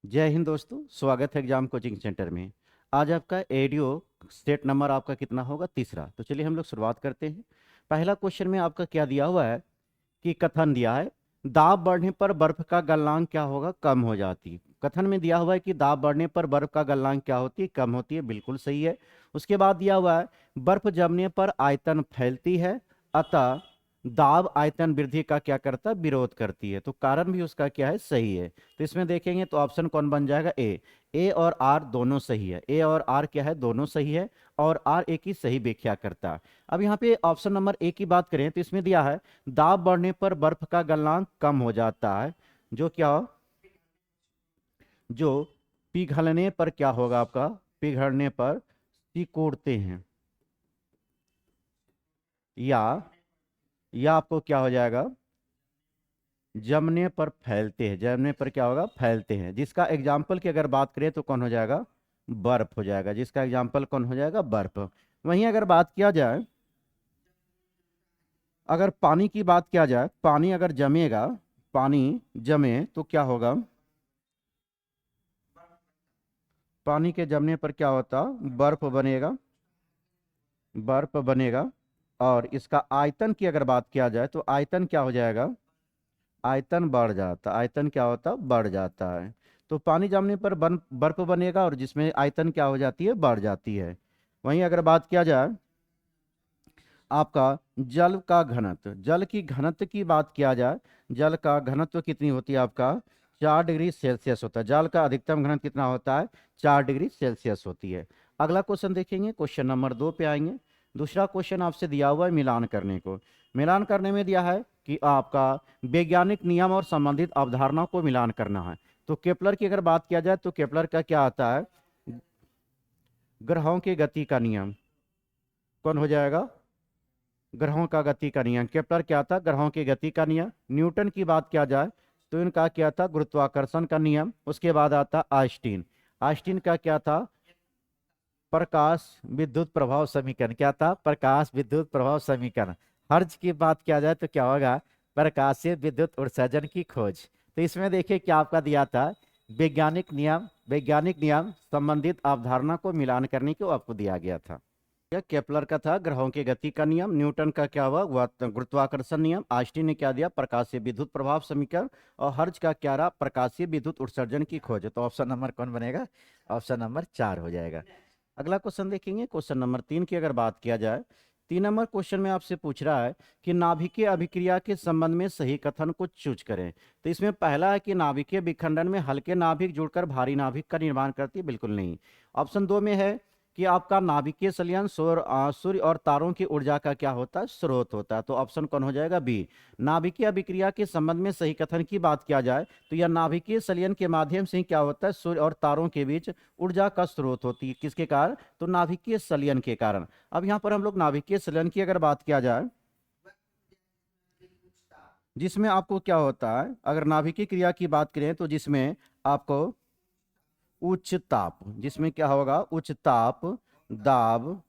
जय हिंद दोस्तों, स्वागत है एग्जाम कोचिंग सेंटर में। आज आपका एडियो स्टेट नंबर आपका कितना होगा? तीसरा। तो चलिए हम लोग शुरुआत करते हैं। पहला क्वेश्चन में आपका क्या दिया हुआ है कि कथन दिया है, दाब बढ़ने पर बर्फ का गलनांक क्या होगा? कम हो जाती। कथन में दिया हुआ है कि दाब बढ़ने पर बर्फ का गलनांक क्या होती है? कम होती है। बिल्कुल सही है। उसके बाद दिया हुआ है, बर्फ जमने पर आयतन फैलती है, अतः दाब आयतन वृद्धि का क्या करता है? विरोध करती है। तो कारण भी उसका क्या है? सही है। तो इसमें देखेंगे तो ऑप्शन कौन बन जाएगा? ए और आर दोनों सही है। ए और आर क्या है? दोनों सही है। और आर एक ही सही व्याख्या करता है। अब यहाँ पे ऑप्शन नंबर ए की बात करें तो इसमें दिया है, दाब बढ़ने पर बर्फ का गलनांक कम हो जाता है। जो क्या, जो पिघलने पर क्या होगा आपका? पिघलने पर सिकुड़ते हैं, या आपको क्या हो जाएगा? जमने पर फैलते हैं। जमने पर क्या होगा? फैलते हैं। जिसका एग्जाम्पल की अगर बात करें तो कौन हो जाएगा? बर्फ हो जाएगा। जिसका एग्जाम्पल कौन हो जाएगा? बर्फ। वहीं अगर बात किया जाए, अगर पानी की बात किया जाए, पानी अगर जमेगा, पानी जमे तो क्या होगा? पानी के जमने पर क्या होता? बर्फ बनेगा। बर्फ बनेगा। और इसका आयतन की अगर बात किया जाए तो आयतन क्या हो जाएगा? आयतन बढ़ जाता। आयतन क्या होता? बढ़ जाता है। तो पानी जमने पर बर्फ बनेगा और जिसमें आयतन क्या हो जाती है? बढ़ जाती है। वहीं अगर बात किया जाए आपका जल का घनत्व, जल की घनत्व की बात किया जाए, जल का घनत्व कितनी होती है आपका? 4 डिग्री सेल्सियस होता है। जल का अधिकतम घनत्व कितना होता है? 4 डिग्री सेल्सियस होती है। अगला क्वेश्चन देखेंगे, क्वेश्चन नंबर 2 पे आएंगे। दूसरा क्वेश्चन आपसे दिया हुआ है मिलान करने को। मिलान करने में दिया है कि आपका वैज्ञानिक नियम और संबंधित अवधारणा को मिलान करना है। तो केपलर की अगर बात किया जाए तो केपलर का क्या आता है? ग्रहों की गति का नियम। कौन हो जाएगा? ग्रहों का गति का नियम। केपलर क्या था? ग्रहों की गति का नियम। न्यूटन की बात किया जाए तो इनका क्या था? गुरुत्वाकर्षण का नियम। उसके बाद आता आइंस्टीन। आइंस्टीन का क्या था? प्रकाश विद्युत प्रभाव समीकरण। क्या था? प्रकाश विद्युत प्रभाव समीकरण। हर्ज की बात किया जाए तो क्या होगा? प्रकाशीय विद्युत उत्सर्जन की खोज। तो इसमें देखिए क्या आपका दिया था? वैज्ञानिक नियम संबंधित अवधारणा को मिलान करने को आपको दिया गया था। यह केपलर का था ग्रहों की गति का नियम। न्यूटन का क्या हुआ? गुरुत्वाकर्षण नियम। आइंस्टीन ने क्या दिया? प्रकाशीय विद्युत प्रभाव समीकरण। और हर्ज का क्या रहा? प्रकाशीय विद्युत उत्सर्जन की खोज। तो ऑप्शन नंबर कौन बनेगा? ऑप्शन नंबर 4 हो जाएगा। अगला क्वेश्चन देखेंगे, क्वेश्चन नंबर 3 की अगर बात किया जाए, 3 नंबर क्वेश्चन में आपसे पूछ रहा है कि नाभिकीय अभिक्रिया के संबंध में सही कथन को चूज करें। तो इसमें पहला है कि नाभिकीय विखंडन में हल्के नाभिक जुड़कर भारी नाभिक का निर्माण करती है। बिल्कुल नहीं। ऑप्शन 2 में है कि आपका नाभिकीय संलयन सूर्य और तारों की ऊर्जा का क्या होता है? स्रोत होता है। तो ऑप्शन कौन हो जाएगा? बी। नाभिकीय अभिक्रिया के संबंध में सही कथन की बात किया जाए तो यह नाभिकीय संलयन के माध्यम से ही क्या होता है? सूर्य और तारों के बीच ऊर्जा का स्रोत होती है। किसके कारण? तो नाभिकीय संलयन के कारण। अब यहाँ पर हम लोग नाभिकीय संलयन की अगर बात किया जाए, जिसमें आपको क्या होता है? अगर नाभिकीय क्रिया की बात करें तो जिसमें आपको उच्च ताप, जिसमें क्या होगा? उच्च ताप, दाब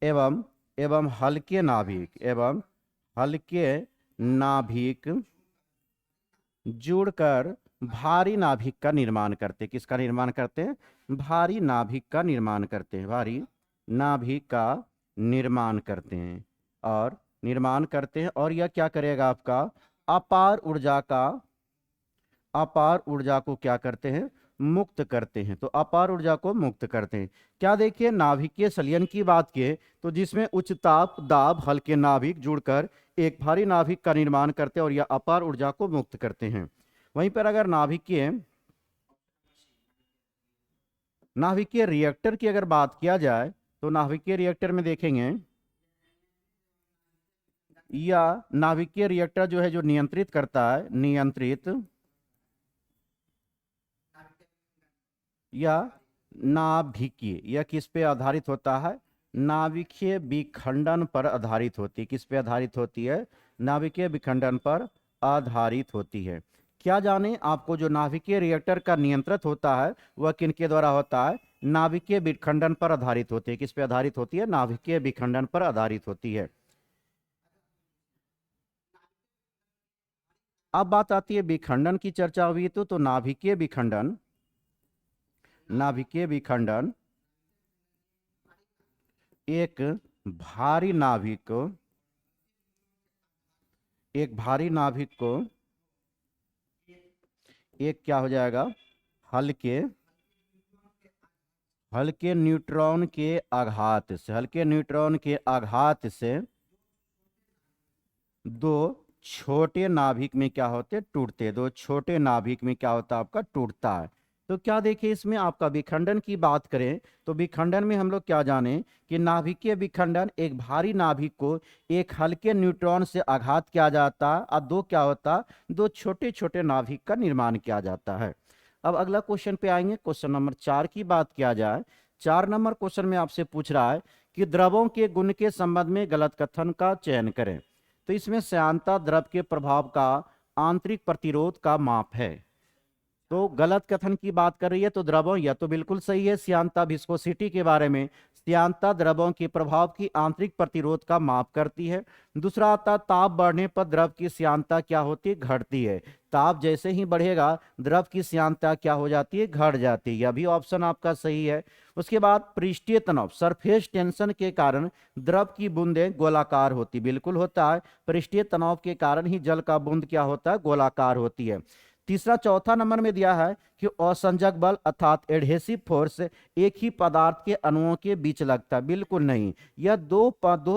एवं हल्के नाभिक, हल्के नाभिक जुड़कर भारी नाभिक का निर्माण करते। किसका निर्माण करते हैं? भारी नाभिक का निर्माण करते हैं। भारी नाभिक का निर्माण करते हैं। और यह क्या करेगा आपका? अपार ऊर्जा का, अपार ऊर्जा को क्या करते हैं? मुक्त करते हैं। तो अपार ऊर्जा को मुक्त करते हैं। क्या देखिए, नाभिकीय संलयन की बात किए तो जिसमें उच्च ताप दाब हल्के नाभिक जुड़कर एक भारी नाभिक का निर्माण करते हैं और यह अपार ऊर्जा को मुक्त करते हैं। वहीं पर अगर नाभिकीय रिएक्टर की अगर बात किया जाए तो नाभिकीय रिएक्टर में देखेंगे, या नाभिकीय रिएक्टर जो है जो नियंत्रित करता है, या नाभिकीय, यह किस पे आधारित होता है? नाभिकीय विखंडन पर आधारित होती है। किस पे आधारित होती है? नाभिकीय विखंडन पर आधारित होती है। क्या जाने आपको, जो नाभिकीय रिएक्टर का नियंत्रित होता है वह किनके द्वारा होता है? नाभिकीय विखंडन पर आधारित होती है। किस पे आधारित होती है? नाभिकीय विखंडन पर आधारित होती है। अब बात आती है विखंडन की चर्चा हुई तो नाभिकीय विखंडन, नाभिकीय विखंडन एक भारी नाभिक को, एक भारी नाभिक को एक क्या हो जाएगा, हल्के हल्के न्यूट्रॉन के आघात से, हल्के न्यूट्रॉन के आघात से दो छोटे नाभिक में क्या होते, टूटते, दो छोटे नाभिक में क्या होता है आपका, टूटता है। तो क्या देखिए इसमें आपका विखंडन की बात करें तो विखंडन में हम लोग क्या जाने कि नाभिकीय विखंडन एक भारी नाभिक को एक हल्के न्यूट्रॉन से आघात किया जाता है और दो क्या होता, दो छोटे छोटे नाभिक का निर्माण किया जाता है। अब अगला क्वेश्चन पे आएंगे, क्वेश्चन नंबर 4 की बात किया जाए। 4 नंबर क्वेश्चन में आपसे पूछ रहा है कि द्रवों के गुण के संबंध में गलत कथन का चयन करें। तो इसमें श्यानता द्रव के प्रभाव का आंतरिक प्रतिरोध का माप है। तो गलत कथन की बात कर रही है तो द्रवों, यह तो बिल्कुल सही है, श्यानता विस्कोसिटी के बारे में, श्यानता द्रवों के प्रभाव की आंतरिक प्रतिरोध का माप करती है। दूसरा आता ताप बढ़ने पर द्रव की श्यानता क्या होती है, घटती है। ताप जैसे ही बढ़ेगा द्रव की श्यानता क्या हो जाती है, घट जाती है। यह भी ऑप्शन आपका सही है। उसके बाद पृष्ठीय तनाव, सरफेस टेंशन के कारण द्रव की बूंदें गोलाकार होती, बिल्कुल होता है, पृष्ठीय तनाव के कारण ही जल का बूंद क्या होता है, गोलाकार होती है। तीसरा, चौथा नंबर में दिया है कि असंजक बल अर्थात एडहेसिव फोर्स एक ही पदार्थ के अणुओं के बीच लगता है, बिल्कुल नहीं, यह दो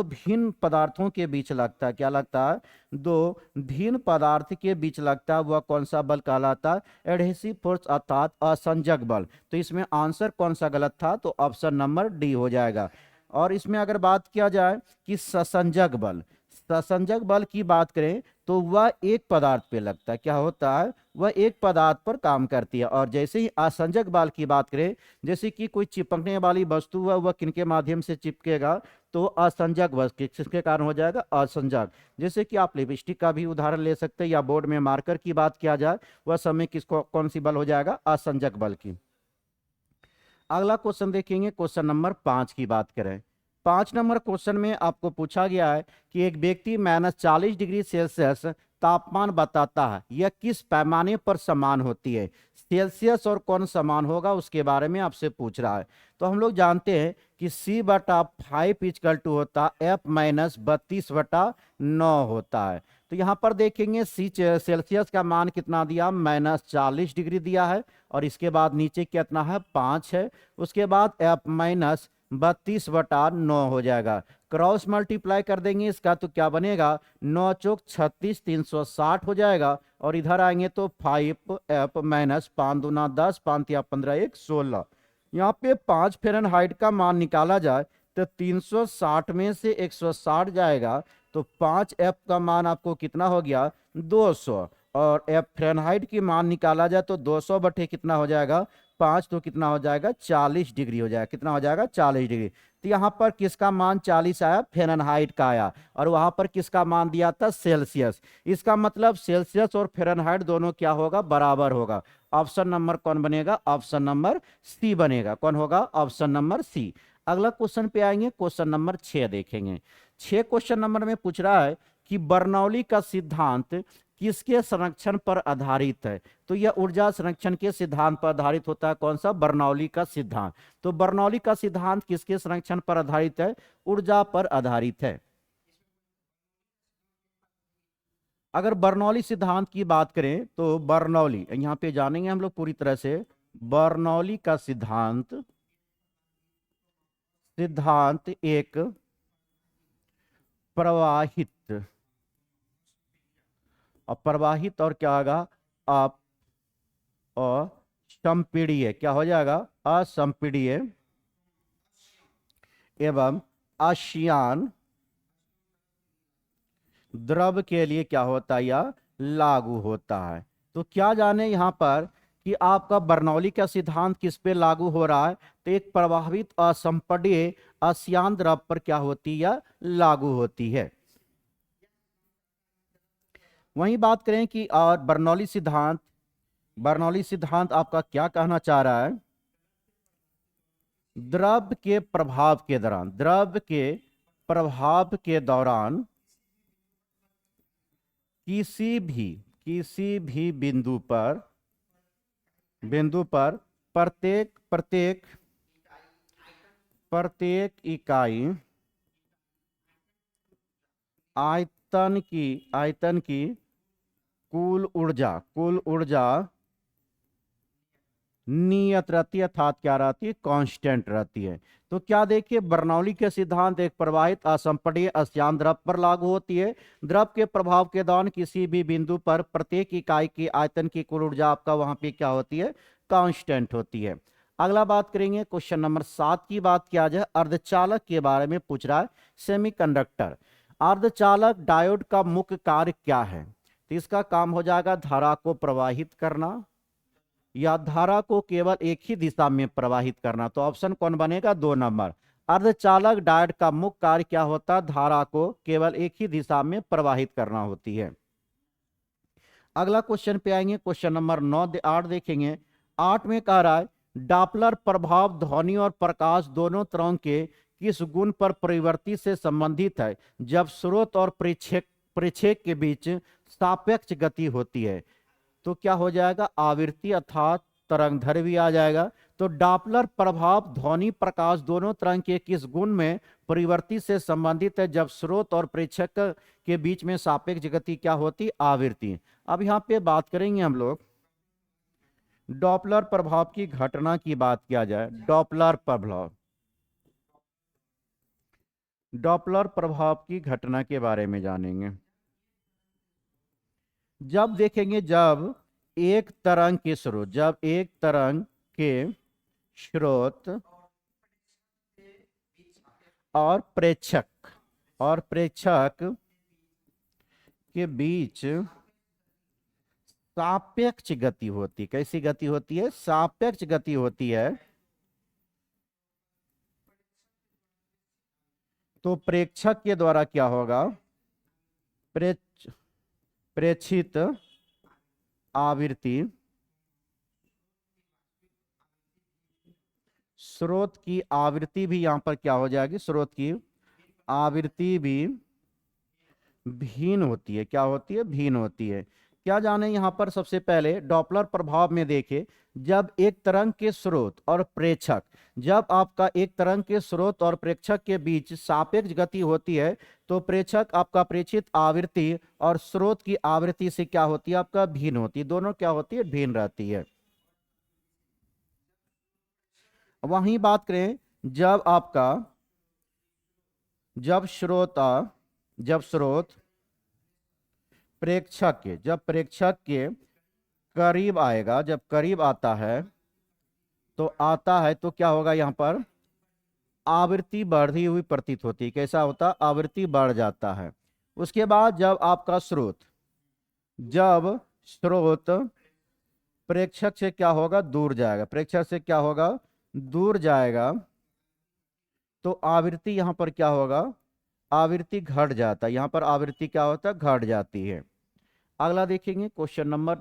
भिन्न पदार्थों के बीच लगता है। क्या लगता है, दो भिन्न पदार्थ के बीच लगता है। वह कौन सा बल कहलाता है, एडहेसिव फोर्स अर्थात असंजक बल। तो इसमें आंसर कौन सा गलत था, तो ऑप्शन नंबर डी हो जाएगा। और इसमें अगर बात किया जाए कि ससंजक बल, ससंजक बल की बात करें तो वह एक पदार्थ पे लगता है, क्या होता है, वह एक पदार्थ पर काम करती है। और जैसे ही असंजक बल की बात करें, जैसे कि कोई चिपकने वाली वस्तु है वह किनके माध्यम से चिपकेगा, तो असंजक बल किसके कारण हो जाएगा, असंजक। जैसे कि आप लिपस्टिक का भी उदाहरण ले सकते हैं या बोर्ड में मार्कर की बात किया जाए, वह समय किसको कौन सी बल हो जाएगा, असंजक बल की। अगला क्वेश्चन देखेंगे, क्वेश्चन नंबर 5 की बात करें। 5 नंबर क्वेश्चन में आपको पूछा गया है कि एक व्यक्ति -40 डिग्री सेल्सियस तापमान बताता है, यह किस पैमाने पर समान होती है। सेल्सियस और कौन समान होगा उसके बारे में आपसे पूछ रहा है। तो हम लोग जानते हैं कि C/5 = होता F-32/9 होता है। तो यहाँ पर देखेंगे सेल्सियस का मान कितना दिया, -40 डिग्री दिया है, और इसके बाद नीचे कितना है, 5 है। उसके बाद F-32/9 हो जाएगा, क्रॉस मल्टीप्लाई कर देंगे इसका तो क्या बनेगा, 9 चौक 36, 360 हो जाएगा। और इधर आएंगे तो 5F-5 दूना 10, 5 या 15, 1 16। यहाँ पे 5 फ़ारेनहाइट का मान निकाला जाए तो 360 में से 160 जाएगा, तो 5F का मान आपको कितना हो गया, 200। और F फ़ारेनहाइट की मान निकाला जाए तो 200 बटे कितना हो जाएगा, 5, तो कितना हो जाएगा, 40 डिग्री हो जाएगा। कितना हो जाएगा, 40 डिग्री। तो यहाँ पर किसका मान 40 आया, फ़ारेनहाइट का आया, और वहां पर किसका मान दिया था, सेल्सियस। इसका मतलब सेल्सियस और फ़ारेनहाइट दोनों क्या होगा, बराबर होगा। ऑप्शन नंबर कौन बनेगा, ऑप्शन नंबर सी बनेगा। कौन होगा, ऑप्शन नंबर सी। अगला क्वेश्चन पे आएंगे, क्वेश्चन नंबर 6 देखेंगे। 6 क्वेश्चन नंबर में पूछ रहा है कि बर्नौली का सिद्धांत किसके संरक्षण पर आधारित है। तो यह ऊर्जा संरक्षण के सिद्धांत पर आधारित होता है। कौन सा, बर्नौली का सिद्धांत। तो बर्नौली का सिद्धांत किसके संरक्षण पर आधारित है, ऊर्जा पर आधारित है। अगर बर्नौली सिद्धांत की बात करें तो बर्नौली, यहां पे जानेंगे हम लोग पूरी तरह से, बर्नौली का सिद्धांत, सिद्धांत एक प्रवाहित, और प्रवाहित और क्या होगा, आप असंपीड़ीय, क्या हो जाएगा, असंपीड़ीय एवं आशियान द्रव के लिए क्या होता है, या लागू होता है। तो क्या जाने यहां पर कि आपका बर्नौली का सिद्धांत किस पे लागू हो रहा है, तो एक प्रभावित असंपीड़ीय आशियान द्रव पर क्या होती है, या लागू होती है। वहीं बात करें कि और बर्नौली सिद्धांत, बर्नौली सिद्धांत आपका क्या कहना चाह रहा है, द्रव के प्रभाव के दौरान, द्रव के प्रभाव के दौरान किसी भी बिंदु पर प्रत्येक प्रत्येक प्रत्येक इकाई आयतन की कुल ऊर्जा नियत रहती है, अर्थात क्या रहती है, कांस्टेंट रहती है। तो क्या देखिए, बर्नौली के सिद्धांत एक प्रवाहित असंपीड्य अश्यान द्रव पर लागू होती है। द्रव के प्रभाव के दौरान किसी भी बिंदु पर प्रत्येक इकाई की आयतन की कुल ऊर्जा आपका वहां पे क्या होती है, कांस्टेंट होती है। अगला बात करेंगे, क्वेश्चन नंबर 7 की बात किया जाए, अर्धचालक के बारे में पूछ रहा है, सेमीकंडक्टर। अर्धचालक डायोड का मुख्य कार्य क्या है? तो इसका काम हो जाएगा धारा को प्रवाहित करना या धारा को केवल एक ही दिशा में प्रवाहित करना। तो ऑप्शन कौन बनेगा, 2 नंबर। अर्धचालक डायोड का मुख्य कार्य क्या होता है? धारा को केवल एक ही दिशा में प्रवाहित करना होती है। अगला क्वेश्चन पे आएंगे, क्वेश्चन नंबर 8 देखेंगे। 8 में कह रहा है, डॉपलर प्रभाव ध्वनि और प्रकाश दोनों तरंगों के किस गुण पर परिवर्ती से संबंधित है जब स्रोत और परिक्षेप के बीच सापेक्ष गति होती है? तो क्या हो जाएगा, आवृत्ति अर्थात तरंगधर्मी भी आ जाएगा। तो डॉपलर प्रभाव ध्वनि प्रकाश दोनों तरंग के किस गुण में परिवर्ती से संबंधित है जब स्रोत और प्रेक्षक के बीच में सापेक्ष गति क्या होती, आवृत्ति। अब यहाँ पे बात करेंगे हम लोग डॉपलर प्रभाव की घटना की बात किया जाए। डॉपलर प्रभाव की घटना के बारे में जानेंगे। जब देखेंगे, जब एक तरंग के स्रोत और प्रेक्षक के बीच सापेक्ष गति होती, कैसी गति होती है, सापेक्ष गति होती है, तो प्रेक्षक के द्वारा क्या होगा, प्रेक्षित आवृत्ति स्रोत की आवृत्ति भी यहां पर क्या हो जाएगी, स्रोत की आवृत्ति भी भिन्न होती है। क्या होती है, भिन्न होती है। क्या जाने यहां पर सबसे पहले डॉपलर प्रभाव में देखें, जब एक तरंग के स्रोत और प्रेक्षक, जब आपका एक तरंग के स्रोत और प्रेक्षक के बीच सापेक्ष गति होती है तो प्रेक्षक आपका प्रेक्षित आवृत्ति और स्रोत की आवृत्ति से क्या होती है, आपका भिन्न होती है। दोनों क्या होती है, भिन्न रहती है। वहीं बात करें, जब स्रोत प्रेक्षक के करीब आएगा, जब करीब आता है तो क्या होगा, यहां पर आवृत्ति बढ़ती हुई प्रतीत होती है। कैसा होता, आवृत्ति बढ़ जाता है। उसके बाद जब आपका स्रोत प्रेक्षक से क्या होगा, दूर जाएगा, प्रेक्षक से क्या होगा, दूर जाएगा, तो आवृत्ति यहां पर क्या होगा, आवृत्ति घट जाता है। यहां पर आवृत्ति क्या होता है, घट जाती है। अगला देखेंगे, क्वेश्चन नंबर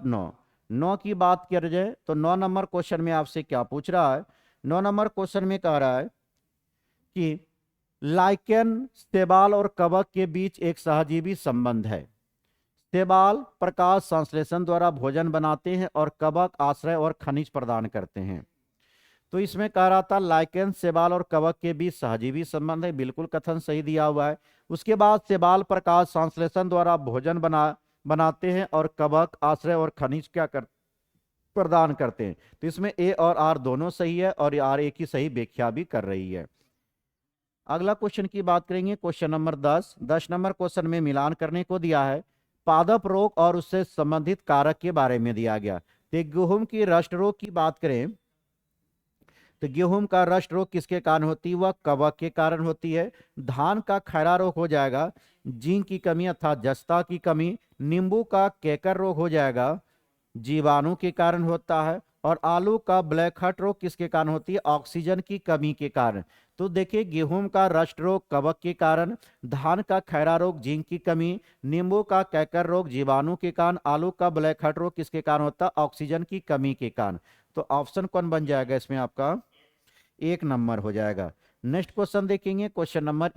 9 की बात किया जाए तो 9 नंबर क्वेश्चन में आपसे क्या पूछ रहा है, 9 नंबर क्वेश्चन में कह रहा है कि लाइकेन, शैवाल और कवक के बीच एक सहजीवी संबंध है। शैवाल प्रकाश संश्लेषण द्वारा भोजन बनाते हैं और कवक आश्रय और खनिज प्रदान करते हैं। तो इसमें कह रहा था लाइकेन, शैवाल और कवक के बीच सहजीवी संबंध है, बिल्कुल कथन सही दिया हुआ है। उसके बाद शैवाल प्रकाश संश्लेषण द्वारा भोजन बनाते हैं और कवक आश्रय और खनिज प्रदान करते हैं। तो इसमें ए और आर दोनों सही है और आर एक ही सही व्याख्या भी कर रही है। अगला क्वेश्चन की बात करेंगे, क्वेश्चन नंबर 10 नंबर क्वेश्चन में मिलान करने को दिया है, पादप रोग और उससे संबंधित कारक के बारे में दिया गया। तो गेहूं की रस्ट रोग की बात करें तो गेहूं का रस्ट रोग किसके कारण होती है, वह कवक के कारण होती है। धान का खैरा रोग हो जाएगा जिंक की कमी अर्थात जस्ता की कमी। नींबू का केकर रोग हो जाएगा, जीवाणु के कारण होता है। और आलू का ब्लैक हट रोग किसके कारण होती है, ऑक्सीजन की कमी के कारण। तो देखिए, गेहूं का रस्ट रोग कवक के कारण, धान का खैरा रोग जिंक की कमी, नींबू का कैकर रोग जीवाणु के कारण, आलू का ब्लैक हट रोग किसके कारण होता है, ऑक्सीजन की कमी के कारण। तो ऑप्शन कौन बन जाएगा इसमें, आपका 1 नंबर हो जाएगा। नेक्स्ट क्वेश्चन देखेंगे, क्वेश्चन नंबर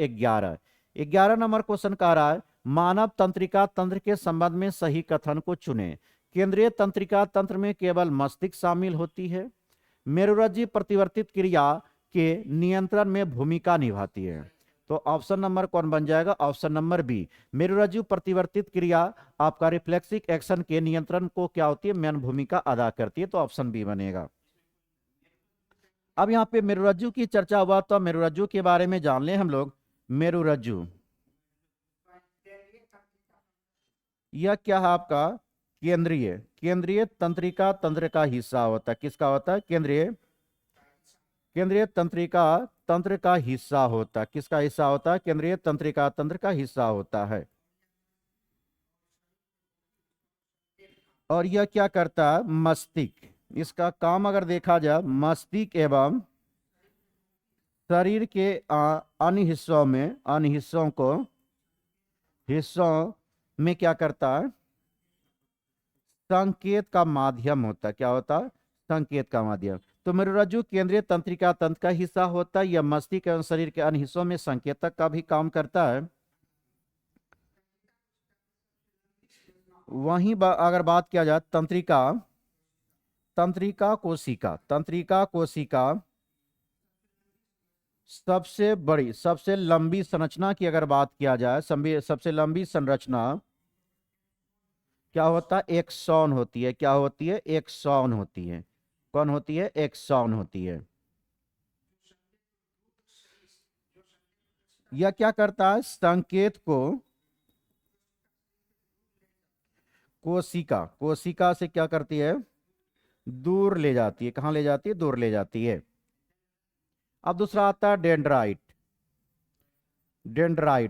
11 नंबर क्वेश्चन कह रहा है, मानव तंत्रिका तंत्र के संबंध में सही कथन को चुने। केंद्रीय तंत्रिका तंत्र में केवल मस्तिष्क शामिल होती है। मेरुरज्जु प्रतिवर्तित क्रिया के नियंत्रण में भूमिका निभाती है। तो ऑप्शन नंबर कौन बन जाएगा? Option number B. मेरुरज्जु प्रतिवर्तित क्रिया आपका रिफ्लेक्सिक एक्शन के नियंत्रण को क्या होती है? मेन भूमिका अदा करती है। तो ऑप्शन बी बनेगा। अब यहाँ पे मेरुरज्जु की चर्चा हुआ तो मेरुरज्जु के बारे में जान लें हम लोग। मेरुरज्जु यह क्या है आपका? केंद्रीय केंद्रीय तंत्रिका तंत्र का हिस्सा होता है। किसका होता है? केंद्रीय तंत्रिका तंत्र का हिस्सा होता है। किसका हिस्सा होता है? केंद्रीय तंत्रिका तंत्र का हिस्सा होता है। और यह क्या करता है? मस्तिष्क। इसका काम अगर देखा जाए, मस्तिष्क एवं शरीर के अन्य हिस्सों में क्या करता है? संकेत का माध्यम होता है। क्या होता है? संकेत का माध्यम। तो मेरुरज्जु केंद्रीय तंत्रिका तंत्र का हिस्सा होता है। यह मस्तिष्क एवं शरीर के अन्य हिस्सों में संकेतक का भी काम करता है। वहीं अगर बात किया जाए तंत्रिका कोशिका सबसे बड़ी सबसे लंबी संरचना की अगर बात किया जाए, सबसे लंबी संरचना क्या होता है? एक्सॉन होती है। क्या होती है? एक्सॉन होती है। कौन होती है? एक्सॉन होती है। यह क्या करता है? संकेत को कोशिका से क्या करती है? दूर ले जाती है। कहां ले जाती है? दूर ले जाती है। अब दूसरा आता है डेंड्राइट।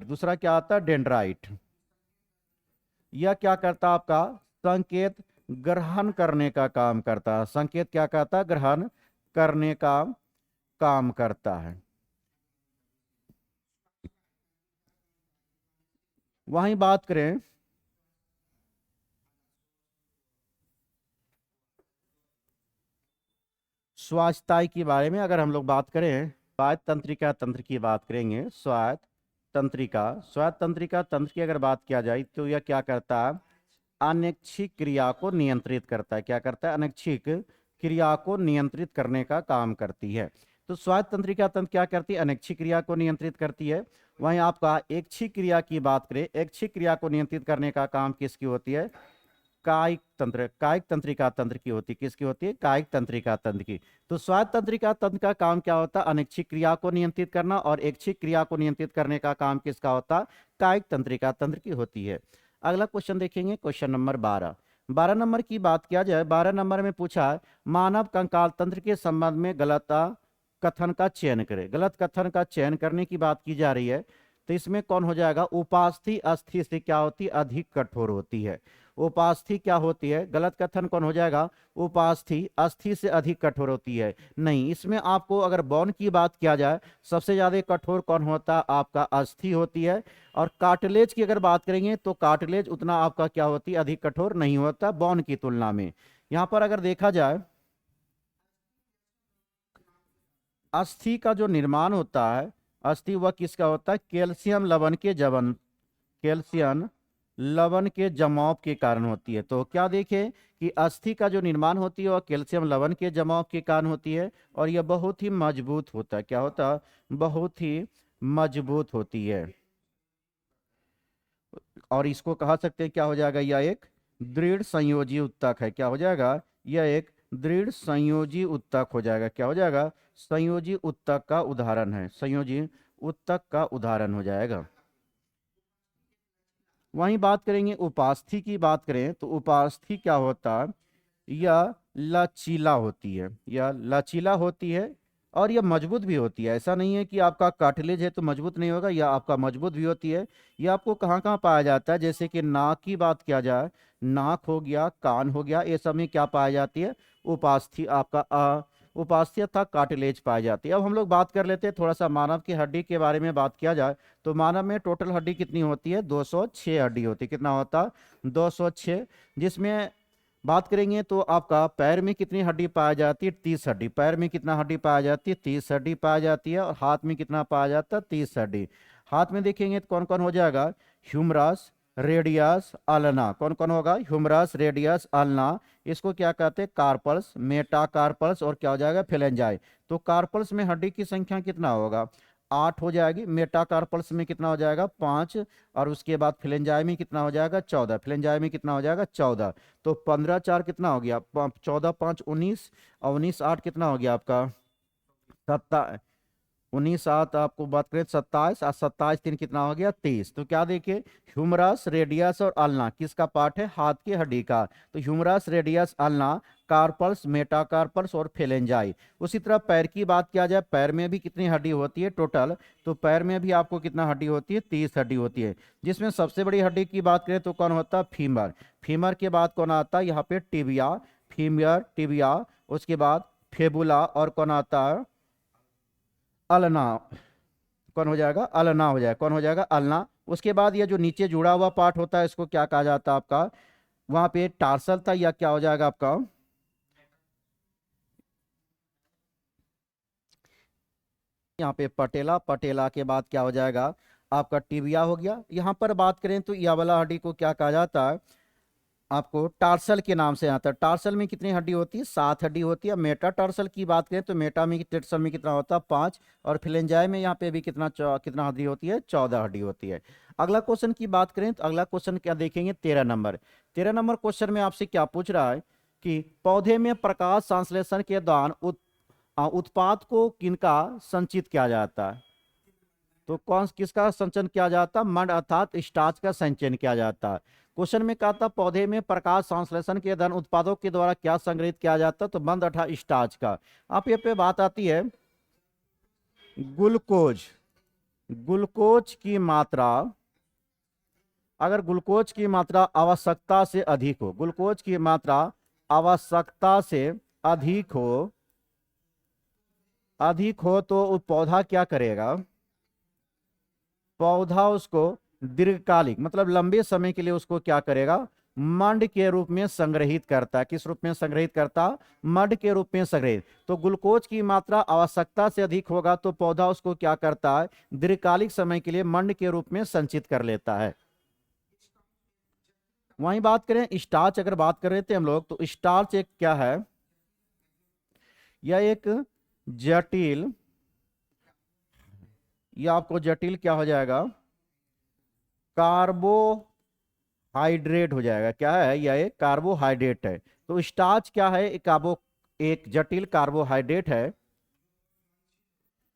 दूसरा क्या आता है? डेंड्राइट। यह क्या करता है? आपका संकेत ग्रहण करने का काम करता है। संकेत क्या करता है? ग्रहण करने का काम करता है। वहीं बात करें स्वास्थ्य के बारे में, अगर हम लोग बात करें स्वायत्त तंत्रिका तंत्र की बात करेंगे। स्वायत्त तंत्रिका तंत्र की अगर बात किया जाए तो यह क्या करता है? अनैच्छिक क्रिया को नियंत्रित करता है। क्या करता है? अनैच्छिक क्रिया को नियंत्रित करने का काम करती है। तो स्वायत्त तंत्रिका तंत्र क्या करती है? अनैच्छिक क्रिया को नियंत्रित करती है। वहीं आपका ऐच्छिक क्रिया की बात करें, ऐच्छिक क्रिया को नियंत्रित करने का काम किसकी होती है? कायिक तंत्रिका तंत्र की होती है। किसकी होती है? कायिक तंत्रिका तंत्र की। तो स्वायत्त तंत्रिका तंत्र का काम क्या होता है? अनैच्छिक क्रिया को नियंत्रित करना। और ऐच्छिक क्रिया को नियंत्रित करने का काम किसका होता है? कायिक तंत्रिका तंत्र की होती है। अगला क्वेश्चन देखेंगे, क्वेश्चन नंबर 12 नंबर की बात किया जाए। 12 नंबर में पूछा है मानव कंकाल तंत्र के संबंध में गलत कथन का चयन करें। गलत कथन का चयन करने की बात की जा रही है। तो इसमें कौन हो जाएगा? उपास्थि अस्थि से क्या होती है? अधिक कठोर होती है। उपास्थि क्या होती है? गलत कथन कौन हो जाएगा? उपास्थि अस्थि से अधिक कठोर होती है। नहीं, इसमें आपको अगर बॉन की बात किया जाए, सबसे ज्यादा कठोर कौन होता है? आपका अस्थि होती है। और कार्टिलेज की अगर बात करेंगे तो कार्टिलेज उतना आपका क्या होती है? अधिक कठोर नहीं होता बॉन की तुलना में। यहां पर अगर देखा जाए, अस्थि का जो निर्माण होता है, अस्थि वह किसका होता है? कैल्शियम लवण के जमाव के कारण होती है। तो क्या देखें कि अस्थि का जो निर्माण होती है वह कैल्शियम लवण के जमाव के कारण होती है। और यह बहुत ही मजबूत होता है। क्या होता है? बहुत ही मजबूत होती है। और इसको कहा सकते हैं क्या हो जाएगा? यह एक दृढ़ संयोजी उत्तक है। क्या हो जाएगा? यह एक दृढ़ संयोजी उत्तक हो जाएगा। क्या हो जाएगा? संयोजी उत्तक का उदाहरण है। संयोजी उत्तक का उदाहरण हो जाएगा। वहीं बात करेंगे उपास्थि की बात करें तो उपास्थि क्या होता है? यह लचीला होती है। यह लचीला होती है और यह मजबूत भी होती है। ऐसा नहीं है कि आपका कार्टिलेज है तो मजबूत नहीं होगा, यह आपका मजबूत भी होती है। यह आपको कहाँ कहाँ पाया जाता है? जैसे कि नाक की बात किया जाए, नाक हो गया, कान हो गया, ये सब में क्या पाया जाती है? उपास्थि आपका उपास्थि तथा कार्टिलेज पाई जाती है। अब हम लोग बात कर लेते हैं थोड़ा सा मानव की हड्डी के बारे में बात किया जाए तो मानव में टोटल हड्डी कितनी होती है? 206 हड्डी होती है। कितना होता है? 206। जिसमें बात करेंगे तो आपका पैर में कितनी हड्डी पाई जाती है? 30 हड्डी। पैर में कितना हड्डी पाई जाती है? 30 हड्डी पाई जाती है। और हाथ में कितना पाया जाता है? 30 हड्डी। हाथ में देखेंगे तो कौन कौन हो जाएगा? Humerus, radius, ulna. कौन कौन होगा? Humerus, radius, ulna. इसको क्या कहते हैं? कार्पल्स, मेटाकार्पल्स और क्या हो जाएगा? फिलेंजाई। तो कार्पल्स में हड्डी की संख्या कितना होगा? 8 हो जाएगी। मेटाकार्पल्स में कितना हो जाएगा? 5। और उसके बाद फिलेंजाई में कितना हो जाएगा? 14। फिलेंजाई में कितना हो जाएगा? 14। तो 15 4 कितना हो गया? 14 5 19, और 19 8 कितना हो गया आपका? 19 7 आपको बात करें 27, और 27 3 कितना हो गया? 30। तो क्या देखिए, ह्यूमरस, रेडियस और अल्ना किसका पार्ट है? हाथ की हड्डी का। तो humerus, radius, ulna, carpals, metacarpals और फेलेंजाई। उसी तरह पैर की बात किया जाए, पैर में भी कितनी हड्डी होती है टोटल? तो पैर में भी आपको कितना हड्डी होती है? 30 हड्डी होती है, जिसमें सबसे बड़ी हड्डी की बात करें तो कौन होता है? फीमर। फीमर के बाद कौन आता है? यहाँ पे टिबिया, फीमियर, टिबिया। उसके बाद फेबुला, और कौन आता है? अल्ना। कौन हो जाएगा? अल्ना हो जाएगा। कौन हो जाएगा? अल्ना। उसके बाद ये जो नीचे जुड़ा हुआ पार्ट होता है, इसको क्या कहा जाता है आपका? वहां पे टार्सल था, या क्या हो जाएगा आपका? यहाँ पे पटेला। पटेला के बाद क्या हो जाएगा? आपका टिबिया हो गया। यहाँ पर बात करें तो यह वाला हड्डी को क्या कहा जाता है? आपको टार्सल के नाम से आता है। टार्सल में कितनी हड्डी होती है? 7 हड्डी होती है। मेटा टार्सल की बात करें तो मेटा में, टार्सल में कितना होता है? 5। और फिलेंजाई में यहाँ पे भी कितना कितना हड्डी होती है? 14 हड्डी होती है। अगला क्वेश्चन की बात करें तो अगला क्वेश्चन क्या देखेंगे? 13 नंबर। 13 नंबर क्वेश्चन में आपसे क्या पूछ रहा है कि पौधे में प्रकाश संश्लेषण के दौरान उत्पाद को किनका संचित किया जाता है? तो कौन किसका संचयन किया जाता? मंड अर्थात स्टार्च का संचयन किया जाता है। क्वेश्चन में कहा था पौधे में प्रकाश संश्लेषण के दौरान उत्पादों के द्वारा क्या संग्रहित किया जाता है? तो मंद अर्थात स्टार्च का। अब ये पे बात आती है ग्लूकोज। ग्लूकोज की मात्रा, अगर ग्लूकोज की मात्रा आवश्यकता से अधिक हो, ग्लूकोज की मात्रा आवश्यकता से अधिक हो, तो वो पौधा क्या करेगा? पौधा उसको दीर्घकालिक मतलब लंबे समय के लिए उसको क्या करेगा? मंड के रूप में संग्रहित करता है। किस रूप में संग्रहित करता? मंड के रूप में संग्रहित। तो ग्लूकोज की मात्रा आवश्यकता से अधिक होगा तो पौधा उसको क्या करता है? दीर्घकालिक समय के लिए मंड के रूप में संचित कर लेता है। वहीं बात करें स्टार्च, अगर बात कर रहे थे हम लोग, तो स्टार्च एक क्या है? यह एक जटिल, यह आपको जटिल क्या हो जाएगा? कार्बोहाइड्रेट हो जाएगा। क्या है? यह एक कार्बोहाइड्रेट है। तो स्टार्च क्या है? एक जटिल कार्बोहाइड्रेट है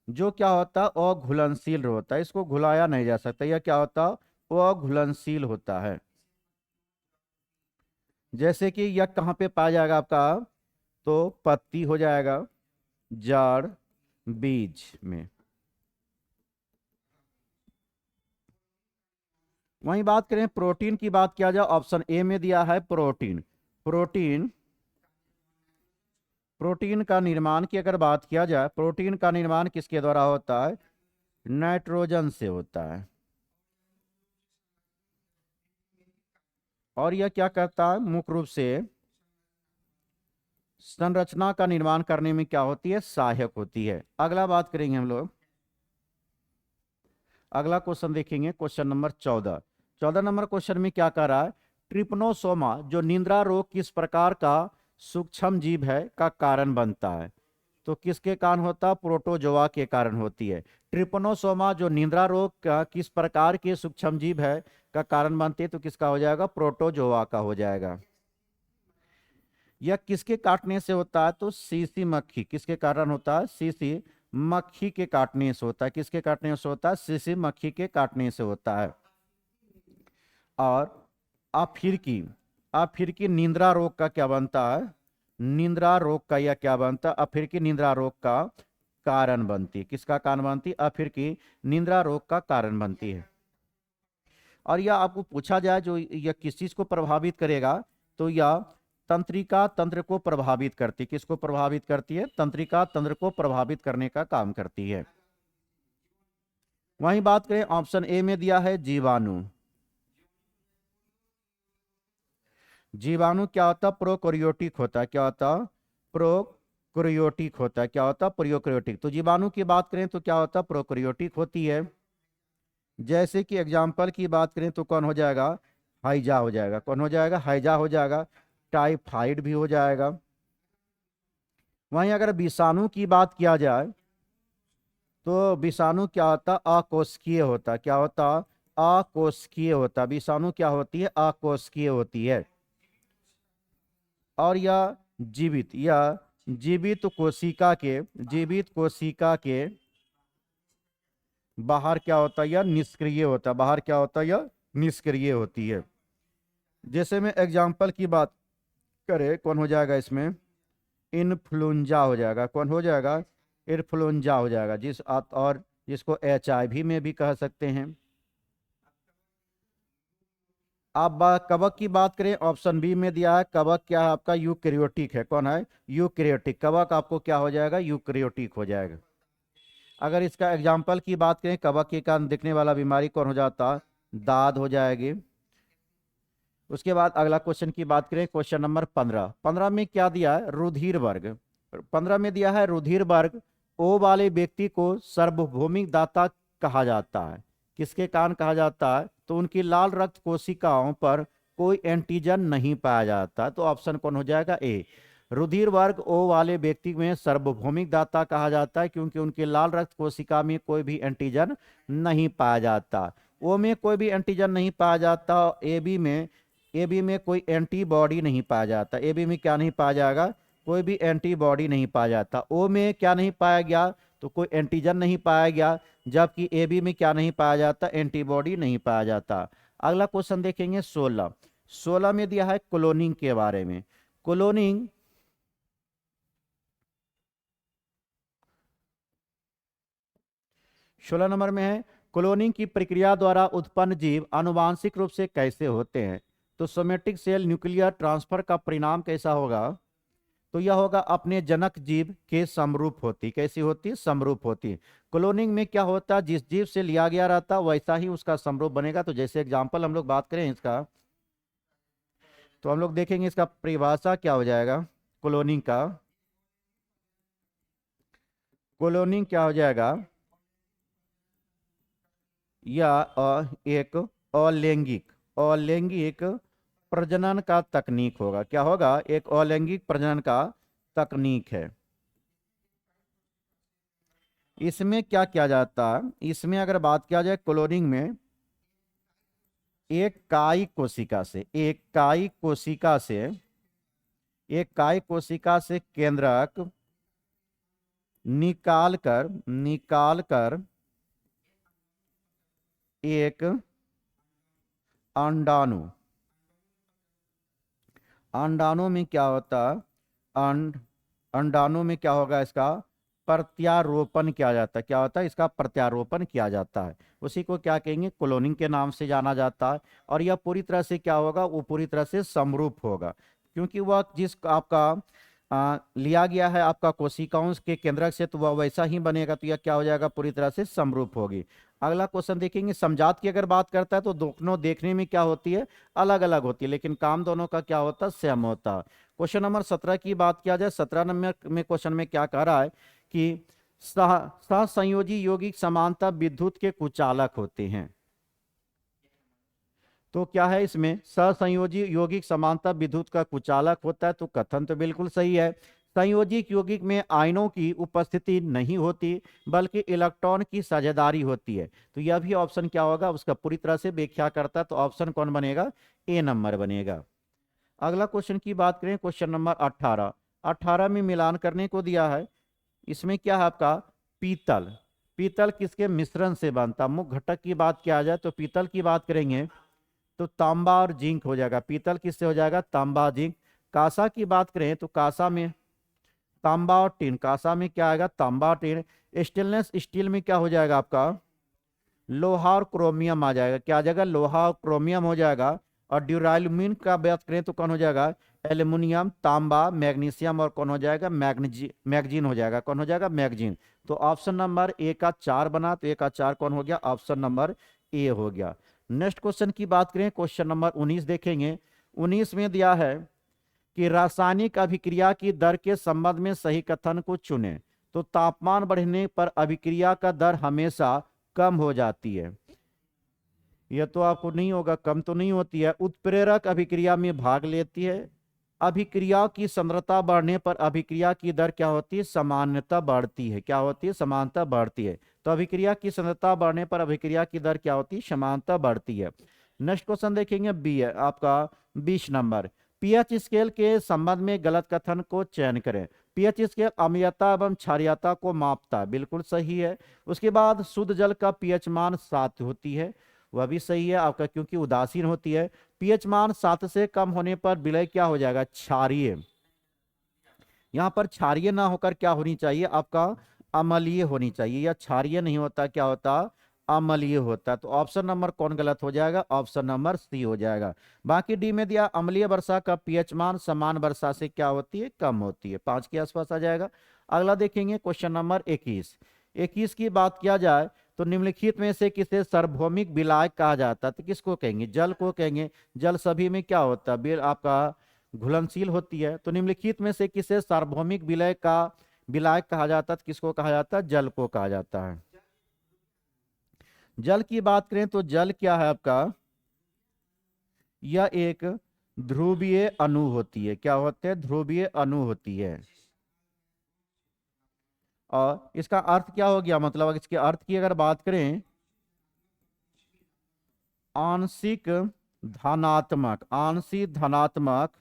जो क्या होता है? अघुलनशील होता है। इसको घुलाया नहीं जा सकता। यह क्या होता है? अघुलनशील होता है। जैसे कि यह कहाँ पे पाया जाएगा आपका? तो पत्ती हो जाएगा, जड़, बीज में। वहीं बात करें प्रोटीन की, बात किया जाए, ऑप्शन ए में दिया है प्रोटीन। प्रोटीन, प्रोटीन का निर्माण की अगर बात किया जाए, प्रोटीन का निर्माण किसके द्वारा होता है? नाइट्रोजन से होता है। और यह क्या करता है? मुख्य रूप से संरचना का निर्माण करने में क्या होती है? सहायक होती है। अगला बात करेंगे हम लोग, अगला क्वेश्चन देखेंगे, क्वेश्चन नंबर 14। 14 नंबर क्वेश्चन में क्या कह रहा है? ट्रिपनोसोमा जो निद्रा रोग किस प्रकार का सूक्ष्म जीव है का कारण बनता है? तो किसके कारण होता है? प्रोटोजोआ के कारण होती है। ट्रिपनोसोमा जो निद्रा रोग का किस प्रकार के सूक्ष्म जीव है का कारण बनती है? तो किसका हो जाएगा? प्रोटोजोआ का हो जाएगा। यह किसके काटने से होता है? तो सीसी मक्खी। किसके कारण होता है? सीसी मक्खी के काटने से होता है। किसके काटने से होता है? सीसी मक्खी के काटने से होता है। और अफ्रीकी निंद्रा रोग का क्या बनता है? निंद्रा रोग का यह क्या बनता है? अफ्रीकी निंद्रा रोग का कारण बनती है। किसका कारण बनती है? अफ्रीकी निंद्रा रोग का कारण बनती है। और यह आपको पूछा जाए जो यह किस चीज को प्रभावित करेगा, तो यह तंत्रिका तंत्र को प्रभावित करती है। किसको प्रभावित करती है? तंत्रिका तंत्र को प्रभावित करने का काम करती है। वहीं बात करें ऑप्शन ए में दिया है जीवाणु। जीवाणु क्या होता है? प्रोकैरियोटिक होता है। क्या होता है? प्रोकैरियोटिक होता है। क्या होता है? प्रोकैरियोटिक। तो जीवाणु की बात करें तो क्या होता है? प्रोकैरियोटिक होती है। जैसे कि एग्जाम्पल की बात करें तो कौन हो जाएगा, हैजा हो जाएगा। कौन हो जाएगा, हैजा हो जाएगा। टाइफाइड भी हो जाएगा। वहीं अगर विषाणु की बात किया जाए तो विषाणु क्या होता, अकोशिकीय होता। क्या होता, अकोशिकीय होता। विषाणु क्या होती है, अकोशिकीय होती है। और यह जीवित कोशिका के बाहर क्या होता है, यह निष्क्रिय होता है। बाहर क्या होता है, यह निष्क्रिय होती है। जैसे में एग्जाम्पल की बात करें, कौन हो जाएगा इसमें, इन्फ्लुएंजा हो जाएगा। कौन हो जाएगा, इन्फ्लुएंजा हो जाएगा। और जिसको HIV में भी कह सकते हैं। आप कवक की बात करें, ऑप्शन बी में दिया है कवक क्या है आपका, यूकैरियोटिक है। कौन है, यूकैरियोटिक। कवक आपको क्या हो जाएगा, यूकैरियोटिक हो जाएगा। अगर इसका एग्जाम्पल की बात करें, कवक के कारण दिखने वाला बीमारी कौन हो जाता, दाद हो जाएगी। उसके बाद अगला क्वेश्चन की बात करें, क्वेश्चन नंबर 15। 15 में क्या दिया है, रुधिर वर्ग। 15 में दिया है रुधिर वर्ग। ओ वाले व्यक्ति को सार्वभौमिक दाता कहा जाता है। किसके कारण कहा जाता है, तो उनकी लाल रक्त कोशिकाओं पर कोई एंटीजन नहीं पाया जाता। तो ऑप्शन कौन हो जाएगा, ए। रुधिर वर्ग ओ वाले व्यक्ति में सार्वभौमिक दाता कहा जाता है क्योंकि उनके लाल रक्त कोशिका में कोई भी एंटीजन नहीं पाया जाता। ओ में कोई भी एंटीजन नहीं पाया जाता। ए बी में कोई एंटीबॉडी नहीं पाया जाता। ए बी में क्या नहीं पाया जाएगा, कोई भी एंटीबॉडी नहीं पाया जाता। ओ में क्या नहीं पाया गया, तो कोई एंटीजन नहीं पाया गया। जबकि ए बी में क्या नहीं पाया जाता, एंटीबॉडी नहीं पाया जाता। अगला क्वेश्चन देखेंगे 16। 16 में दिया है क्लोनिंग के बारे में। क्लोनिंग 16 नंबर में है, क्लोनिंग की प्रक्रिया द्वारा उत्पन्न जीव आनुवांशिक रूप से कैसे होते हैं। तो सोमेटिक सेल न्यूक्लियर ट्रांसफर का परिणाम कैसा होगा, तो यह होगा अपने जनक जीव के समरूप होती। कैसी होती, समरूप होती। क्लोनिंग में क्या होता है, जिस जीव से लिया गया रहता वैसा ही उसका समरूप बनेगा। तो जैसे एग्जांपल हम लोग बात करें इसका, तो हम लोग देखेंगे इसका परिभाषा क्या हो जाएगा क्लोनिंग का। क्लोनिंग क्या हो जाएगा, या एक अलैंगिक अलैंगिक प्रजनन का तकनीक होगा। क्या होगा, एक अलैंगिक प्रजनन का तकनीक है। इसमें क्या किया जाता है, इसमें अगर बात किया जाए क्लोनिंग में, एक कायिक कोशिका से केंद्रक निकाल कर एक अंडाणु अंडाणु में क्या होता, अंड अंडाणु में क्या होगा, इसका प्रत्यारोपण किया जाता है। क्या होता है, इसका प्रत्यारोपण किया जाता है। उसी को क्या कहेंगे, क्लोनिंग के नाम से जाना जाता है। और यह पूरी तरह से क्या होगा, वो पूरी तरह से समरूप होगा क्योंकि वह जिस आपका लिया गया है आपका कोशिकाओं के केंद्रक से, तो वह वैसा ही बनेगा। तो यह क्या हो जाएगा, पूरी तरह से समरूप होगी। अगला क्वेश्चन देखेंगे, समजात की अगर बात करता है तो दोनों देखने में क्या होती है, अलग अलग होती है, लेकिन काम दोनों का क्या होता है, सेम होता है। क्वेश्चन नंबर 17 की बात किया जाए, 17 नंबर में क्वेश्चन में क्या कह रहा है कि सहसंयोजी यौगिक समानता विद्युत के कुचालक होते हैं। तो क्या है इसमें, सहसंयोजी यौगिक समानता विद्युत का कुचालक होता है। तो कथन तो बिल्कुल सही है। संयोजिक यौगिक में आयनों की उपस्थिति नहीं होती बल्कि इलेक्ट्रॉन की साझेदारी होती है। तो यह भी ऑप्शन क्या होगा, उसका पूरी तरह से व्याख्या करता है। तो ऑप्शन कौन बनेगा, ए नंबर बनेगा। अगला क्वेश्चन की बात करें, क्वेश्चन नंबर 18। 18 में मिलान करने को दिया है। इसमें क्या है आपका, पीतल। पीतल किसके मिश्रण से बनता, मुख्य घटक की बात किया जाए तो पीतल की बात करेंगे तो तांबा और जिंक हो जाएगा। पीतल किससे हो जाएगा, तांबा जिंक। कांसा की बात करें तो कांसा में तांबा और टीन, कांसा में क्या आएगा, तांबा और टीन। स्टेनलेस स्टील में क्या हो जाएगा आपका, लोहा और क्रोमियम आ जाएगा। क्या आ जाएगा, लोहा और क्रोमियम हो जाएगा। और ड्यूरालुमिन का बात करें तो कौन हो जाएगा, एल्यूमिनियम, तांबा, मैग्नीशियम और कौन हो जाएगा, मैग्जीन हो जाएगा। कौन हो जाएगा, मैग्जीन। तो ऑप्शन नंबर ए का 4 बना, तो ए का 4 कौन हो गया, ऑप्शन नंबर ए हो गया। नेक्स्ट क्वेश्चन की बात करें, क्वेश्चन नंबर 19 देखेंगे। 19 में दिया है कि रासायनिक अभिक्रिया की दर के संबंध में सही कथन को चुनें। तो तापमान बढ़ने पर अभिक्रिया का दर हमेशा कम हो जाती है। यह तो आपको नहीं होगा, कम तो नहीं होती है। उत्प्रेरक अभिक्रिया में भाग लेती है। अभिक्रिया की सांद्रता बढ़ने पर अभिक्रिया की दर क्या होती है? समानता बढ़ती है। क्या होती है? समानता बढ़ती है। तो अभिक्रिया की सांद्रता बढ़ने पर अभिक्रिया की दर क्या होती है? समानता बढ़ती है। नेक्स्ट क्वेश्चन देखेंगे, बी है आपका 20 नंबर। पीएच स्केल के संबंध में गलत कथन को चयन करें। पीएच स्केल अम्लीयता एवं क्षारीयता को मापता है, बिल्कुल सही है। उसके बाद शुद्ध जल का पीएच मान 7 होती है, वह भी सही है आपका, क्योंकि उदासीन होती है। पीएच मान 7 से कम होने पर विलय क्या हो जाएगा? क्षारीय। यहाँ पर क्षारीय ना होकर क्या होनी चाहिए आपका? अम्लीय होनी चाहिए। या क्षारीय नहीं होता, क्या होता? अम्लीय होता। तो ऑप्शन नंबर कौन गलत हो जाएगा? ऑप्शन नंबर सी हो जाएगा। बाकी डी में दिया अम्लीय वर्षा का पीएच मान समान वर्षा से क्या होती है? कम होती है। 5 के आसपास आ जाएगा। अगला देखेंगे क्वेश्चन नंबर 21। 21 की बात किया जाए तो निम्नलिखित में से किसे सार्वभौमिक विलायक कहा जाता है? तो किसको कहेंगे? जल को कहेंगे। जल सभी में क्या होता है? आपका घुलनशील होती है। तो निम्नलिखित में से किसे सार्वभौमिक विलय का विलायक कहा जाता है? किसको कहा जाता है? जल को कहा जाता है। जल की बात करें तो जल क्या है आपका? यह एक ध्रुवीय अणु होती है। क्या होते हैं? ध्रुवीय अणु होती है। और इसका अर्थ क्या हो गया? मतलब इसके अर्थ की अगर बात करें, आंशिक धनात्मक, आंशिक धनात्मक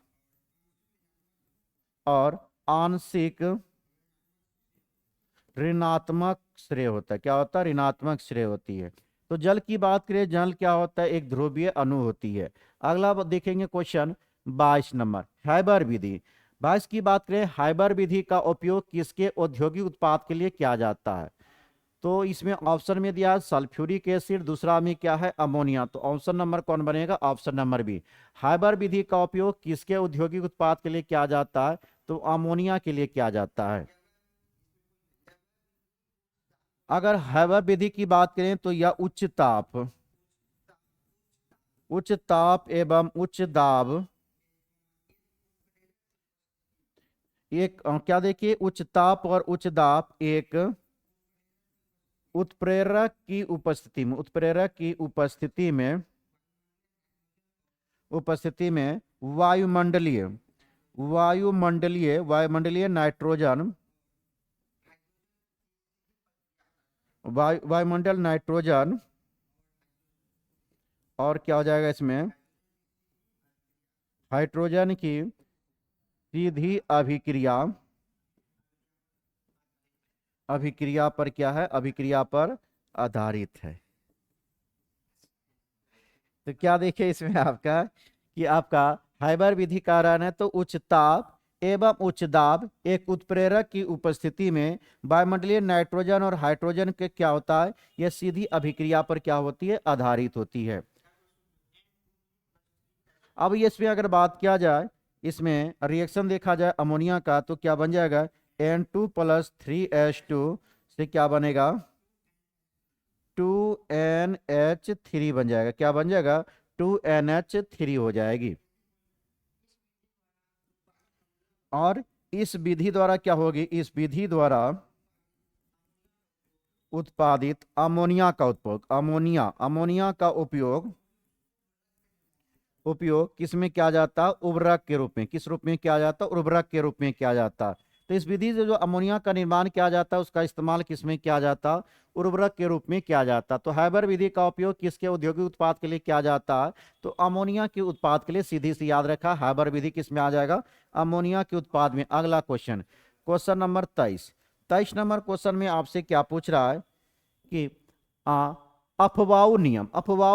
और आंशिक ऋणात्मक श्रेय होता है। क्या होता है? ऋणात्मक श्रेय होती है। तो जल की बात करें, जल क्या होता है? एक ध्रुवीय अणु होती है। अगला देखेंगे क्वेश्चन 22 नंबर, हाइबर विधि। 22 की बात करें, हाइबर विधि का उपयोग किसके औद्योगिक उत्पाद के लिए किया जाता है? तो इसमें ऑप्शन में दिया है सल्फ्यूरिक एसिड, दूसरा में क्या है? अमोनिया। तो ऑप्शन नंबर कौन बनेगा? Option number B. हाइबर विधि का उपयोग किसके औद्योगिक उत्पाद के लिए किया जाता है? तो अमोनिया के लिए किया जाता है। अगर हैबर विधि की बात करें तो यह उच्च ताप एवं उच्च दाब, एक क्या देखिए, उच्च ताप और उच्च दाब एक उत्प्रेरक की उपस्थिति में, उत्प्रेरक की उपस्थिति में वायुमंडलीय वायुमंडलीय नाइट्रोजन, वायुमंडल नाइट्रोजन, और क्या हो जाएगा इसमें? हाइड्रोजन की सीधी अभिक्रिया, अभिक्रिया पर क्या है? अभिक्रिया पर आधारित है। तो क्या देखिए इसमें आपका कि आपका हाइबर विधि का कारण है तो उच्च ताप एवं उच्च दाब एक उत्प्रेरक की उपस्थिति में वायुमंडलीय नाइट्रोजन और हाइड्रोजन के क्या होता है? यह सीधी अभिक्रिया पर क्या होती है? आधारित होती है। अब इसमें अगर बात किया जाए, इसमें रिएक्शन देखा जाए अमोनिया का, तो क्या बन जाएगा? N2+3H2 से क्या बनेगा? 2NH3 बन जाएगा। क्या बन जाएगा? 2NH3 हो जाएगी। और इस विधि द्वारा क्या होगी? इस विधि द्वारा उत्पादित अमोनिया का उपयोग, अमोनिया का उपयोग किस में किया जाता? उर्वरक के रूप में। किस रूप में किया जाता? उर्वरक के रूप में किया जाता। तो इस विधि से जो अमोनिया का निर्माण किया जाता है उसका इस्तेमाल किस में किया जाता? उर्वरक के रूप में किया जाता। तो हाइबर विधि का उपयोग किसके औद्योगिक उत्पाद के लिए किया जाता है? तो अमोनिया के उत्पाद के लिए। सीधी सी याद रखा, हाइबर विधि किस में आ जाएगा? अमोनिया के उत्पाद में। अगला question, question number 23। 23 number question में आपसे क्या पूछ रहा है कि अफबाऊ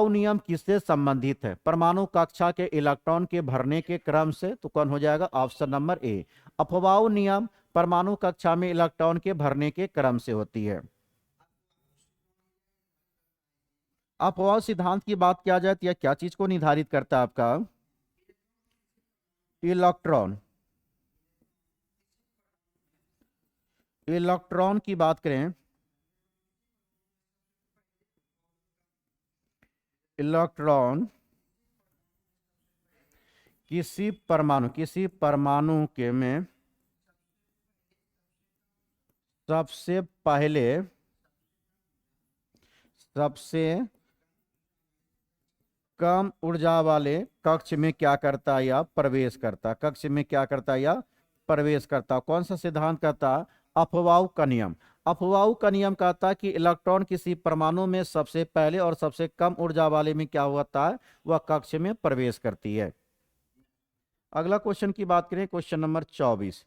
नियम किससे संबंधित है? परमाणु कक्षा के इलेक्ट्रॉन के भरने के क्रम से। तो कौन हो जाएगा? Option number A. अफबाऊ नियम परमाणु कक्षा में इलेक्ट्रॉन के भरने के क्रम से होती है। अफबाऊ सिद्धांत की बात किया जाए तो यह क्या चीज को निर्धारित करता है? आपका इलेक्ट्रॉन, इलेक्ट्रॉन की बात करें, इलेक्ट्रॉन किसी परमाणु के में सबसे पहले कम ऊर्जा वाले कक्ष में क्या करता है या प्रवेश करता, कक्ष में क्या करता है या प्रवेश करता। कौन सा सिद्धांत कहता है? अफबाउ का नियम। अफबाउ का नियम कहता है कि इलेक्ट्रॉन किसी परमाणु में सबसे पहले और सबसे कम ऊर्जा वाले में क्या होता है, वह कक्ष में प्रवेश करती है। अगला क्वेश्चन की बात करें, क्वेश्चन नंबर 24।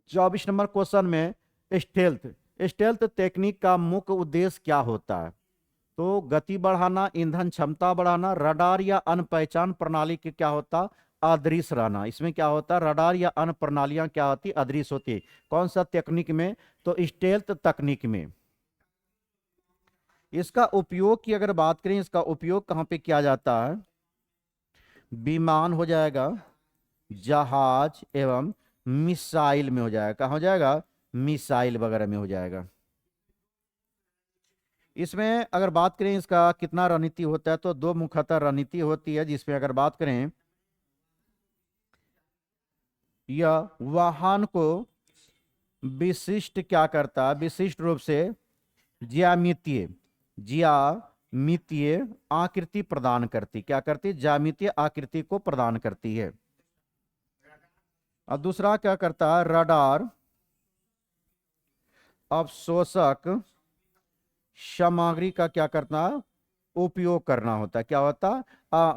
24 नंबर क्वेश्चन में स्टेल्थ स्टेल्थ टेक्निक का मुख्य उद्देश्य क्या होता है? तो गति बढ़ाना, ईंधन क्षमता बढ़ाना, रडार या अन्य पहचान प्रणाली के क्या होता, अदृश्य रहना। इसमें क्या होता है, रडार या अन्य प्रणालियां क्या होती, अदृश्य होती है। कौन सा तकनीक में? तो स्टेल्थ तकनीक में। इसका उपयोग की अगर बात करें, इसका उपयोग कहां पे किया जाता है? विमान हो जाएगा, जहाज एवं मिसाइल में हो जाएगा। कहाँ हो जाएगा? मिसाइल वगैरह में हो जाएगा। इसमें अगर बात करें इसका कितना रणनीति होता है, तो दो मुख्यतः रणनीति होती है, जिसमें अगर बात करें, यह वाहन को विशिष्ट क्या करता है, विशिष्ट रूप से ज्यामितीय ज्यामितीय आकृति प्रदान करती। क्या करती? ज्यामितीय आकृति को प्रदान करती है। और दूसरा क्या करता है, रडार अवशोषक सामग्री का क्या करना है, उपयोग करना होता है। क्या होता है?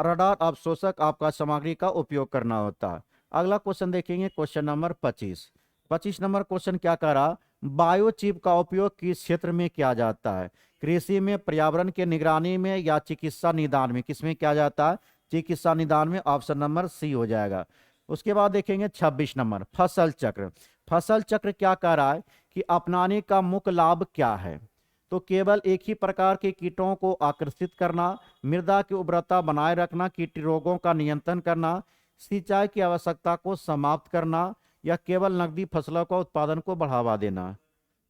रडार अवशोषक आपका सामग्री का उपयोग करना होता है। अगला क्वेश्चन देखेंगे, क्वेश्चन नंबर 25। 25 नंबर क्वेश्चन क्या कर रहा, बायोचिप का उपयोग किस क्षेत्र में किया जाता है? कृषि में, पर्यावरण के निगरानी में, या चिकित्सा निदान में? किसमें किया जाता है? चिकित्सा निदान में। ऑप्शन नंबर सी हो जाएगा। उसके बाद देखेंगे 26 नंबर, फसल चक्र। फसल चक्र क्या कह रहा है कि अपनाने का मुख्य लाभ क्या है? तो केवल एक ही प्रकार के कीटों को आकर्षित करना, मृदा की उर्वरता बनाए रखना, कीट रोगों का नियंत्रण करना, सिंचाई की आवश्यकता को समाप्त करना, या केवल नकदी फसलों का उत्पादन को बढ़ावा देना।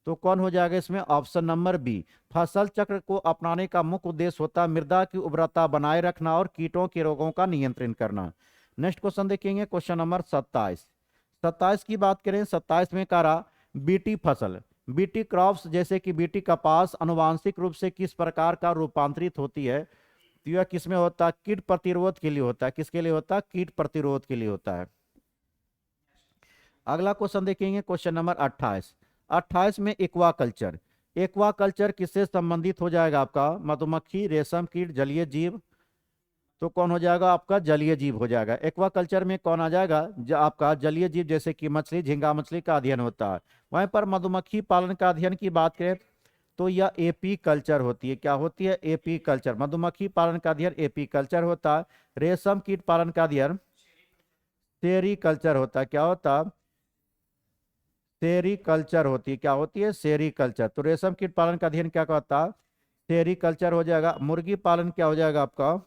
तो कौन हो जाएगा इसमें? Option number B. फसल चक्र को अपनाने का मुख्य उद्देश्य होता है मृदा की उर्वरता बनाए रखना और कीटों के रोगों का नियंत्रण करना। नेक्स्ट क्वेश्चन देखेंगे, क्वेश्चन नंबर 27। 27 की बात करें, 27 में कह रहा बीटी फसल, बीटी क्रॉप्स जैसे कि बीटी कपास आनुवांशिक रूप से किस प्रकार का रूपांतरित होती है? तो यह किसमें होता है? कीट प्रतिरोध के लिए होता है। किसके लिए होता है? कीट प्रतिरोध के लिए होता है। अगला क्वेश्चन देखेंगे, क्वेश्चन नंबर 28। 28 में एक्वा कल्चर। एक्वा कल्चर किससे संबंधित हो जाएगा आपका? मधुमक्खी, रेशम कीट, जलीय जीव। तो कौन हो जाएगा आपका? जलीय जीव हो जाएगा। एक्वा कल्चर में कौन आ जाएगा? आपका जलीय जीव जैसे कि मछली, झींगा मछली का अध्ययन होता है। वहीं पर मधुमक्खी पालन का अध्ययन की बात करें तो यह एपी कल्चर होती है। क्या होती है? AP culture. मधुमक्खी पालन का अध्ययन एपी कल्चर होता है। रेशम कीट पालन का अध्ययन सेरी कल्चर होता है। क्या होता है? सेरी कल्चर होती है। क्या होती है? सेरी कल्चर। तो रेशम कीट पालन का अध्ययन क्या होता है? सेरी कल्चर हो जाएगा। मुर्गी पालन क्या हो जाएगा आपका?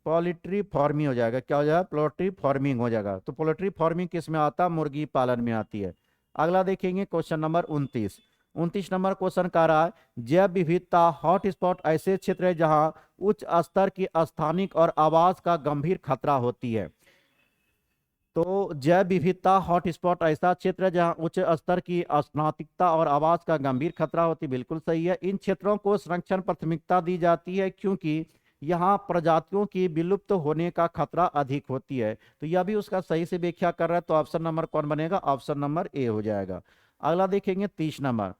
पोल्ट्री फार्मिंग हो जाएगा। क्या हो जाएगा? पोल्ट्री फार्मिंग हो जाएगा। तो पोल्ट्री फार्मिंग किस में आता है? मुर्गी पालन में आती है। अगला देखेंगे, क्वेश्चन नंबर 29। 29 नंबर क्वेश्चन का रहा है जैव विविधता हॉटस्पॉट ऐसे क्षेत्र है जहां उच्च स्तर की स्थानिक और आवास का गंभीर खतरा होती है। तो जैव विविधता हॉटस्पॉट ऐसा क्षेत्र है जहां उच्च स्तर की स्नातिकता और आवास का गंभीर खतरा होती है। बिल्कुल सही है। इन क्षेत्रों को संरक्षण प्राथमिकता दी जाती है क्योंकि यहाँ प्रजातियों की विलुप्त होने का खतरा अधिक होती है। तो यह भी उसका सही से व्याख्या कर रहा है। तो ऑप्शन नंबर कौन बनेगा? ऑप्शन नंबर ए हो जाएगा। अगला देखेंगे 30 नंबर,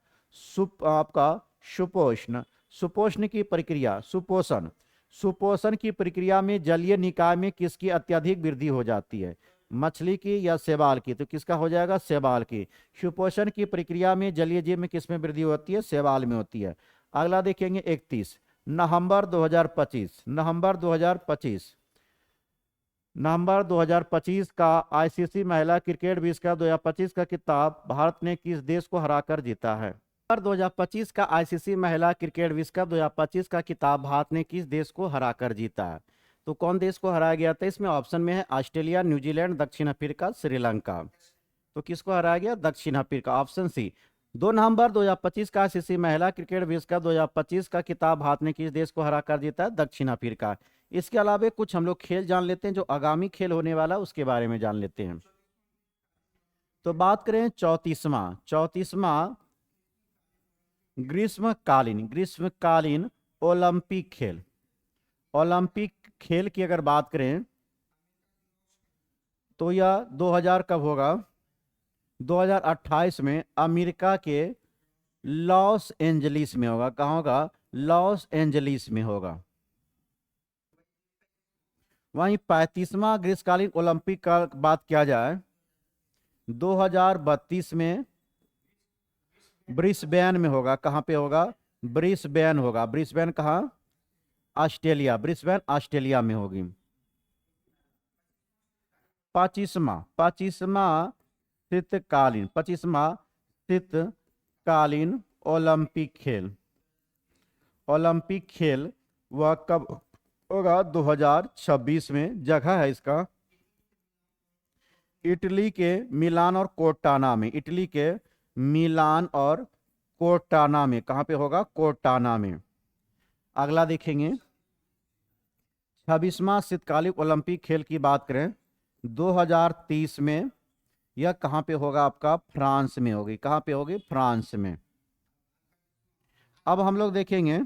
आपका सुपोषण। सुपोषण की प्रक्रिया, सुपोषण सुपोषण की प्रक्रिया में जलीय निकाय में किसकी अत्यधिक वृद्धि हो जाती है? मछली की या शैवाल की? तो किसका हो जाएगा? शैवाल की। सुपोषण की प्रक्रिया में जलीय जीव में किसमें वृद्धि होती है? शैवाल में होती है। अगला देखेंगे 31 नवंबर 2025। नवंबर 2025 नवंबर 2025 का आईसीसी महिला क्रिकेट विश्व कप 2025 का खिताब भारत ने किस देश को हराकर जीता है? 2025 का आईसीसी महिला क्रिकेट विश्व कप 2025 का खिताब भारत ने किस देश को हराकर जीता है? तो कौन देश को हराया गया था? इसमें ऑप्शन में है ऑस्ट्रेलिया, न्यूजीलैंड, दक्षिण अफ्रीका, श्रीलंका। तो किसको हराया गया? दक्षिण अफ्रीका। Option C. 2 नवंबर 2025 का आईसीसी महिला क्रिकेट विश्व कप 2025 का खिताब भारत ने किस देश को हराकर जीता है? दक्षिण अफ्रीका। इसके अलावा कुछ हम लोग खेल जान लेते हैं, जो आगामी खेल होने वाला उसके बारे में जान लेते हैं। तो बात करें 34वां ग्रीष्मकालीन ओलंपिक खेल। ओलंपिक खेल की अगर बात करें तो यह 2000 कब होगा? 2028 में अमेरिका के लॉस एंजलिस में होगा। कहाँ होगा? लॉस एंजलिस में होगा। वहीं 35वां ग्रीष्मकालीन ओलंपिक का बात किया जाए 2032 में ब्रिस्बेन में होगा। कहाँ पे होगा? ब्रिस्बेन होगा। ब्रिस्बेन कहाँ? ऑस्ट्रेलिया। ब्रिस्बेन ऑस्ट्रेलिया में होगी। 25वां शीतकालीन ओलंपिक खेल। ओलंपिक खेल वह कब होगा? 2026 में। जगह है इसका इटली के मिलान और कोर्टाना में। इटली के मिलान और कोर्टाना में। कहाँ पे होगा? कोर्टाना में। अगला देखेंगे 26वां शीतकालीन ओलंपिक खेल की बात करें 2030 में। यह कहाँ पे होगा? आपका फ्रांस में होगी। कहाँ पे होगी? फ्रांस में। अब हम लोग देखेंगे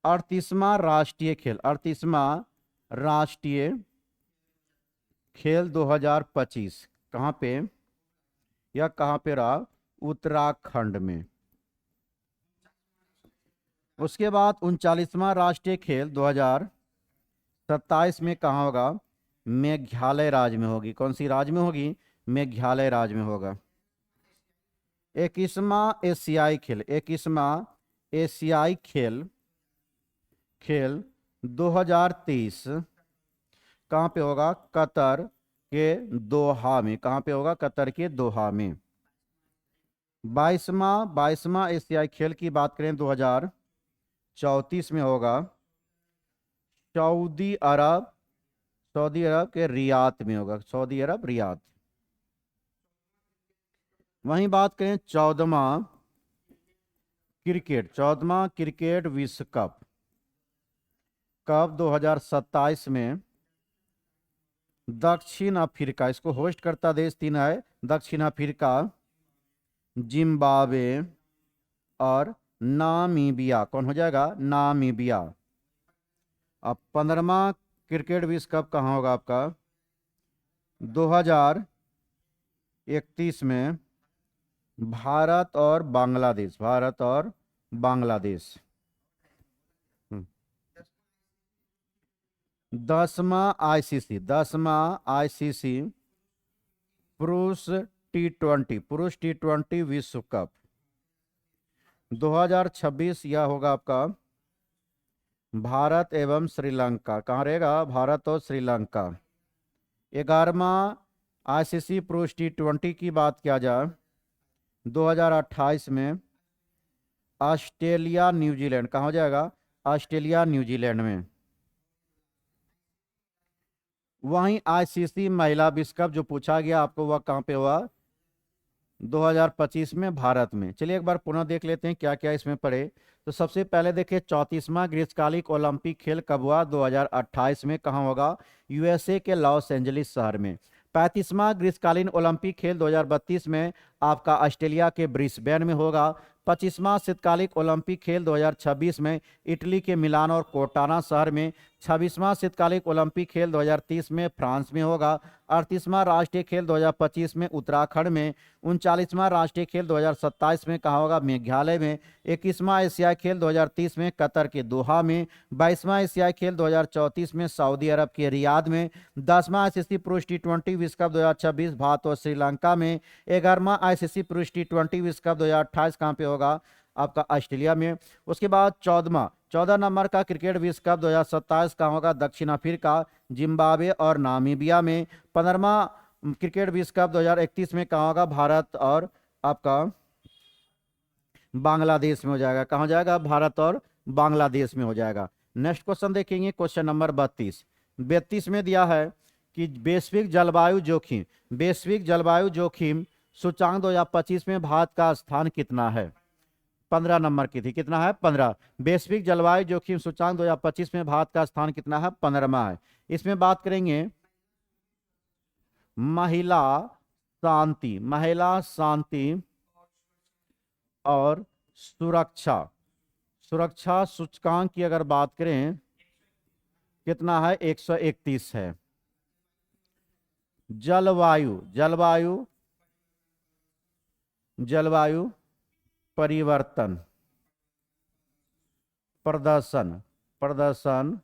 38वां राष्ट्रीय खेल। 38वां राष्ट्रीय खेल 2025 कहाँ पे? यह कहाँ पे रहा? उत्तराखंड में। उसके बाद 39वां राष्ट्रीय खेल 2027 में कहाँ होगा? मेघालय राज्य में होगी। कौन सी राज्य में होगी? मेघालय राज्य में होगा। 21वां एशियाई खेल। 21वां एशियाई खेल 2023 कहाँ पे होगा? कतर के दोहा में। कहाँ पे होगा? कतर के दोहा में। 22वां एशियाई खेल की बात करें 2034 में होगा सऊदी अरब। सऊदी अरब के रियाद में होगा। सऊदी अरब रियाद। वहीं बात करें 14वां क्रिकेट विश्व कप कब? 2027 में दक्षिण अफ्रीका। इसको होस्ट करता देश तीन है: दक्षिण अफ्रीका, जिम्बाब्वे और नामीबिया। कौन हो जाएगा? नामीबिया। अब 15वां क्रिकेट विश्व कप कहाँ होगा आपका? 2031 में भारत और बांग्लादेश। भारत और बांग्लादेश। 10वां आईसीसी पुरुष टी ट्वेंटी विश्व कप 2026। यह होगा आपका भारत एवं श्रीलंका। कहाँ रहेगा? भारत और श्रीलंका। 11वां आईसीसी पुरुष T20 की बात किया जाए 2028 में ऑस्ट्रेलिया न्यूजीलैंड। कहाँ हो जाएगा? ऑस्ट्रेलिया न्यूजीलैंड में। वहीं आईसीसी महिला विश्व कप जो पूछा गया आपको वह कहाँ पे हुआ? 2025 में भारत में। चलिए एक बार पुनः देख लेते हैं क्या क्या इसमें पड़े। तो सबसे पहले देखिए 34वां ग्रीष्मकालीन ओलंपिक खेल कब हुआ? 2028 में। कहाँ होगा? यूएसए के लॉस एंजलिस शहर में। 35वां ग्रीष्मकालीन ओलंपिक खेल 2032 में आपका ऑस्ट्रेलिया के ब्रिस्बेन में होगा। 25वां शीतकालीन ओलंपिक खेल 2026 में इटली के मिलान और कोर्टाना शहर में। 26वां शीतकालीन ओलंपिक खेल 2030 में फ्रांस में होगा। 38वां राष्ट्रीय खेल 2025 में उत्तराखंड में। 39वां राष्ट्रीय खेल 2027 में कहाँ होगा? मेघालय में। 21वां एशियाई खेल 2030 में कतर के दोहा में। 22वां एशियाई खेल 2034 में सऊदी अरब के रियाद में। 10वां आईसीसी पुरुष T20 विश्व कप 2026 भारत और श्रीलंका में। 11वां आईसीसी पुरुष T20 विश्व कप 2028 कहाँ पे होगा? आपका ऑस्ट्रेलिया में। उसके बाद 14 नंबर का क्रिकेट विश्व कप 2027 कहाँ होगा? दक्षिण अफ्रीका, जिम्बाब्वे और नामीबिया में। 15वां क्रिकेट विश्व कप 2031 में कहाँ होगा? भारत और आपका बांग्लादेश में हो जाएगा। कहाँ जाएगा? भारत और बांग्लादेश में हो जाएगा। नेक्स्ट क्वेश्चन देखेंगे, क्वेश्चन नंबर 32 में दिया है कि वैश्विक जलवायु जोखिम सूचांक 2025 में भारत का स्थान कितना है? 15 नंबर की थी। कितना है? 15। वैश्विक जलवायु जोखिम सूचांक 2025 में भारत का स्थान कितना है? 15वां है। इसमें बात करेंगे महिला शांति और सुरक्षा सूचकांक की अगर बात करें कितना है, 131 है। जलवायु जलवायु जलवायु परिवर्तन प्रदर्शन प्रदर्शन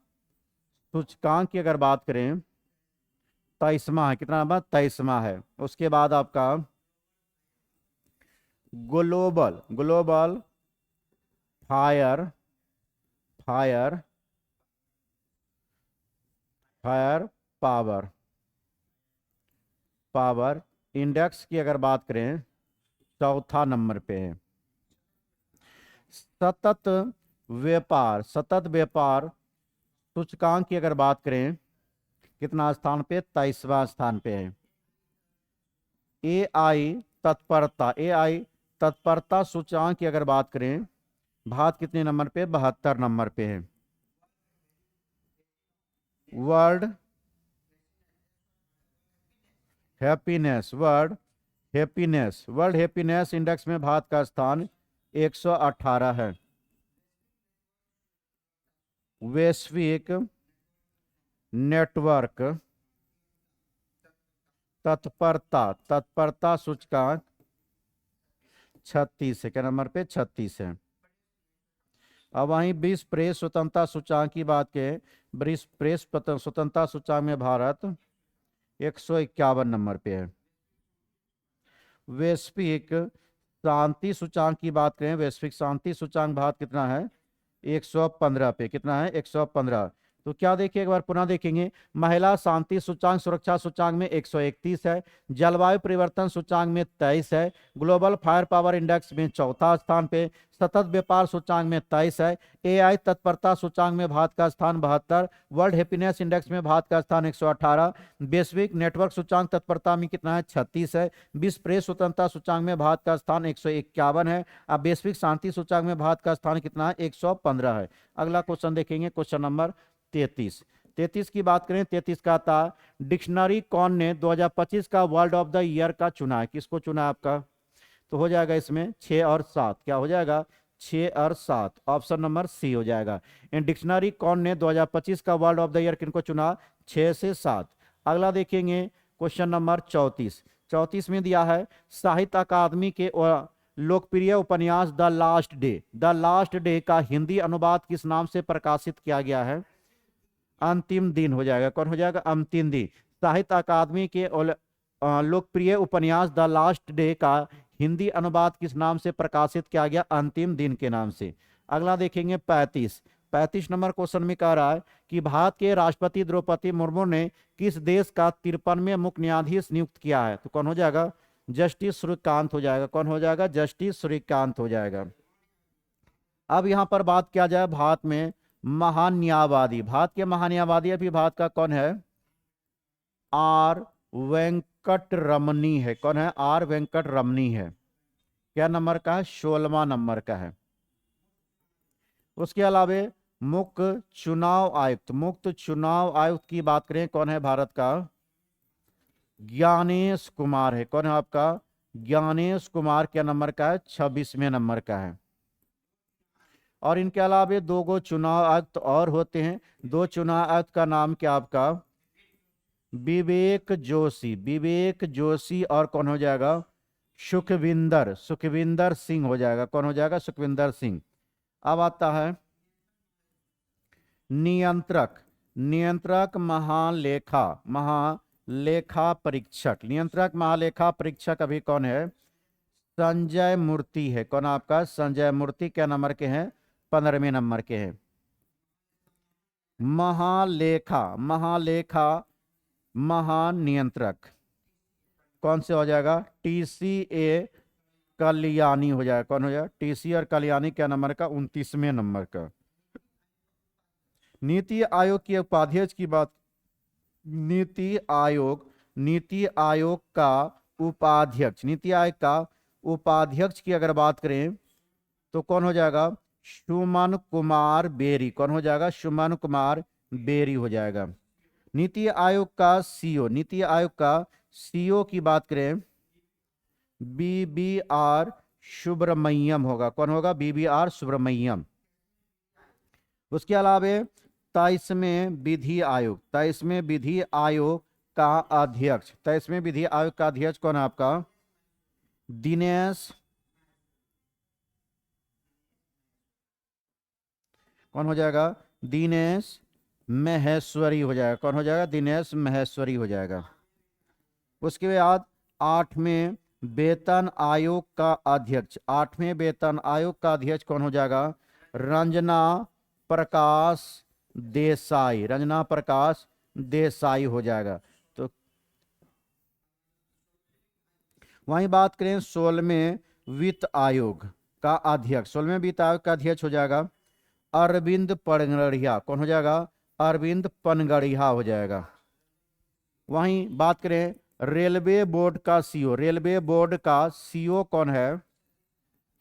सूचकांक की अगर बात करें 23वां है। कितना नंबर, 23वां है। उसके बाद आपका global global fire fire fire power power index की अगर बात करें चौथा नंबर पे है। सतत व्यापार सूचकांक की अगर बात करें कितना स्थान पे, 23वां स्थान पे है। एआई तत्परता सूचकांक की अगर बात करें भारत कितने नंबर पे, 72 नंबर पे है। वर्ल्ड वर्ल्ड हैप्पीनेस इंडेक्स में भारत का स्थान 118 है। वैश्विक नेटवर्क तत्परता सूचकांक 36 है। क्या नंबर पे, 36 है। अब वहीं विश्व प्रेस स्वतंत्रता सूचकांक की बात करें, विश्व प्रेस स्वतंत्रता सूचकांक में भारत 151 नंबर पे है। वैश्विक शांति सूचकांक की बात करें, वैश्विक शांति सूचकांक भारत कितना है, 115 पे। कितना है, 115। तो क्या देखिए, एक बार पुनः देखेंगे। महिला शांति सूचकांक सुरक्षा सूचकांक में 131 है। जलवायु परिवर्तन सूचकांक में 23 है। ग्लोबल फायर पावर इंडेक्स में चौथा स्थान पे। सतत व्यापार सूचकांक में 23 है। एआई तत्परता सूचकांक में भारत का स्थान 72। वर्ल्ड हैप्पीनेस इंडेक्स में भारत का स्थान 118। वैश्विक नेटवर्क सूचकांक तत्परता में कितना है, 36 है। विश्व प्रेस स्वतंत्रता सूचकांक में भारत का स्थान 151 है। अब वैश्विक शांति सूचकांक में भारत का स्थान कितना है, 115 है। अगला क्वेश्चन देखेंगे, क्वेश्चन नंबर 33 की बात करें। 33 का था, डिक्शनरी कौन ने 2025 का वर्ल्ड ऑफ द ईयर का चुना है। किसको चुना है आपका, तो हो जाएगा इसमें 6 और 7। क्या हो जाएगा, 6 और 7। ऑप्शन नंबर सी हो जाएगा। इन डिक्शनरी कौन ने 2025 का वर्ल्ड ऑफ द ईयर किनको चुना, 6 से 7। अगला देखेंगे क्वेश्चन नंबर 34 में दिया है, साहित्य अकादमी के लोकप्रिय उपन्यास द लास्ट डे का हिंदी अनुवाद किस नाम से प्रकाशित किया गया है। अंतिम दिन हो जाएगा। कौन हो जाएगा, अंतिम दिन। साहित्य अकादमी के लोकप्रिय उपन्यास द लास्ट डे का हिंदी अनुवाद किस नाम से प्रकाशित किया गया, अंतिम दिन के नाम से। अगला देखेंगे 35 नंबर क्वेश्चन में कह रहा है कि भारत के राष्ट्रपति द्रौपदी मुर्मू ने किस देश का 53वें मुख्य न्यायाधीश नियुक्त किया है। तो कौन हो जाएगा, जस्टिस सूर्यकांत हो जाएगा। कौन हो जाएगा, जस्टिस सूर्यकांत हो जाएगा। अब यहां पर बात किया जाए भारत में महान्यायवादी, भारत के महान्यायवादी अभी भारत का कौन है, आर वेंकट रमनी है। कौन है, आर वेंकट रमनी है। क्या नंबर का है, 16वां नंबर का है। उसके अलावा मुख्य चुनाव आयुक्त की बात करें, कौन है भारत का, ज्ञानेश कुमार है। कौन है आपका, ज्ञानेश कुमार। क्या नंबर का है, 26वें नंबर का है। और इनके अलावा दो गो चुनाव आयुक्त और होते हैं। दो चुनाव आयुक्त का नाम क्या आपका, विवेक जोशी और कौन हो जाएगा, सुखविंदर सिंह हो जाएगा। कौन हो जाएगा, सुखविंदर सिंह। अब आता है नियंत्रक महालेखा परीक्षक अभी कौन है, संजय मूर्ति है। कौन आपका, संजय मूर्ति। क्या नंबर के हैं, 15वें नंबर के हैं। महानियंत्रक कौन से हो जाएगा, TCA कल्याणी हो जाएगा। कौन हो जाएगा, TC और कल्याणी। क्या नंबर का, 29वें नंबर का। नीति आयोग की उपाध्यक्ष की बात, नीति आयोग का उपाध्यक्ष की अगर बात करें तो कौन हो जाएगा, सुमन कुमार बेरी। कौन हो जाएगा, सुमन कुमार बेरी हो जाएगा। नीति आयोग का सीईओ की बात करें, BBR सुब्रमण्यम होगा। कौन होगा, BBR सुब्रमण्यम। उसके अलावा 23वें विधि आयोग, 23वें विधि आयोग का अध्यक्ष, 23वें विधि आयोग का अध्यक्ष कौन है आपका? दिनेश, कौन हो जाएगा? दिनेश महेश्वरी हो जाएगा। कौन हो जाएगा? दिनेश महेश्वरी हो जाएगा। उसके बाद 8वें वेतन आयोग का अध्यक्ष, 8वें वेतन आयोग का अध्यक्ष कौन हो जाएगा? रंजना प्रकाश देसाई, रंजना प्रकाश देसाई हो जाएगा। तो वहीं बात करें 16वें वित्त आयोग का अध्यक्ष, 16वें वित्त आयोग का अध्यक्ष हो जाएगा अरविंद पनगड़िया। कौन हो जाएगा? अरविंद पनगड़िया हो जाएगा। वहीं बात करें रेलवे बोर्ड का सीईओ, रेलवे बोर्ड का सीईओ कौन है?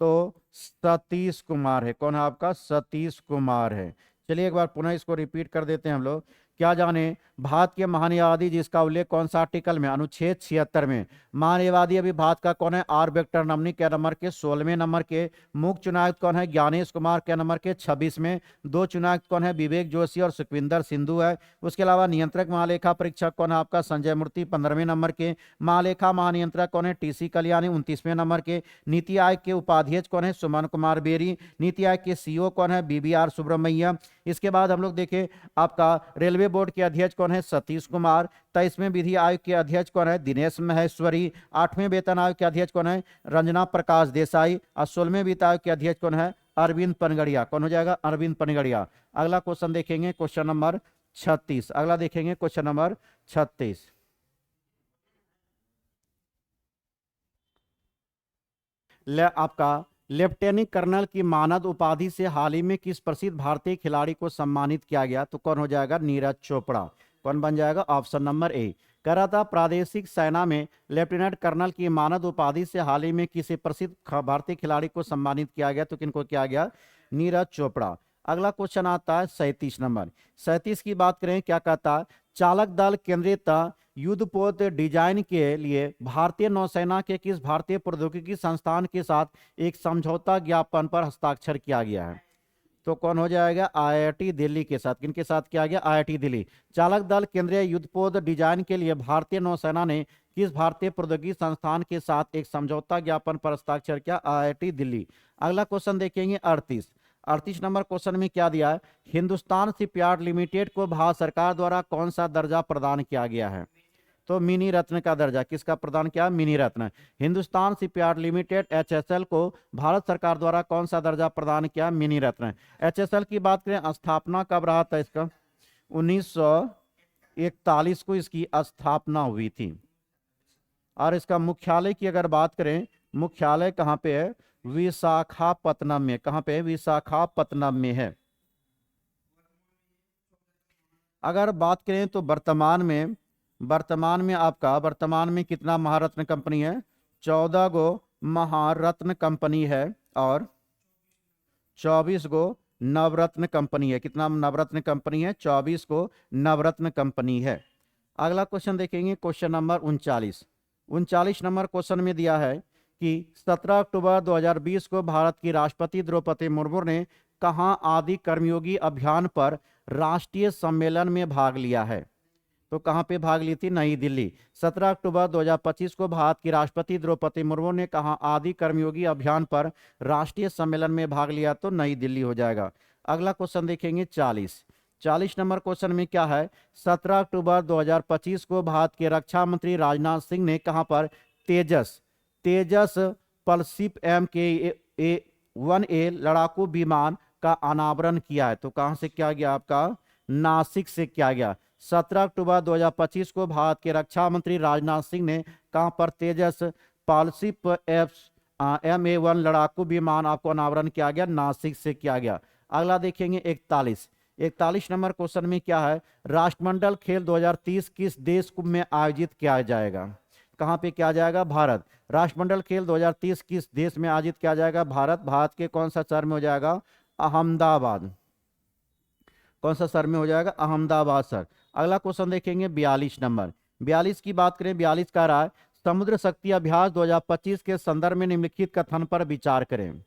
तो सतीश कुमार है। कौन है आपका? सतीश कुमार है। चलिए एक बार पुनः इसको रिपीट कर देते हैं हम लोग। क्या जाने भारत के महान्यायवादी जिसका उल्लेख कौन सा आर्टिकल में? अनुच्छेद 76 में। महान्यायवादी अभी भारत का कौन है? आर वेक्टर नमनी के नंबर के 16वें नंबर के। मुख्य चुनाव कौन है? ज्ञानेश कुमार के नंबर के 26 में। दो चुनाव कौन है? विवेक जोशी और सुखविंदर सिंधु है। उसके अलावा नियंत्रक महालेखा परीक्षक कौन है आपका? संजय मूर्ति 15वें नंबर के। महालेखा महानियंत्रक कौन है? टीसी कल्याणी 29वें नंबर के। नीति आयोग के उपाध्यक्ष कौन है? सुमन कुमार बेरी। नीति आयोग के सीईओ कौन है? बीबीआर सुब्रमण्यम। इसके बाद हम लोग देखें आपका रेलवे बोर्ड के अध्यक्ष कौन है? सतीश कुमार। 23वें विधि आयोग के अध्यक्ष कौन है? दिनेश महेश्वरी। 8वें वेतन आयोग के अध्यक्ष कौन है? रंजना प्रकाश देसाई। और 16वें वित्त आयोग के अध्यक्ष कौन है? अरविंद पनगड़िया। कौन हो जाएगा? अरविंद पनगड़िया। अगला क्वेश्चन देखेंगे, क्वेश्चन नंबर 36। अगला देखेंगे क्वेश्चन नंबर 36। आपका लेफ्टिनेंट कर्नल की मानद उपाधि से हाल ही में किस प्रसिद्ध भारतीय खिलाड़ी को सम्मानित किया गया? तो कौन हो जाएगा? नीरज चोपड़ा। कौन बन जाएगा? Option number A. कह रहा था प्रादेशिक सेना में लेफ्टिनेंट कर्नल की मानद उपाधि से हाल ही में किसी प्रसिद्ध भारतीय खिलाड़ी को सम्मानित किया गया? तो किनको किया गया? नीरज चोपड़ा। अगला क्वेश्चन आता है 37 नंबर। 37 की बात करें, क्या कहता है? चालक दल केंद्रित युद्धपोत डिजाइन के लिए भारतीय नौसेना के किस भारतीय प्रौद्योगिकी संस्थान के साथ एक समझौता ज्ञापन पर हस्ताक्षर किया गया है? तो कौन हो जाएगा? आईआईटी दिल्ली के साथ। किनके साथ किया गया? आईआईटी दिल्ली। चालक दल केंद्रीय युद्धपोत डिजाइन के लिए भारतीय नौसेना ने किस भारतीय प्रौद्योगिकी संस्थान के साथ एक समझौता ज्ञापन पर हस्ताक्षर किया? आईआईटी दिल्ली। अगला क्वेश्चन देखेंगे 38 नंबर क्वेश्चन में क्या दिया है? हिंदुस्तान शिपयार्ड लिमिटेड को भारत सरकार द्वारा कौन सा दर्जा प्रदान किया गया है? तो मिनी रत्न का दर्जा किसका प्रदान किया? मिनी रत्न। हिंदुस्तान शिपयार्ड लिमिटेड एचएसएल को भारत सरकार द्वारा कौन सा दर्जा प्रदान किया? मिनी रत्न। एचएसएल की बात करें, स्थापना कब रहा था इसका? 1941 को इसकी स्थापना हुई थी। और इसका मुख्यालय की अगर बात करें, मुख्यालय कहाँ पे है? विशाखापत्तनम में। कहाँ पे है? विशाखापत्तनम में है। अगर बात करें तो वर्तमान में आपका वर्तमान में कितना महारत्न कंपनी है? 14 गो महारत्न कंपनी है और 24 गो नवरत्न कंपनी है। कितना नवरत्न कंपनी है? 24 को नवरत्न कंपनी है। अगला क्वेश्चन देखेंगे, क्वेश्चन नंबर 39 नंबर क्वेश्चन में दिया है कि 17 अक्टूबर 2020 को भारत की राष्ट्रपति द्रौपदी मुर्मू ने कहां आदि कर्मयोगी अभियान पर राष्ट्रीय सम्मेलन में भाग लिया है? तो कहां पे भाग ली थी? नई दिल्ली। 17 अक्टूबर 2025 को भारत की राष्ट्रपति द्रौपदी मुर्मू ने कहां आदि कर्मयोगी अभियान पर राष्ट्रीय सम्मेलन में भाग लिया? तो नई दिल्ली हो जाएगा। अगला क्वेश्चन देखेंगे 40 नंबर क्वेश्चन में क्या है? 17 अक्टूबर 2025 को भारत के रक्षा मंत्री राजनाथ सिंह ने कहां पर तेजस पलसिप MK1A लड़ाकू विमान का अनावरण किया है? तो कहां से किया गया? आपका नासिक से किया गया। 17 अक्टूबर 2025 को भारत के रक्षा मंत्री राजनाथ सिंह ने कहां पर तेजस पलसिप MA1 लड़ाकू विमान आपको अनावरण किया गया? नासिक से किया गया। अगला देखेंगे 41 नंबर क्वेश्चन में क्या है? राष्ट्रमंडल खेल 2030 किस देश में आयोजित किया जाएगा? कहां पे किया जाएगा? भारत। राष्ट्रमंडल खेल 2030 किस देश में आयोजित किया जाएगा? भारत। भारत के कौन सा शहर में हो जाएगा? अहमदाबाद। कौन सा शहर में हो जाएगा? अहमदाबाद शहर। अगला क्वेश्चन देखेंगे 42 नंबर। 42 की बात करें, 42 का रहा है समुद्र शक्ति अभ्यास 2025 के संदर्भ में निम्नलिखित कथन पर विचार करें।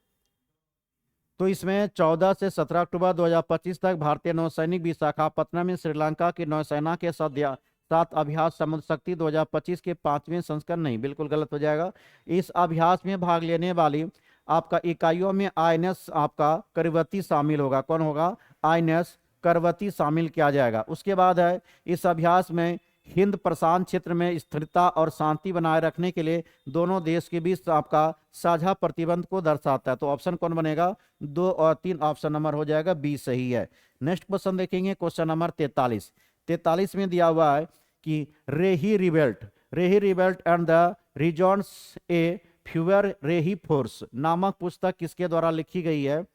तो इसमें 14 से 17 अक्टूबर 2025 तक भारतीय नौसैनिक विशाखापत्तनम में श्रीलंका की नौसेना के साथ अभ्यास समुद्र शक्ति 2025 के 5वें संस्करण, नहीं बिल्कुल गलत हो जाएगा। इस अभ्यास में भाग लेने वाली आपका इकाइयों में आईएनएस आपका करवती शामिल होगा। कौन होगा? आईएनएस करवती शामिल किया जाएगा। उसके बाद है इस अभ्यास में हिंद प्रशांत क्षेत्र में स्थिरता और शांति बनाए रखने के लिए दोनों देश के बीच आपका साझा प्रतिबंध को दर्शाता है। तो ऑप्शन कौन बनेगा? 2 और 3, ऑप्शन नंबर हो जाएगा बी सही है। नेक्स्ट क्वेश्चन देखेंगे, क्वेश्चन नंबर 43। 43 में दिया हुआ है कि रेही रिवेल्ट एंड द रीजॉन्स ए फ्यूअर रेही फोर्स नामक पुस्तक किसके द्वारा लिखी गई है?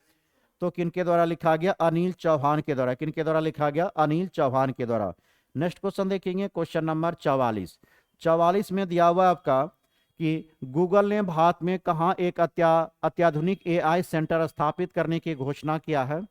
तो किनके द्वारा लिखा गया? अनिल चौहान के द्वारा। किनके द्वारा लिखा गया? अनिल चौहान के द्वारा। नेक्स्ट क्वेश्चन देखेंगे, क्वेश्चन नंबर 44। 44 में दिया हुआ आपका कि गूगल ने भारत में कहां एक अत्याधुनिक एआई सेंटर स्थापित करने की घोषणा किया है?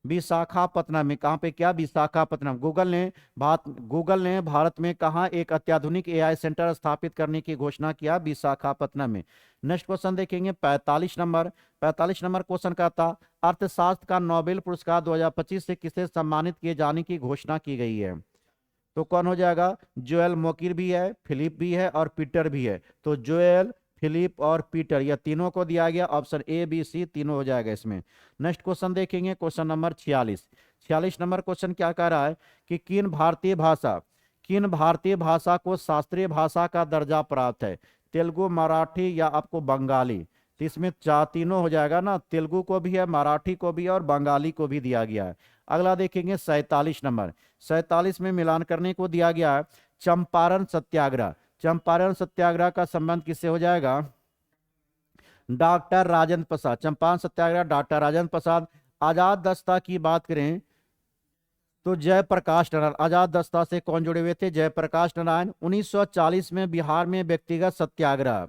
विशाखापत्तनम में। कहां पे? क्या? विशाखापत्तनम। गूगल ने भारत में कहां एक अत्याधुनिक एआई सेंटर स्थापित करने की घोषणा किया? विशाखापत्तनम में। नेक्स्ट क्वेश्चन देखेंगे 45 नंबर। 45 नंबर क्वेश्चन का था अर्थशास्त्र का नोबेल पुरस्कार 2025 से किसे सम्मानित किए जाने की घोषणा की गई है? तो कौन हो जाएगा? जोएल मोकिर भी है, फिलिप भी है और पीटर भी है। तो जोएल, फिलिप और पीटर, यह तीनों को दिया गया। ऑप्शन ए बी सी तीनों हो जाएगा इसमें। नेक्स्ट क्वेश्चन देखेंगे, क्वेश्चन नंबर 46। 46 नंबर क्वेश्चन क्या कह रहा है कि किन भारतीय भाषा को शास्त्रीय भाषा का दर्जा प्राप्त है? तेलुगु, मराठी या आपको बंगाली? तो इसमें तीनों हो जाएगा ना, तेलुगु को भी है, मराठी को भी है और बंगाली को भी दिया गया है। अगला देखेंगे 47 नंबर। 47 में मिलान करने को दिया गया है चंपारण सत्याग्रह। चंपारण सत्याग्रह का संबंध किससे हो जाएगा? डॉक्टर राजेंद्र प्रसाद। चंपारण सत्याग्रह डॉक्टर राजेंद्र प्रसाद। आजाद दस्ता की बात करें तो जयप्रकाश नारायण। आजाद दस्ता से कौन जुड़े हुए थे? जयप्रकाश नारायण। 1940 में बिहार में व्यक्तिगत सत्याग्रह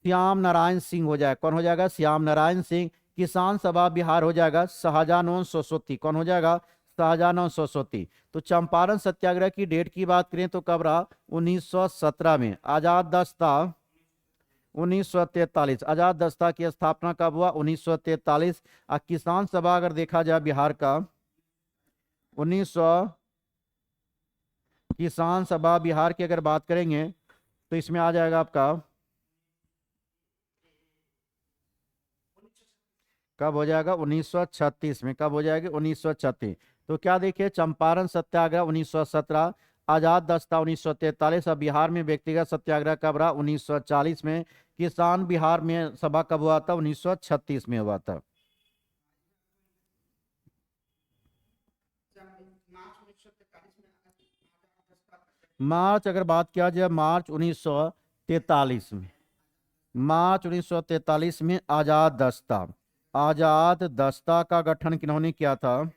श्याम नारायण सिंह हो जाएगा। कौन हो जाएगा? श्याम नारायण सिंह। किसान सभा बिहार हो जाएगा शाहजहां सरस्वती। कौन हो जाएगा? शाहजहां सरस्वती। तो चंपारण सत्याग्रह की डेट की बात करें तो कब रहा? 1917 में। आजाद दस्ता 1943। आजाद दस्ता की स्थापना कब हुआ? 1943। और किसान सभा अगर देखा जाए बिहार का 1900, किसान सभा बिहार की अगर बात करेंगे तो इसमें आ जाएगा आपका कब हो जाएगा? 1936 में। कब हो जाएगी? 1936। तो क्या देखिए, चंपारण सत्याग्रह 1917, आजाद दस्ता 1943 और बिहार में व्यक्तिगत सत्याग्रह कब रहा? 1940 में। किसान बिहार में सभा कब हुआ था? 1936 में हुआ था। मार्च अगर बात किया जाए मार्च 1943 में। मार्च 1943 में आजाद दस्ता का गठन किन्होंने किया था?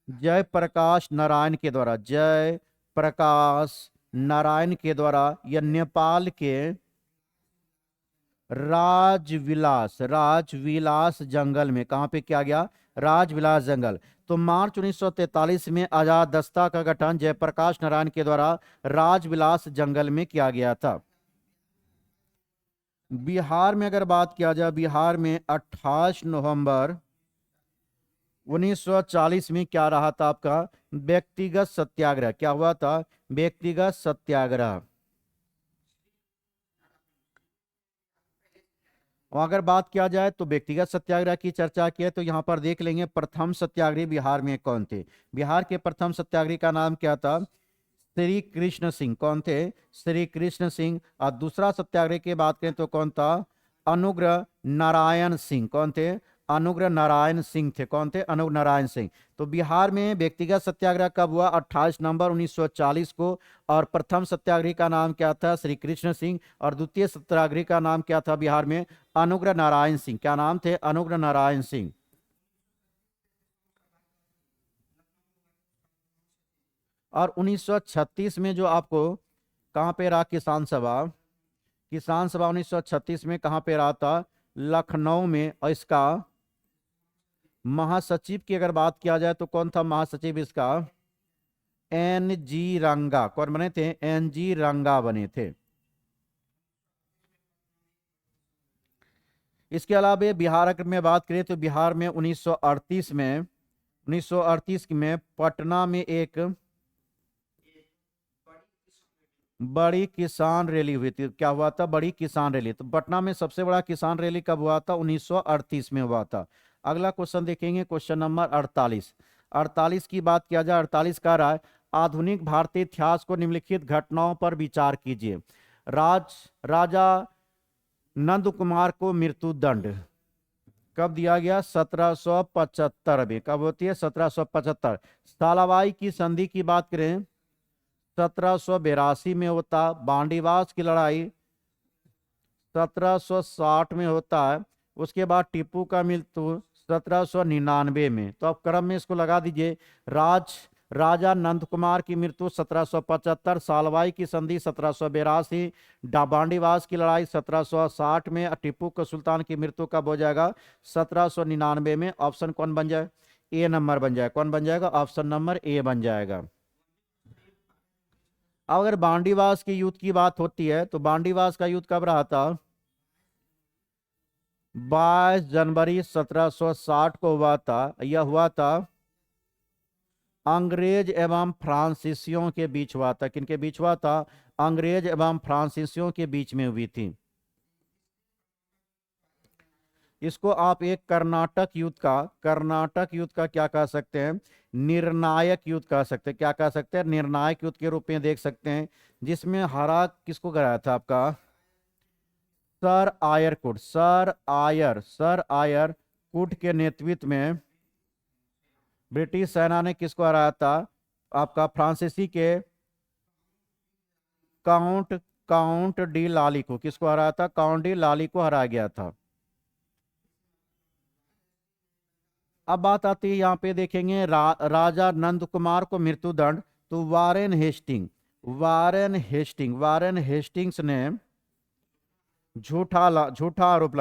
जयप्रकाश नारायण के द्वारा। जयप्रकाश नारायण के द्वारा। यह नेपाल के राजविलास जंगल में। कहां पे किया गया? राजविलास जंगल। तो मार्च 1943 में आजाद दस्ता का गठन जयप्रकाश नारायण के द्वारा राजविलास जंगल में किया गया था। बिहार में अगर बात किया जाए, बिहार में 28 नवंबर 1940 में क्या रहा था आपका? व्यक्तिगत सत्याग्रह। क्या हुआ था? व्यक्तिगत सत्याग्रह। और अगर बात किया जाए तो व्यक्तिगत सत्याग्रह की चर्चा की है तो यहां पर देख लेंगे प्रथम सत्याग्रही बिहार में कौन थे। बिहार के प्रथम सत्याग्रही का नाम क्या था? श्री कृष्ण सिंह। कौन थे? श्री कृष्ण सिंह। और दूसरा सत्याग्रह की बात करें तो कौन था? अनुग्रह नारायण सिंह। कौन थे? अनुग्रह नारायण सिंह थे। कौन थे? अनुग्रह नारायण सिंह। तो बिहार में व्यक्तिगत सत्याग्रह कब हुआ? 28 नवंबर 1940 को। और प्रथम सत्याग्रही का नाम क्या था? श्री कृष्ण सिंह। और द्वितीय सत्याग्रही का नाम क्या था बिहार में? अनुग्रह नारायण सिंह। क्या नाम थे? अनुग्रह नारायण सिंह। और 1936 में जो आपको कहाँ पे रहा किसान सभा? किसान सभा 1936 में कहाँ पे रहा था? लखनऊ में। और इसका महासचिव की अगर बात किया जाए तो कौन था महासचिव इसका? एन जी रंगा। कौन बने थे? एन जी रंगा बने थे। इसके अलावा बिहार अगर में बात करें तो बिहार में 1938 में पटना में एक बड़ी किसान रैली हुई थी। क्या हुआ था? बड़ी किसान रैली। तो पटना में सबसे बड़ा किसान रैली कब हुआ था? 1938 में हुआ था। अगला क्वेश्चन देखेंगे, क्वेश्चन नंबर 48। 48 की बात किया जाए, 48 कह रहा है आधुनिक भारतीय इतिहास को निम्नलिखित घटनाओं पर विचार कीजिए। राजा नंद कुमार को मृत्यु दंड कब दिया गया? 1775 में। कब होती है? 1775। सालाबाई की संधि की बात करें 1782 में होता। बांडीवास की लड़ाई 1760 में होता है। उसके बाद टीपू का मृत्यु 1799 में। तो अब क्रम में इसको लगा दीजिए। राजा नंद कुमार की मृत्यु 1775, सालवाई की संधि 1782, बांडीवास की लड़ाई 1760 में, टीपू के सुल्तान की मृत्यु कब हो जाएगा? 1799 में। ऑप्शन कौन बन जाए? ए नंबर बन जाए। कौन बन जाएगा? ऑप्शन नंबर ए बन जाएगा। अब अगर बांडीवास के युद्ध की बात होती है तो बांडीवास का युद्ध कब रहा था? 22 जनवरी 1760 को हुआ था। यह हुआ था अंग्रेज एवं फ्रांसीसियों के बीच हुआ था। किनके बीच हुआ था? अंग्रेज एवं फ्रांसीसियों के बीच में हुई थी। इसको आप एक कर्नाटक युद्ध का क्या कह सकते हैं? निर्णायक युद्ध कह सकते हैं। क्या कह सकते हैं? निर्णायक युद्ध के रूप में देख सकते हैं। जिसमें हरा किसको कराया था आपका? सर आयर कुट के नेतृत्व में ब्रिटिश सेना ने किसको हराया था? आपका फ्रांसीसी के काउंट डी लाली को। किसको हराया था? काउंट डी लाली को हराया गया था। अब बात आती है यहाँ पे देखेंगे राजा नंद कुमार को मृत्युदंड। तो वारेन हेस्टिंग्स ने झूठा आरोप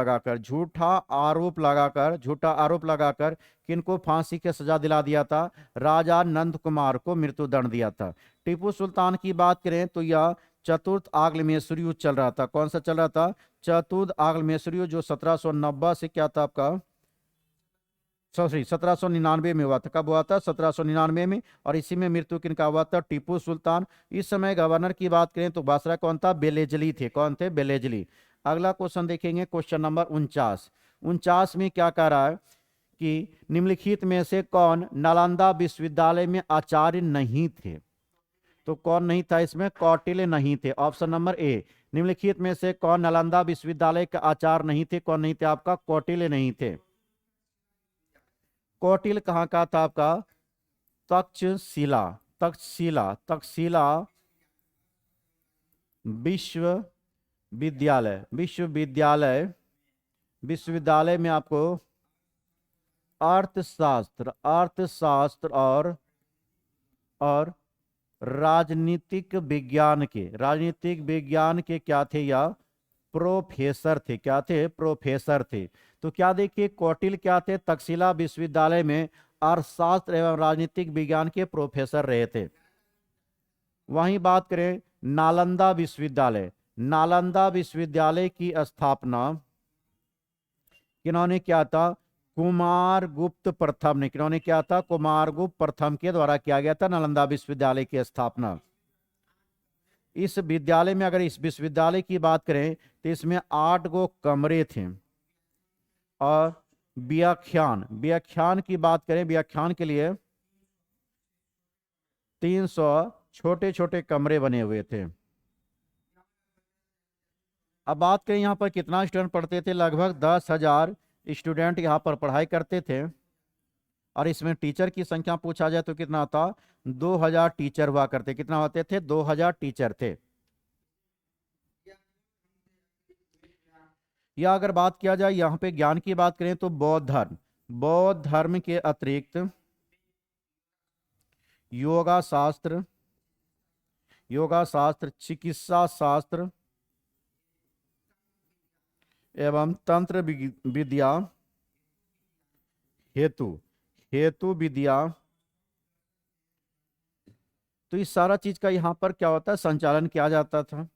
लगाकर किनको फांसी की सजा दिला दिया था? राजा नंद कुमार को मृत्युदंड दिया था। टीपू सुल्तान की बात करें तो यह चतुर्थ आग्लमेश्वरी युद्ध चल रहा था। कौन सा चल रहा था? चतुर्थ आग्लमेश्वरी युद्ध, जो 1790 से क्या था आपका? सॉरी, 1799 में हुआ था। कब हुआ था? 1799 में। और इसी में मृत्यु किनका हुआ था? टीपू सुल्तान। इस समय गवर्नर की बात करें तो बासरा कौन था? बेलेजली थे। कौन थे? बेलेजली। अगला क्वेश्चन देखेंगे, क्वेश्चन नंबर 49 में क्या कह रहा है कि निम्नलिखित में से कौन नालंदा विश्वविद्यालय में आचार्य नहीं थे? तो कौन नहीं था इसमें? कौटिल्य नहीं थे। Option number A. निम्नलिखित में से कौन नालंदा विश्वविद्यालय के आचार्य नहीं थे? कौन नहीं थे आपका? कौटिल्य नहीं थे। कौटिल्य कहाँ का था आपका? तक्षशिला विश्वविद्यालय में आपको अर्थशास्त्र और राजनीतिक विज्ञान के क्या थे? या प्रोफेसर थे। क्या थे? प्रोफेसर थे। तो क्या देखिए, कौटिल्य क्या थे? तक्षशिला विश्वविद्यालय में अर्थशास्त्र एवं राजनीतिक विज्ञान के प्रोफेसर रहे थे। वहीं बात करें नालंदा विश्वविद्यालय की स्थापना किन्होंने किया था? कुमारगुप्त प्रथम ने। किन्होंने किया था? कुमारगुप्त प्रथम के द्वारा किया गया था नालंदा विश्वविद्यालय की स्थापना। इस विश्वविद्यालय की बात करें तो इसमें 8 गो कमरे थे। और व्याख्यान की बात करें, व्याख्यान के लिए 300 छोटे छोटे कमरे बने हुए थे। अब बात करें यहाँ पर कितना स्टूडेंट पढ़ते थे? लगभग 10,000 स्टूडेंट यहाँ पर पढ़ाई करते थे। और इसमें टीचर की संख्या पूछा जाए तो कितना था? 2,000 टीचर हुआ करते। कितना होते थे? 2,000 टीचर थे। या अगर बात किया जाए यहाँ पे ज्ञान की बात करें तो बौद्ध धर्म के अतिरिक्त योगा शास्त्र, चिकित्सा शास्त्र एवं तंत्र विद्या हेतु विद्या, तो इस सारा चीज का यहाँ पर क्या होता है? संचालन किया जाता था।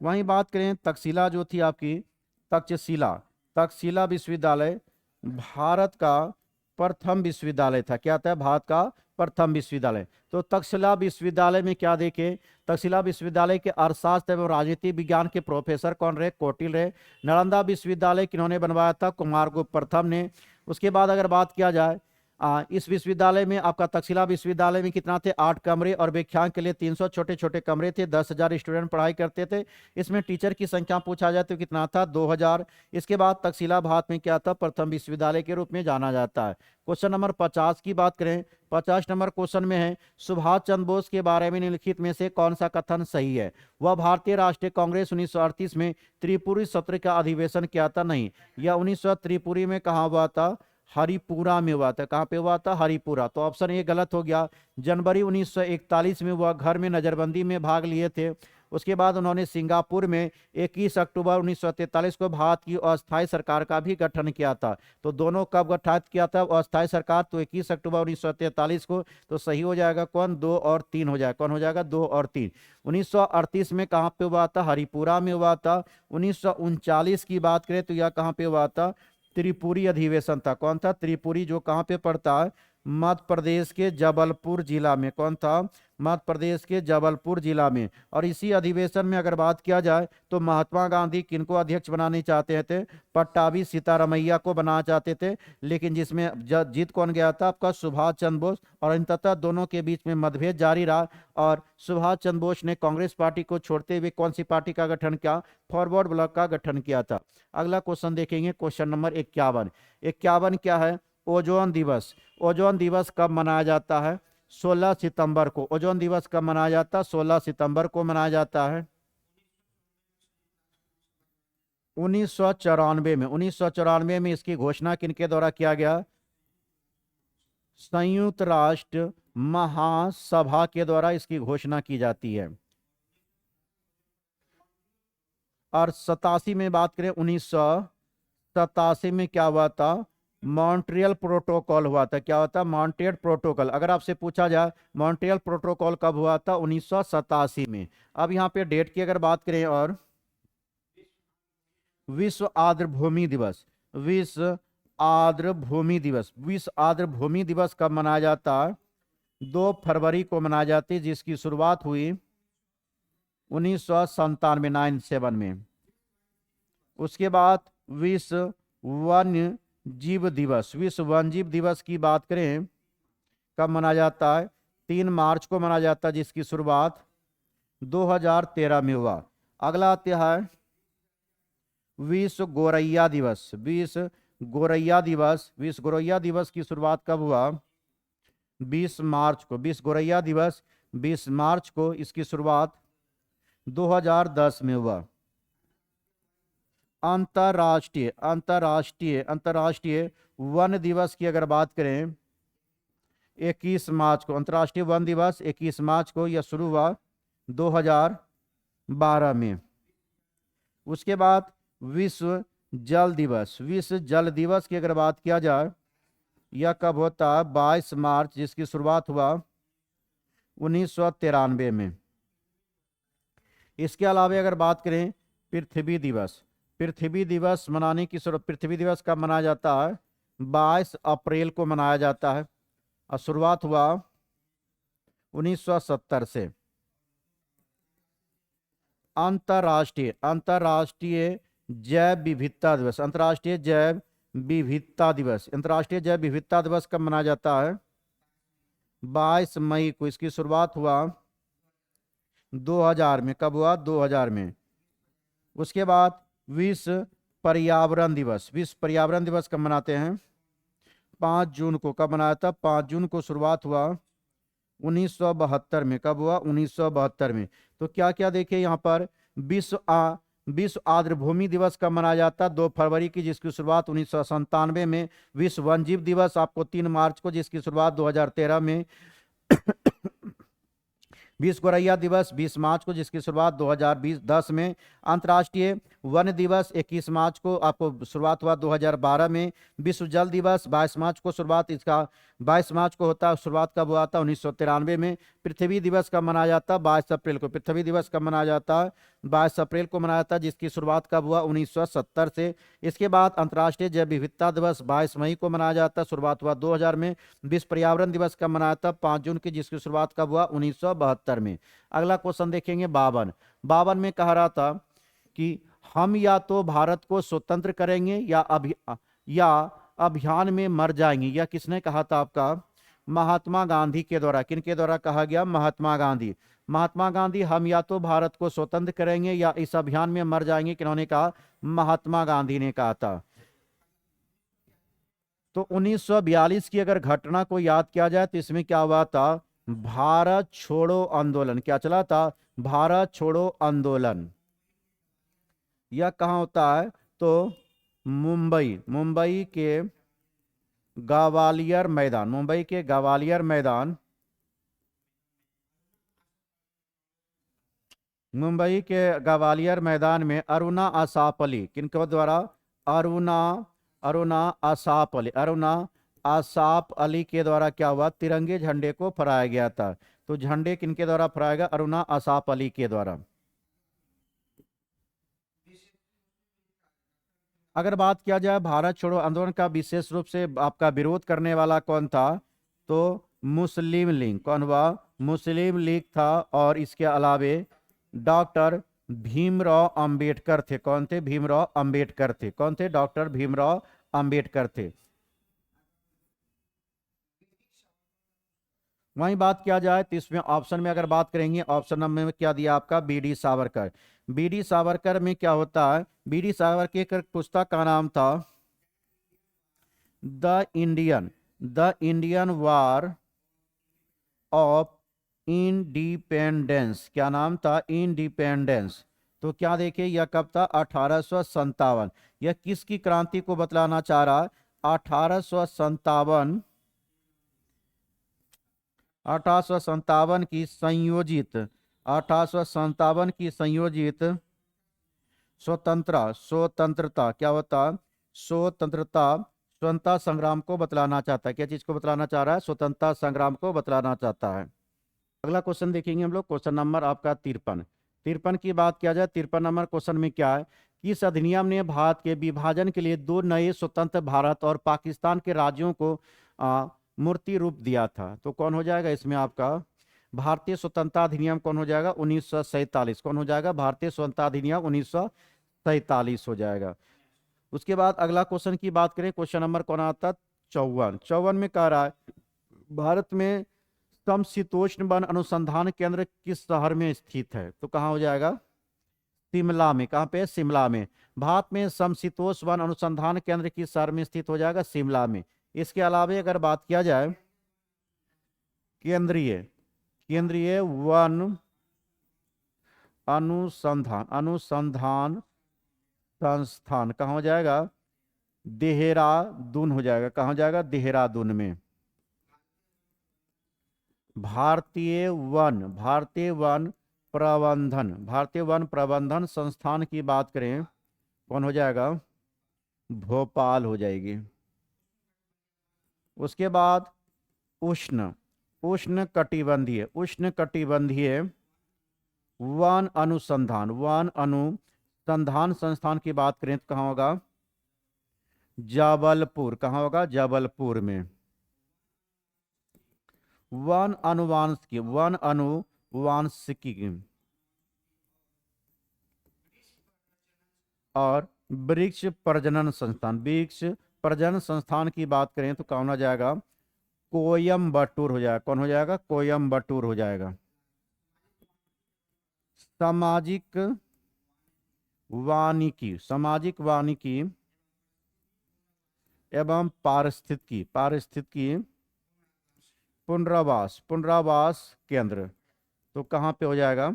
वहीं बात करें तक्षशिला जो थी आपकी, तक्षशिला, तक्षशिला विश्वविद्यालय भारत का प्रथम विश्वविद्यालय था। क्या था? भारत का प्रथम विश्वविद्यालय। तो तक्षशिला विश्वविद्यालय में क्या देखे, तक्षशिला विश्वविद्यालय के अर्थशास्त्र एवं राजनीति विज्ञान के प्रोफेसर कौन रहे? कौटिल्य रहे। नालंदा विश्वविद्यालय किन्होंने बनवाया था? कुमारगुप्त प्रथम ने। उसके बाद अगर बात किया जाए इस विश्वविद्यालय में आपका तक्षशिला विश्वविद्यालय में कितना थे? 8 कमरे और व्याख्यान के लिए 300 छोटे छोटे कमरे थे। 10,000 स्टूडेंट पढ़ाई करते थे। इसमें टीचर की संख्या पूछा जाए तो कितना था? 2,000। इसके बाद तक्षशिला भारत में क्या था? प्रथम विश्वविद्यालय के रूप में जाना जाता है। क्वेश्चन नंबर 50 की बात करें, 50 नंबर क्वेश्चन में है सुभाष चंद्र बोस के बारे में निम्नलिखित में से कौन सा कथन सही है? वह भारतीय राष्ट्रीय कांग्रेस 1938 में त्रिपुरी सत्र का अधिवेशन किया था? नहीं, यह 1900 त्रिपुरी में कहा हुआ था? हरिपुरा में हुआ था। कहाँ पे हुआ था? हरिपुरा। तो ऑप्शन ए गलत हो गया। जनवरी 1941 में वह घर में नजरबंदी में भाग लिए थे। उसके बाद उन्होंने सिंगापुर में 21 अक्टूबर 1943 को भारत की अस्थायी सरकार का भी गठन किया था। तो दोनों कब गठित किया था अस्थायी सरकार? तो 21 अक्टूबर 1943 को। तो सही हो जाएगा कौन? 2 और 3 हो जाएगा। कौन हो जाएगा? 2 और 3। 1938 में कहाँ पे हुआ था? हरिपुरा में हुआ था। 1939 की बात करें तो यह कहाँ पे हुआ था? त्रिपुरी अधिवेशन था। कौन था? त्रिपुरी, जो कहाँ पे पड़ता है? मध्य प्रदेश के जबलपुर जिला में। कौन था? मध्य प्रदेश के जबलपुर जिला में। और इसी अधिवेशन में अगर बात किया जाए तो महात्मा गांधी किनको अध्यक्ष बनाने चाहते थे? पट्टाभी सीतारमैया को बनाना चाहते थे, लेकिन जिसमें जीत कौन गया था? आपका सुभाष चंद्र बोस। और अंततः दोनों के बीच में मतभेद जारी रहा और सुभाष चंद्र बोस ने कांग्रेस पार्टी को छोड़ते हुए कौन सी पार्टी का गठन किया? फॉरवर्ड ब्लॉक का गठन किया था। अगला क्वेश्चन देखेंगे, क्वेश्चन नंबर 51। 51 क्या है? ओजोन दिवस। ओजोन दिवस कब मनाया जाता है? 16 सितंबर को। ओजोन दिवस कब मनाया जाता है? 16 सितंबर को मनाया जाता है। 1994 में। 1994 में इसकी घोषणा किनके द्वारा किया गया? संयुक्त राष्ट्र महासभा के द्वारा इसकी घोषणा की जाती है। और 87 में बात करें, 1987 में क्या हुआ था? मॉन्ट्रियल प्रोटोकॉल हुआ था। क्या होता? Montreal protocol. अगर आपसे पूछा जाए मॉन्ट्रियल प्रोटोकॉल कब हुआ था? 1987 में। अब यहाँ पे डेट की अगर बात करें, और विश्व आर्द्रभूमि दिवस। विश्व आर्द्रभूमि दिवस। विश्व आर्द्रभूमि दिवस कब मनाया जाता है? 2 फरवरी को मनाई जाती है, जिसकी शुरुआत हुई 1997 97 में। उसके बाद विश्व वन्य जीव दिवस। विश्व वन्य जीव दिवस की बात करें कब मनाया जाता है? 3 मार्च को मनाया जाता है, जिसकी शुरुआत 2013 में हुआ। अगला आता है विश्व गोरैया दिवस। विश्व गोरैया दिवस। विश्व गोरैया दिवस की शुरुआत कब हुआ? 20 मार्च को। विश्व गोरैया दिवस 20 मार्च को, इसकी शुरुआत 2010 में हुआ। अंतर्राष्ट्रीय अंतर्राष्ट्रीय अंतर्राष्ट्रीय वन दिवस की अगर बात करें, 21 मार्च को। अंतर्राष्ट्रीय वन दिवस 21 मार्च को, यह शुरू हुआ 2012 में। उसके बाद विश्व जल दिवस। विश्व जल दिवस की अगर बात किया जाए, यह कब होता है? 22 मार्च, जिसकी शुरुआत हुआ 1993 में। इसके अलावा अगर बात करें पृथ्वी दिवस। पृथ्वी दिवस मनाने की शुरुआत, पृथ्वी दिवस कब मनाया जाता है? 22 अप्रैल को मनाया जाता है और शुरुआत हुआ 1970 से। अंतर्राष्ट्रीय अंतर्राष्ट्रीय जैव विविधता दिवस। अंतर्राष्ट्रीय जैव विविधता दिवस। अंतर्राष्ट्रीय जैव विविधता दिवस कब मनाया जाता है? 22 मई को। इसकी शुरुआत हुआ 2000 में। कब हुआ? 2000 में। उसके बाद विश्व पर्यावरण दिवस। विश्व पर्यावरण दिवस कब मनाते हैं? 5 जून को। कब मनाया था? 5 जून को शुरुआत हुआ 1972 में। कब हुआ? 1972 में। तो क्या क्या देखिए यहाँ पर, विश्व आर्द्रभूमि दिवस कब मनाया जाता है? 2 फरवरी की, जिसकी शुरुआत 1997 में। विश्व वन्यजीव दिवस आपको 3 मार्च को, जिसकी शुरुआत 2013 में। विश्व गोरैया दिवस 20 मार्च को, जिसकी शुरुआत 2010 में। अंतर्राष्ट्रीय वन दिवस 21 मार्च को, आपको शुरुआत हुआ 2012 में। विश्व जल दिवस 22 मार्च को, शुरुआत इसका 22 मार्च को होता है। शुरुआत कब हुआ था? 1993 में। पृथ्वी दिवस कब मनाया जाता है? 22 अप्रैल को। पृथ्वी दिवस कब मनाया जाता है? 22 अप्रैल को मनाया था, जिसकी शुरुआत कब हुआ? 1970 से। इसके बाद अंतर्राष्ट्रीय जैव विविधता दिवस 22 मई को मनाया जाता है, शुरुआत हुआ 2000 में। विश्व पर्यावरण दिवस कब मनाया था? 5 जून की, जिसकी शुरुआत कब हुआ? 1972 में। अगला क्वेश्चन देखेंगे 52। 52 में कहा रहा था कि हम या तो भारत को स्वतंत्र करेंगे या अभियान में मर जाएंगे। यह किसने कहा था आपका? महात्मा गांधी के द्वारा। किनके द्वारा कहा गया? महात्मा गांधी। महात्मा गांधी हम या तो भारत को स्वतंत्र करेंगे या इस अभियान में मर जाएंगे, किन्होंने कहा? महात्मा गांधी ने कहा था। तो 1942 की अगर घटना को याद किया जाए तो इसमें क्या हुआ था? भारत छोड़ो आंदोलन। क्या चला था? भारत छोड़ो आंदोलन। यह कहाँ होता है? तो मुंबई के ग्वालियर मैदान, मुंबई के ग्वालियर मैदान, मुंबई के ग्वालियर मैदान में अरुणा आसाफ अली, किनके द्वारा? अरुणा अरुणा आसाफ अली के द्वारा क्या हुआ? तिरंगे झंडे को फहराया गया था। तो झंडे किनके द्वारा फहराया गया? अरुणा आसाफ अली के द्वारा। अगर बात किया जाए भारत छोड़ो आंदोलन का विशेष रूप से आपका विरोध करने वाला कौन था? तो मुस्लिम लीग। कौन हुआ? मुस्लिम लीग था। और इसके अलावे डॉक्टर भीमराव अंबेडकर थे। कौन थे? भीमराव अंबेडकर थे। कौन थे? डॉक्टर भीमराव अंबेडकर थे। वहीं बात किया जाए तो इसमें ऑप्शन में अगर बात करेंगे, ऑप्शन नंबर में क्या दिया आपका? बीडी सावरकर। बीडी सावरकर में क्या होता है? बीडी सावरकर की एक पुस्तक का नाम था the Indian war of independence. क्या नाम था? इंडिपेंडेंस। तो क्या देखिए, यह कब था? 1857। यह किसकी क्रांति को बतलाना चाह रहा है? 1857 1857 की संयोजित 1857 की संयोजित स्वतंत्रता क्या होता? स्वतंत्रता संग्राम को बतलाना चाहता है। क्या चीज को बतलाना चाह रहा है? स्वतंत्रता संग्राम को बतलाना चाहता है। अगला क्वेश्चन देखेंगे हम लोग, क्वेश्चन नंबर आपका 53। 53 की बात किया जाए, 53 नंबर क्वेश्चन में क्या है? किस अधिनियम ने भारत के विभाजन के लिए 2 नए स्वतंत्र भारत और पाकिस्तान के राज्यों को मूर्ति रूप दिया था? तो कौन हो जाएगा इसमें आपका? भारतीय स्वतंत्रता अधिनियम कौन हो जाएगा? 1947। कौन हो जाएगा? भारतीय स्वतंत्रता अधिनियम 1947 हो जाएगा। उसके बाद अगला क्वेश्चन की बात करें, क्वेश्चन नंबर कौन आता? 54 में कह रहा है भारत में समशीतोष्ण वन अनुसंधान केंद्र किस शहर में स्थित है? तो कहाँ हो जाएगा? शिमला में। कहाँ पे? शिमला में। भारत में समशीतोष्ण वन अनुसंधान केंद्र किस शहर में स्थित हो जाएगा? शिमला में। इसके अलावा अगर बात किया जाए केंद्रीय वन अनुसंधान संस्थान कहाँ हो जाएगा? देहरादून हो जाएगा। कहाँ हो जाएगा? देहरादून में। भारतीय वन प्रबंधन संस्थान की बात करें, कौन हो जाएगा? भोपाल हो जाएगी। उसके बाद उष्ण कटिबंधीय वन अनुसंधान संस्थान की बात करें तो कहाँ होगा? जबलपुर। कहाँ होगा? जबलपुर में। वन अनुवांशिकी और वृक्ष प्रजनन संस्थान की बात करें तो कौन हो जाएगा? कोयम्बटूर हो जाएगा। कौन हो जाएगा? कोयम्बटूर हो जाएगा। सामाजिक वानिकी एवं पारिस्थितिकी पुनरावास केंद्र, तो कहाँ पे हो जाएगा?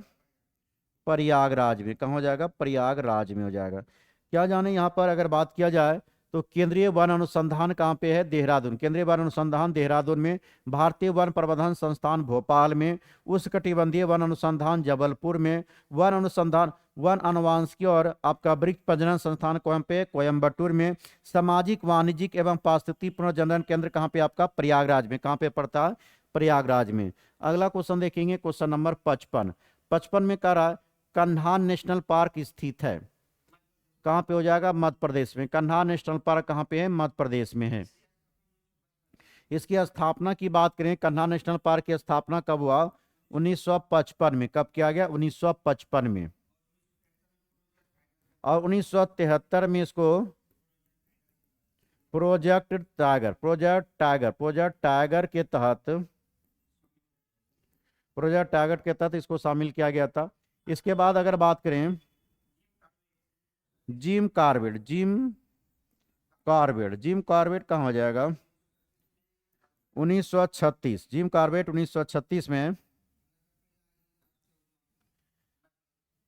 प्रयागराज में। कहाँ हो जाएगा? प्रयागराज में हो जाएगा। क्या जाने यहाँ पर अगर बात किया जाए तो केंद्रीय वन अनुसंधान कहाँ पे है? देहरादून। केंद्रीय वन अनुसंधान देहरादून में, भारतीय वन प्रबंधन संस्थान भोपाल में, उष्णकटिबंधीय वन अनुसंधान जबलपुर में, वन अनुवांशिकी और आपका वृक्ष प्रजनन संस्थान कहाँ पे? कोयम्बटूर में। सामाजिक वाणिज्यिक एवं पारिस्थितिकी पुनर्जनन केंद्र कहाँ पे आपका? प्रयागराज में। कहाँ पे पड़ता है? प्रयागराज में। अगला क्वेश्चन देखेंगे, क्वेश्चन नंबर 55। 55 में कह रहा है कन्हा नेशनल पार्क स्थित है? कहाँ पे हो जाएगा? मध्य प्रदेश में। कन्हा नेशनल पार्क कहाँ पे है? मध्य प्रदेश में है। इसकी स्थापना की बात करें, कन्हा नेशनल पार्क की स्थापना कब हुआ? 1955 में। कब किया गया? 1955 में। और 1973 में इसको प्रोजेक्ट टाइगर के तहत इसको शामिल किया गया था। इसके बाद अगर बात करें जिम कॉर्बेट कहाँ हो जाएगा? 1936। जिम कॉर्बेट 1936 में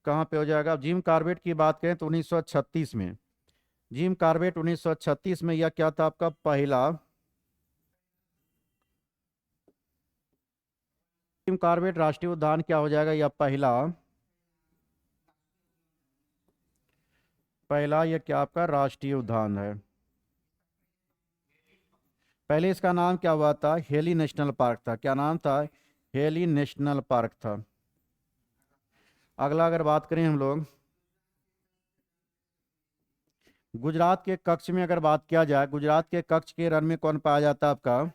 कहाँ पे हो जाएगा? जिम कॉर्बेट की बात करें तो 1936 में। जिम कॉर्बेट 1936 में। यह क्या था आपका? पहला जिम कॉर्बेट राष्ट्रीय उद्यान क्या हो जाएगा? यह पहला यह क्या आपका राष्ट्रीय उद्यान है। पहले इसका नाम क्या हुआ था? हेली नेशनल पार्क था। क्या नाम था? हेली नेशनल पार्क था। अगला अगर बात करें हम लोग गुजरात के कच्छ में, अगर बात किया जाए, गुजरात के कच्छ के रण में कौन पाया जाता है आपका?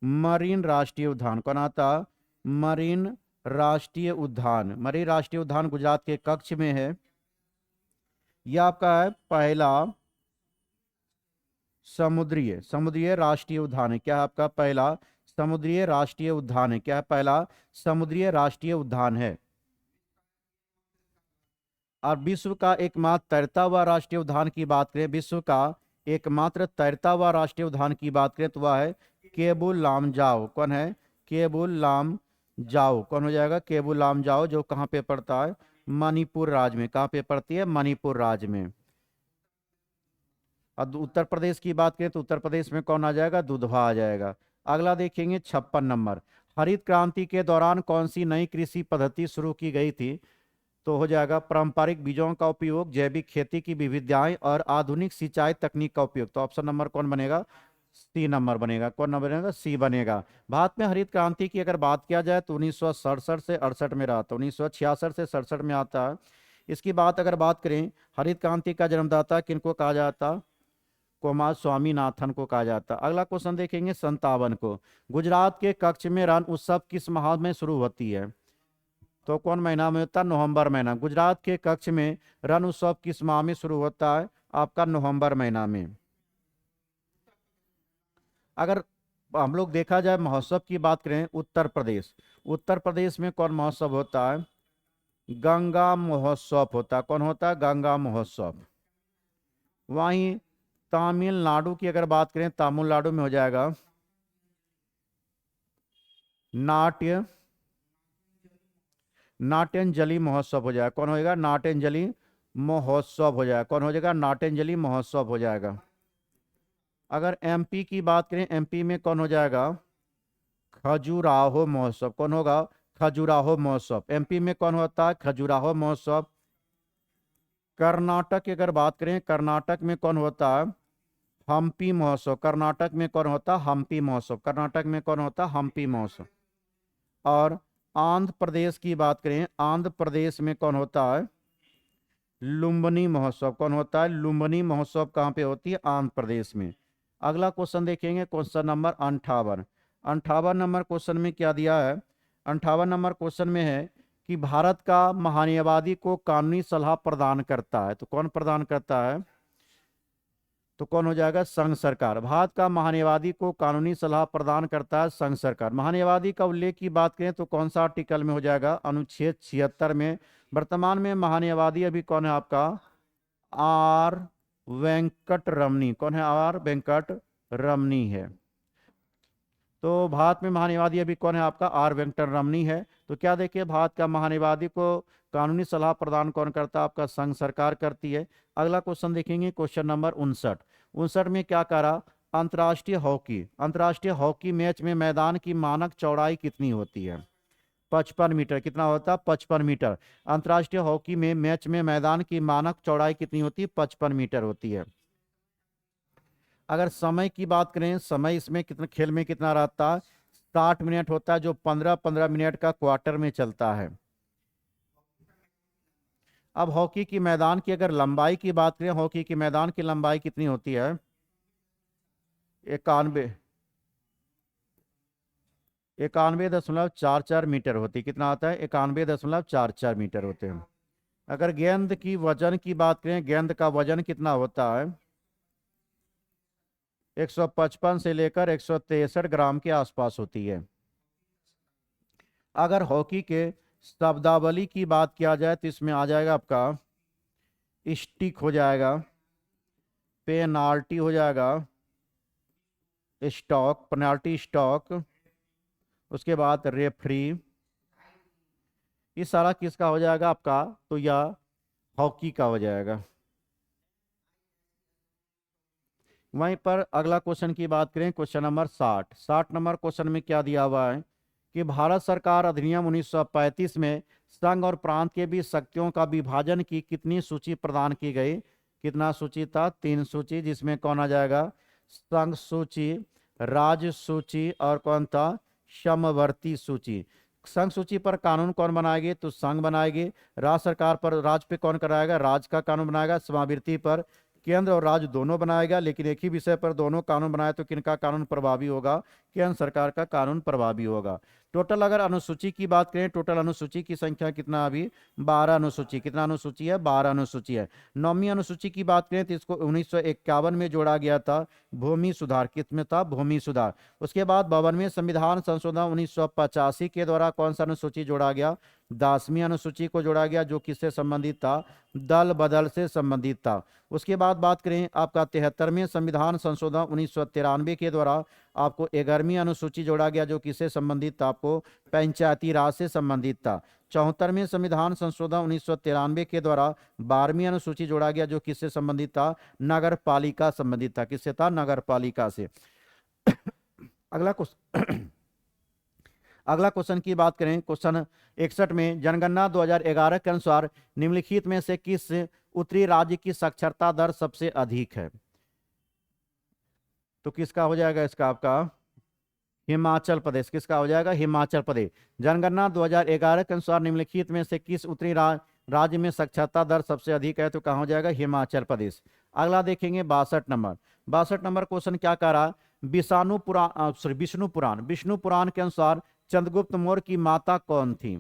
मरीन राष्ट्रीय उद्यान। कौन आता? मरीन राष्ट्रीय उद्यान। मरीन राष्ट्रीय उद्यान गुजरात के कच्छ में है। यह आपका है पहला समुद्रीय राष्ट्रीय उद्यान है। क्या है आपका? पहला समुद्रीय राष्ट्रीय उद्यान है। क्या है? पहला समुद्रीय राष्ट्रीय उद्यान है। और विश्व का एकमात्र तैरता हुआ राष्ट्रीय उद्यान की बात करें, विश्व का एकमात्र तैरता हुआ राष्ट्रीय उद्यान की बात करें तो वह है केबुल लामजाओ। कौन है? केबुल लामजाओ। कौन हो जाएगा? केबुल लामजाओ, जो कहाँ पे पड़ता है? मणिपुर राज्य में। कहाँ पे पड़ती है? मणिपुर राज्य में। अब उत्तर प्रदेश की बात करें तो उत्तर प्रदेश में कौन आ जाएगा? दुधवा आ जाएगा। अगला देखेंगे 56 नंबर। हरित क्रांति के दौरान कौन सी नई कृषि पद्धति शुरू की गई थी? तो हो जाएगा पारंपरिक बीजों का उपयोग, जैविक खेती की विविधताएं और आधुनिक सिंचाई तकनीक का उपयोग। तो ऑप्शन नंबर कौन बनेगा? सी नंबर बनेगा। कौन नंबर बनेगा? सी बनेगा। भारत में हरित क्रांति की अगर बात किया जाए तो 1967 से 68 में रहा था। 1966 से 67 में आता है। इसकी बात अगर बात करें, हरित क्रांति का जन्मदाता किनको कहा जाता? कुमार स्वामीनाथन को कहा जाता। अगला क्वेश्चन देखेंगे 57 को। गुजरात के कच्छ में रण उत्सव किस माह में शुरू होती है? तो कौन महीना में होता है? नवंबर महीना। गुजरात के कच्छ में रण उत्सव किस माह में शुरू होता है? आपका नवंबर महीना में। अगर हम लोग देखा जाए महोत्सव की बात करें, उत्तर प्रदेश में कौन महोत्सव होता है? गंगा महोत्सव होता है। कौन होता है? गंगा महोत्सव। वहीं तमिलनाडु की अगर बात करें, तमिलनाडु में हो जाएगा नाट्यांजलि महोत्सव हो जाएगा। कौन होएगा? नाट्यांजलि महोत्सव हो जाएगा। कौन हो जाएगा? नाट्यांजलि महोत्सव हो जाएगा। अगर एमपी की बात करें, एमपी में कौन हो जाएगा? खजुराहो महोत्सव। कौन होगा? खजुराहो महोत्सव। एमपी में कौन होता है? खजुराहो महोत्सव। कर्नाटक की अगर बात करें, कर्नाटक में कौन होता है? हम्पी महोत्सव। कर्नाटक में कौन होता? हम्पी महोत्सव। कर्नाटक में कौन होता? हम्पी महोत्सव। और आंध्र प्रदेश की बात करें, आंध्र प्रदेश में कौन होता है? लुम्बिनी महोत्सव। कौन होता है? लुम्बिनी महोत्सव कहाँ पे होती है? आंध्र प्रदेश में। अगला क्वेश्चन देखेंगे, क्वेश्चन नंबर 58। 58 नंबर क्वेश्चन में क्या दिया है? 58 नंबर क्वेश्चन में है कि भारत का महान्यायवादी को कानूनी सलाह प्रदान करता है। तो कौन प्रदान करता है? तो कौन हो जाएगा? संघ सरकार। भारत का महान्यायवादी को कानूनी सलाह प्रदान करता है संघ सरकार। महान्यायवादी का उल्लेख की बात करें तो कौन सा आर्टिकल में हो जाएगा? अनुच्छेद 76 में। वर्तमान में महान्यायवादी अभी कौन है आपका? आर वेंकट रमनी। कौन है? आर वेंकट रमनी है। तो भारत में महान्यायवादी अभी कौन है आपका? आर वेंकट रमनी है। तो क्या देखिए, भारत का महान्यायवादी को कानूनी सलाह प्रदान कौन करता है? आपका संघ सरकार करती है। अगला क्वेश्चन देखेंगे, क्वेश्चन नंबर 59 में क्या करा? अंतर्राष्ट्रीय हॉकी मैच में मैदान की मानक चौड़ाई कितनी होती है? 55 मीटर। कितना होता है? 55 मीटर। अंतर्राष्ट्रीय हॉकी में मैच में मैदान की मानक चौड़ाई कितनी होती है? 55 मीटर होती है। अगर समय की बात करें, समय इसमें कितना, खेल में कितना रहता है? 60 मिनट होता है, जो 15-15 मिनट का क्वार्टर में चलता है। अब हॉकी की मैदान की अगर लंबाई की बात करें, हॉकी की मैदान की लंबाई कितनी होती है? 91, 91.44 मीटर होती है। कितना आता है? 91.44 मीटर होते हैं। अगर गेंद की वजन की बात करें, गेंद का वजन कितना होता है? 155 से लेकर 163 ग्राम के आसपास होती है। अगर हॉकी के शब्दावली की बात किया जाए तो इसमें आ जाएगा आपका स्टिक हो जाएगा, पेनाल्टी हो जाएगा, स्टॉक, पेनाल्टी स्टॉक, उसके बाद रेफरी। ये सारा किसका हो जाएगा आपका? तो यह हॉकी का हो जाएगा। वहीं पर अगला क्वेश्चन की बात करें, क्वेश्चन नंबर 60 नंबर क्वेश्चन में क्या दिया हुआ है कि भारत सरकार अधिनियम 1935 में संघ और प्रांत के बीच शक्तियों का विभाजन की कितनी सूची प्रदान की गई? कितना सूची था? 3 सूची, जिसमें कौन आ जाएगा? संघ सूची, राज्य सूची और कौन था? समवर्ती सूची। संघ सूची पर कानून कौन बनाएगी? तो संघ बनाएगी। राज्य सरकार पर, राज्य पे कौन कराएगा? राज्य का कानून बनाएगा। समावर्ती पर केंद्र और राज्य दोनों बनाएगा। लेकिन एक ही विषय पर दोनों कानून बनाए तो किनका कानून प्रभावी होगा? केंद्र सरकार का कानून प्रभावी होगा। टोटल अगर अनुसूची की बात करें, टोटल अनुसूची की संख्या कितना? अभी 12 अनुसूची। कितना अनुसूची है? 12 अनुसूची है। 9वीं अनुसूची की बात करें तो इसको 1951 में जोड़ा गया था। भूमि सुधार, किसमें था? भूमि सुधार। उसके बाद 52वें संविधान संशोधन 1985 के द्वारा कौन सा अनुसूची जोड़ा गया? 10वीं अनुसूची को जोड़ा गया, जो किससे संबंधित था? दल बदल से संबंधित था। उसके बाद बात करें आपका 73वें संविधान संशोधन 1993 के द्वारा आपको 11वीं अनुसूची जोड़ा गया, जो किससे संबंधित था? आपको पंचायती राज से संबंधित था। 74वें संविधान संशोधन 1993 के द्वारा 12वीं अनुसूची जोड़ा गया, जो किससे संबंधित था? नगर पालिका संबंधित था। किससे था? नगर पालिका से। अगला क्वेश्चन अगला क्वेश्चन की बात करें, क्वेश्चन 61 में जनगणना 2011 के अनुसार निम्नलिखित में से किस उत्तरी राज्य की साक्षरता दर सबसे अधिक है? तो किसका हो जाएगा इसका? आपका हिमाचल प्रदेश। किसका हो जाएगा? हिमाचल प्रदेश। जनगणना 2011 के अनुसार निम्नलिखित में से किस उत्तरी राज्य में साक्षरता दर सबसे अधिक है? तो कहाँ हो जाएगा? हिमाचल प्रदेश। अगला देखेंगे 62 नंबर। 62 नंबर क्वेश्चन क्या कह रहा है? विष्णु पुराण के अनुसार चंद्रगुप्त मौर्य की माता कौन थी?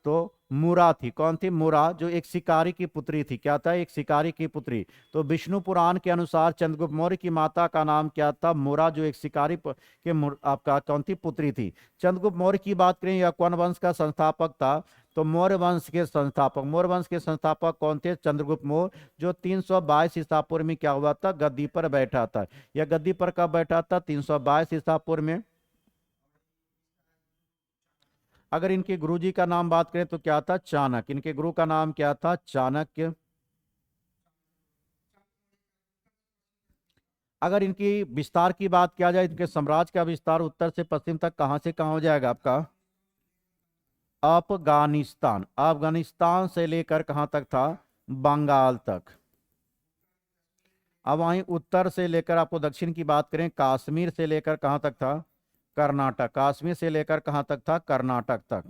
तो मुरा थी। कौन थी? मुरा, जो एक शिकारी की पुत्री थी। क्या था? एक शिकारी की पुत्री। तो विष्णु पुराण के अनुसार चंद्रगुप्त मौर्य की माता का नाम क्या था? मुरा, जो एक शिकारी आपका कौन थी? पुत्री थी। चंद्रगुप्त मौर्य की बात करें, या कौन वंश का संस्थापक था? तो मौर्य वंश के संस्थापक। मौर्य वंश के संस्थापक कौन थे? चंद्रगुप्त मौर्य, जो 322 ईसा पूर्व में क्या हुआ था? गद्दी पर बैठा था। यह गद्दी पर कब बैठा था? 322 ईसा पूर्व में। अगर इनके गुरुजी का नाम बात करें तो क्या था? चाणक्य। इनके गुरु का नाम क्या था? चाणक्य। अगर इनकी विस्तार की बात किया जाए, इनके साम्राज्य का विस्तार उत्तर से पश्चिम तक कहां से कहां हो जाएगा आपका? अफगानिस्तान। अफगानिस्तान से लेकर कहां तक था? बंगाल तक। अब वहीं उत्तर से लेकर आपको दक्षिण की बात करें, कश्मीर से लेकर कहां तक था? कर्नाटक। कश्मीर से लेकर कहां तक था? कर्नाटक तक।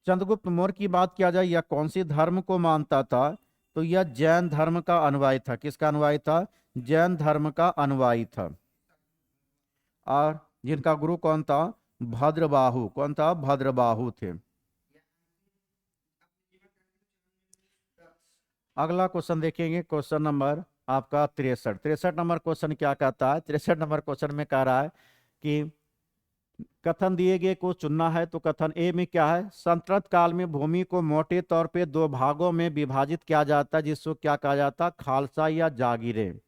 चंद्रगुप्त मौर्य की बात किया जाए, यह कौन सी धर्म को मानता था? तो यह जैन धर्म का अनुयायी था। किसका अनुयायी था? जैन धर्म का अनुयायी था। और जिनका गुरु कौन था? भद्रबाहु। कौन था? भद्रबाहु थे। अगला क्वेश्चन देखेंगे, क्वेश्चन नंबर आपका 63। 63 नंबर क्वेश्चन क्या कहता है? 63 नंबर क्वेश्चन में कह रहा है कि कथन दिए गए को चुनना है। तो कथन ए में क्या है? संतृप्त काल में भूमि को मोटे तौर पे 2 भागों में विभाजित किया जाता है, जिसको क्या कहा जाता है? खालसा या जागीरें।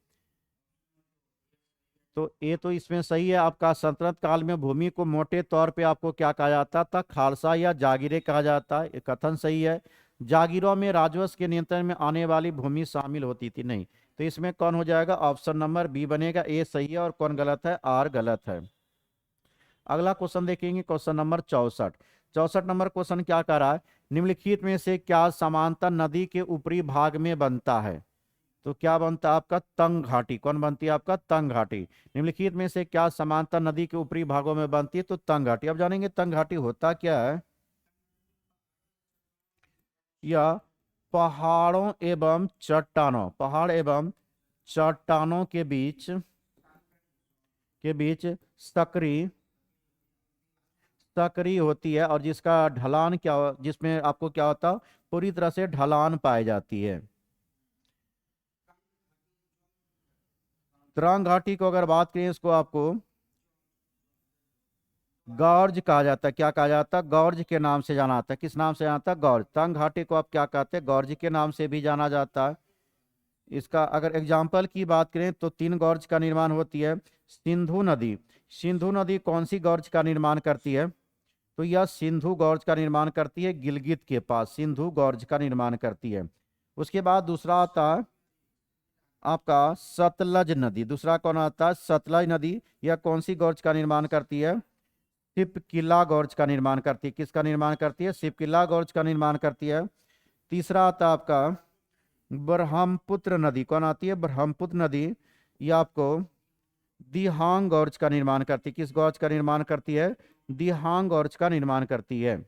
तो ये तो इसमें सही है आपका। संतुलित काल में भूमि को मोटे तौर पे आपको क्या कहा जाता था? खालसा या जागीरें कहा जाता है। ये कथन सही है। जागीरों में राजवंश के नियंत्रण में आने वाली भूमि शामिल होती थी। नहीं। तो इसमें कौन हो जाएगा? ऑप्शन नंबर बी बनेगा। ए सही है और कौन गलत है? आर गलत है। अगला क्वेश्चन देखेंगे, क्वेश्चन नंबर 64। 64 नंबर क्वेश्चन क्या कह रहा है? निम्नलिखित में से क्या समांतर नदी के ऊपरी भाग में बनता है? तो क्या बनता है आपका? तंग घाटी। कौन बनती है? आपका तंग घाटी। निम्नलिखित में से क्या समांतर नदी के ऊपरी भागों में बनती है? तो तंग घाटी। अब जानेंगे तंग घाटी होता क्या है। या पहाड़ों एवं चट्टानों, पहाड़ एवं चट्टानों के बीच सकरी सकरी होती है, और जिसका ढलान क्या जिसमें आपको क्या होता, पूरी तरह से ढलान पाई जाती है। त्रंग घाटी को अगर बात करें, इसको आपको गौर्ज कहा जाता है। क्या कहा जाता है? गौर्ज के नाम से जाना जाता है। किस नाम से जाना जाता है? गौर्ज। तंग घाटी को आप क्या कहते हैं? गौर्ज के नाम से भी जाना जाता है। इसका अगर एग्जाम्पल की बात करें तो तीन गौर्ज का निर्माण होती है। सिंधु नदी, सिंधु नदी कौन सी गौर्ज का निर्माण करती है? तो यह सिंधु गौर्ज का निर्माण करती है, गिलगित के पास सिंधु गौर्ज का निर्माण करती है। उसके बाद दूसरा आता है आपका सतलज नदी। दूसरा कौन आता है? सतलज नदी। यह कौन सी गौर्ज का निर्माण करती है? सिपकिला गौर्ज का निर्माण करती है। किसका निर्माण करती है? सिपकिला गौर्ज का निर्माण करती है। तीसरा आता है आपका ब्रह्मपुत्र नदी। कौन आती है? ब्रह्मपुत्र नदी। ये आपको दिहांग गौर्ज का निर्माण करती है। किस गौर्ज का निर्माण करती है? दिहांग गौर्ज का निर्माण करती है।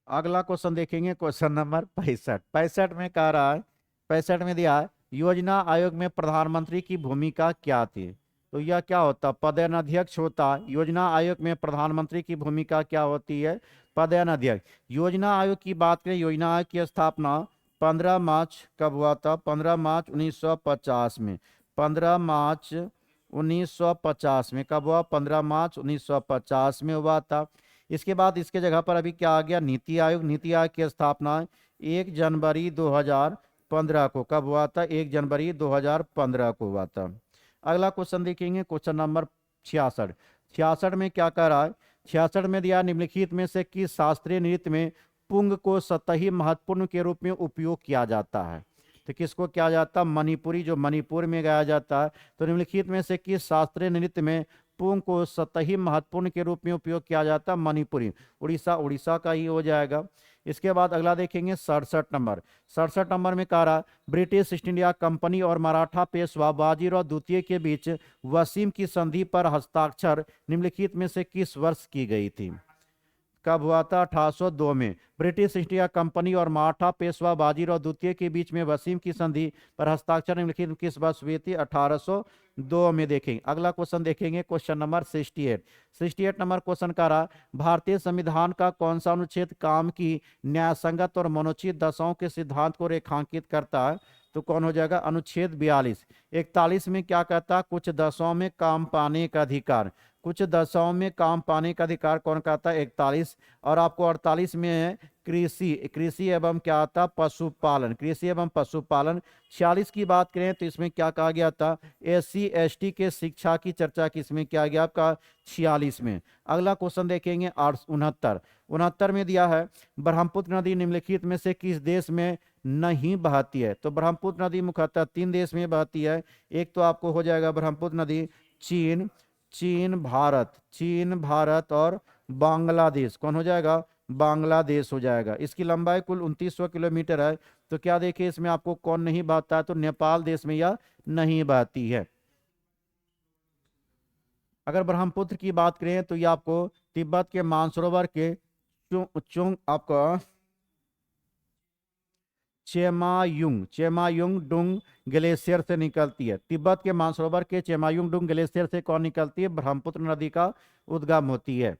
अगला क्वेश्चन देखेंगे, क्वेश्चन नंबर 65। 65 में कह रहा है, 65 में दिया है, योजना आयोग में प्रधानमंत्री की भूमिका क्या थी? तो यह क्या होता? पदाध्यक्ष होता। योजना आयोग में प्रधानमंत्री की भूमिका क्या होती है? पदाध्यक्ष। योजना आयोग की बात करें, योजना आयोग की स्थापना 15 मार्च कब हुआ था? 15 मार्च 1950 में। 15 मार्च 1950 में कब हुआ? 15 मार्च 1950 में हुआ था। इसके बाद इसके जगह पर अभी क्या आ गया? नीति आयोग। नीति आयोग की स्थापना 1 जनवरी 2015 को कब हुआ था? 1 जनवरी 2015 को हुआ था। अगला क्वेश्चन देखेंगे, क्वेश्चन नंबर 66। 66 में क्या कह रहा है? 66 में दिया, निम्नलिखित में से किस शास्त्रीय नृत्य में पुंग को सतही महत्वपूर्ण के रूप में उपयोग किया जाता है? तो किसको किया जाता? मणिपुरी, जो मणिपुर में गाया जाता है। तो निम्नलिखित में से किस शास्त्रीय नृत्य में पुंग को सतही महत्वपूर्ण के रूप में उपयोग किया जाता है? मणिपुरी। उड़ीसा, उड़ीसा का ही हो जाएगा। इसके बाद अगला देखेंगे 67 नंबर। 67 नंबर में कह रहा, ब्रिटिश ईस्ट इंडिया कंपनी और मराठा पेशवा बाजीराव द्वितीय के बीच वसीम की संधि पर हस्ताक्षर निम्नलिखित में से किस वर्ष की गई थी? कब हुआ था? 1802 में। ब्रिटिश ईस्ट इंडिया कंपनी और मराठा पेशवा बाजीराव द्वितीय के बीच में वसीम की संधि पर हस्ताक्षर निम्नलिखित किस वर्ष हुई थी? 1802 में। देखेंगे अगला क्वेश्चन देखेंगे, क्वेश्चन नंबर 68। 68 नंबर क्वेश्चन का रहा, भारतीय संविधान का कौन सा अनुच्छेद काम की न्याय संगत और मनोचित दशाओं के सिद्धांत को रेखांकित करता है? तो कौन हो जाएगा? अनुच्छेद 42। 41 में क्या कहता? कुछ दशाओं में काम पाने का अधिकार। कुछ दशाओं में काम पाने का अधिकार कौन कहता है? 41। और आपको 48 में है कृषि, कृषि एवं क्या आता? पशुपालन, कृषि एवं पशुपालन। 46 की बात करें तो इसमें क्या कहा गया था? SC ST के शिक्षा की चर्चा किसमें किया गया? आपका 46 में। अगला क्वेश्चन देखेंगे 69। 69 में दिया है, ब्रह्मपुत्र नदी निम्नलिखित में से किस देश में नहीं बहती है? तो ब्रह्मपुत्र नदी मुख्यतः 3 देश में बहती है। एक तो आपको हो जाएगा ब्रह्मपुत्र नदी चीन, चीन भारत और बांग्लादेश। कौन हो जाएगा? बांग्लादेश हो जाएगा। इसकी लंबाई कुल 2900 किलोमीटर है। तो क्या देखिए इसमें आपको कौन नहीं बहता है? तो नेपाल देश में यह नहीं बहती है। अगर ब्रह्मपुत्र की बात करें तो यह आपको तिब्बत के मानसरोवर के चुंग आपका चेमायुंग डुंग ग्लेशियर से निकलती है। तिब्बत के मानसरोवर के चेमायुंग डुंग ग्लेशियर से कौन निकलती है? ब्रह्मपुत्र नदी का उद्गम होती है।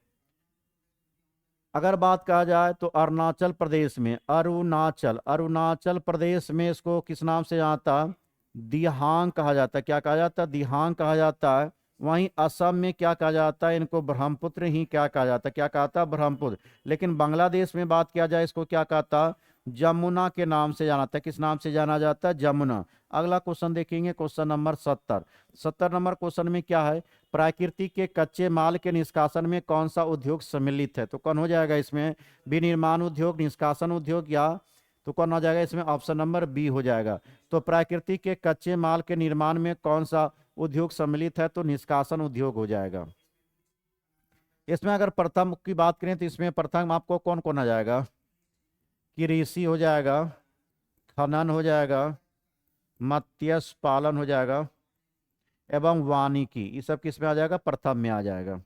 अगर बात कहा जाए तो अरुणाचल प्रदेश में, अरुणाचल प्रदेश में इसको किस नाम से आता? दिहांग कहा जाता है। क्या कहा जाता है? दिहांग कहा जाता है। वहीं असम में क्या कहा जाता है? इनको ब्रह्मपुत्र ही क्या कहा जाता है? क्या कहता है? ब्रह्मपुत्र। लेकिन बांग्लादेश में बात किया जाए इसको क्या कहता? जमुना के नाम से जाना था। किस नाम से जाना जाता है? जमुना। अगला क्वेश्चन देखेंगे, क्वेश्चन नंबर 70। 70 नंबर क्वेश्चन में क्या है? प्राकृतिक के कच्चे माल के निष्कासन में कौन सा उद्योग सम्मिलित है? तो कौन हो जाएगा इसमें? विनिर्माण उद्योग, निष्कासन उद्योग, या तो कौन हो जाएगा इसमें? ऑप्शन नंबर बी हो जाएगा। तो प्राकृतिक के कच्चे माल के निर्माण में कौन सा उद्योग सम्मिलित है? तो निष्कासन उद्योग हो जाएगा। इसमें अगर प्रथम की बात करें तो इसमें प्रथम आपको कौन कौन आ जाएगा? कृषि हो जाएगा, खनन हो जाएगा, मत्स्य पालन हो जाएगा एवं वानिकी। ये सब किस में आ जाएगा? प्रथम में आ जाएगा।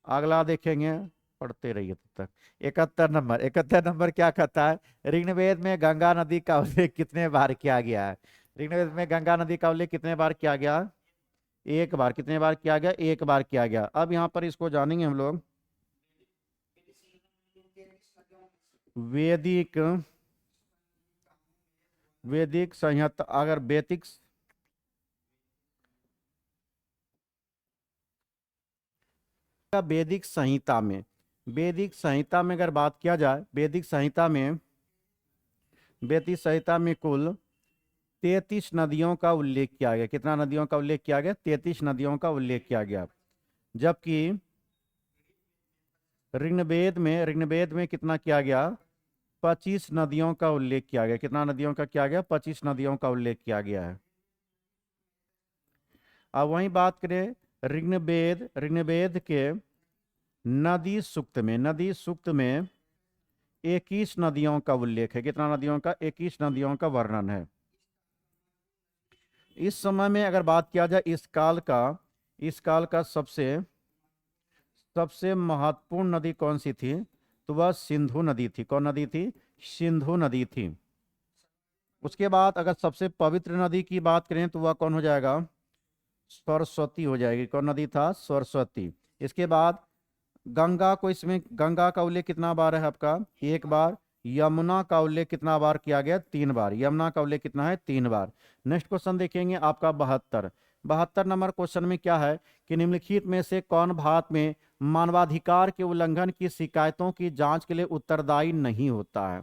अगला देखेंगे, पढ़ते रहिए तब तक। 71 नंबर, 71 नंबर क्या कहता है? ऋग्वेद में गंगा नदी का उल्लेख कितने बार किया गया है? ऋग्वेद में गंगा नदी का उल्लेख कितने बार किया गया? एक बार। कितने बार किया गया? एक बार किया गया। अब यहाँ पर इसको जानेंगे हम लोग। वैदिक वैदिक संहिता, अगर वैदिक संहिता में अगर बात किया जाए, वैदिक संहिता में कुल 33 नदियों का उल्लेख किया गया। कितना नदियों का उल्लेख किया गया? 33 नदियों का उल्लेख किया गया। जबकि ऋग्वेद में कितना किया गया? 25 नदियों का उल्लेख किया गया। कितना नदियों का किया गया? 25 नदियों का उल्लेख किया गया है। अब वहीं बात करें ऋग्वेद के नदी सूक्त में 21 नदियों का उल्लेख है। कितना नदियों का? 21 नदियों का वर्णन है। इस समय में अगर बात किया जाए इस काल का सबसे महत्वपूर्ण नदी कौन सी थी? तो वह सिंधु नदी थी। कौन नदी थी? सिंधु नदी थी। उसके बाद अगर सबसे पवित्र नदी की बात करें तो वह कौन हो जाएगा? सरस्वती हो जाएगी। कौन नदी था? सरस्वती। इसके बाद गंगा का उल्लेख कितना बार है आपका? एक बार। यमुना का उल्लेख कितना बार किया गया? 3 बार। यमुना का उल्लेख कितना है? 3 बार। नेक्स्ट क्वेश्चन देखेंगे आपका 72 नंबर क्वेश्चन में क्या है कि निम्नलिखित में से कौन भारत में मानवाधिकार के उल्लंघन की शिकायतों की जांच के लिए उत्तरदायी नहीं होता है?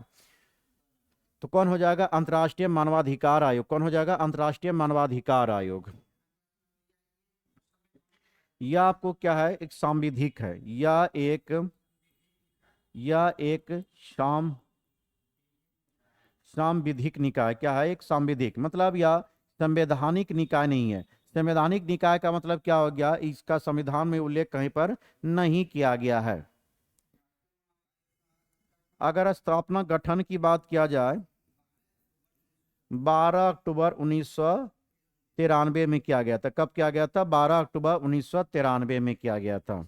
तो कौन हो जाएगा? अंतर्राष्ट्रीय मानवाधिकार आयोग। कौन हो जाएगा? अंतर्राष्ट्रीय मानवाधिकार आयोग। यह आपको क्या है? एक सांविधिक है। यह एक सांविधिक निकाय। क्या है? एक सांविधिक, मतलब यह संवैधानिक निकाय नहीं है। संवैधानिक निकाय का मतलब क्या हो गया? इसका संविधान में उल्लेख कहीं पर नहीं किया गया है। अगर स्थापना गठन की बात किया जाए, 12 अक्टूबर 1993 में किया गया था। कब किया गया था? 12 अक्टूबर 1993 में किया गया था।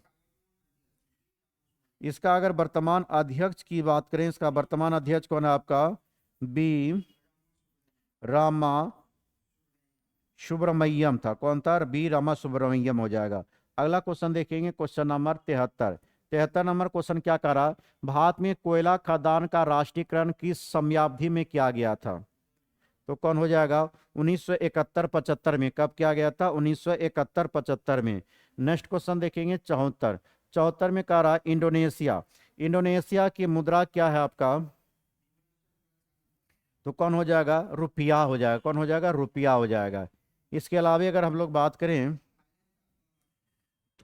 इसका अगर वर्तमान अध्यक्ष की बात करें, इसका वर्तमान अध्यक्ष कौन है आपका? बी रामा सुब्रमण्यम था। कौन था? बी रामा सुब्रमण्यम हो जाएगा। अगला क्वेश्चन देखेंगे, क्वेश्चन नंबर 73 नंबर क्वेश्चन क्या कह रहा? भारत में कोयला खदान का राष्ट्रीयकरण किस समयावधि में किया गया था? तो कौन हो जाएगा? 1971-75 में। कब किया गया था? 1971-75 में। नेक्स्ट क्वेश्चन देखेंगे 74 में कह रहा इंडोनेशिया की मुद्रा क्या है आपका? तो कौन हो जाएगा? रुपया हो जाएगा। कौन हो जाएगा? रुपया हो जाएगा। इसके अलावा अगर हम लोग बात करें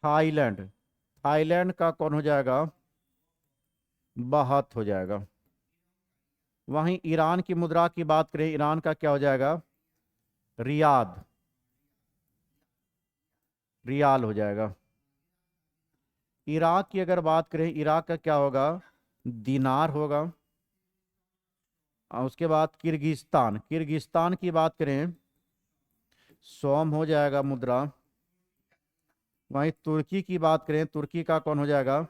थाईलैंड का कौन हो जाएगा? बाहत हो जाएगा। वहीं ईरान की मुद्रा की बात करें, ईरान का क्या हो जाएगा? रियाल हो जाएगा। इराक की अगर बात करें, इराक का क्या होगा? दिनार होगा। और उसके बाद किर्गिस्तान की बात करें, सोम हो जाएगा मुद्रा। वहीं तुर्की की बात करें, तुर्की का कौन हो जाएगा?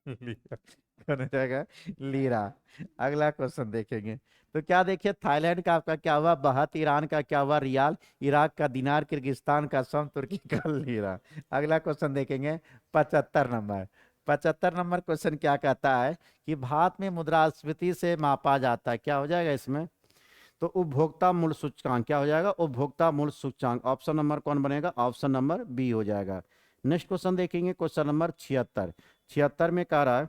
लीरा। कौन हो जाएगा? लीरा। अगला क्वेश्चन देखेंगे तो क्या देखिए, थाईलैंड का आपका क्या हुआ? बाहत। ईरान का क्या हुआ? रियाल। इराक का दिनार। किर्गिस्तान का सोम। तुर्की का लीरा। अगला क्वेश्चन देखेंगे 75 नंबर। 75 नंबर क्वेश्चन क्या कहता है कि भारत में मुद्रास्फीति से मापा जाता है। क्या हो जाएगा इसमें? तो उपभोक्ता मूल्य सूचकांक। क्या हो जाएगा? उपभोक्ता मूल्य सूचकांक। ऑप्शन नंबर कौन बनेगा? ऑप्शन नंबर बी हो जाएगा। नेक्स्ट क्वेश्चन देखेंगे, क्वेश्चन नंबर 76 में कह रहा है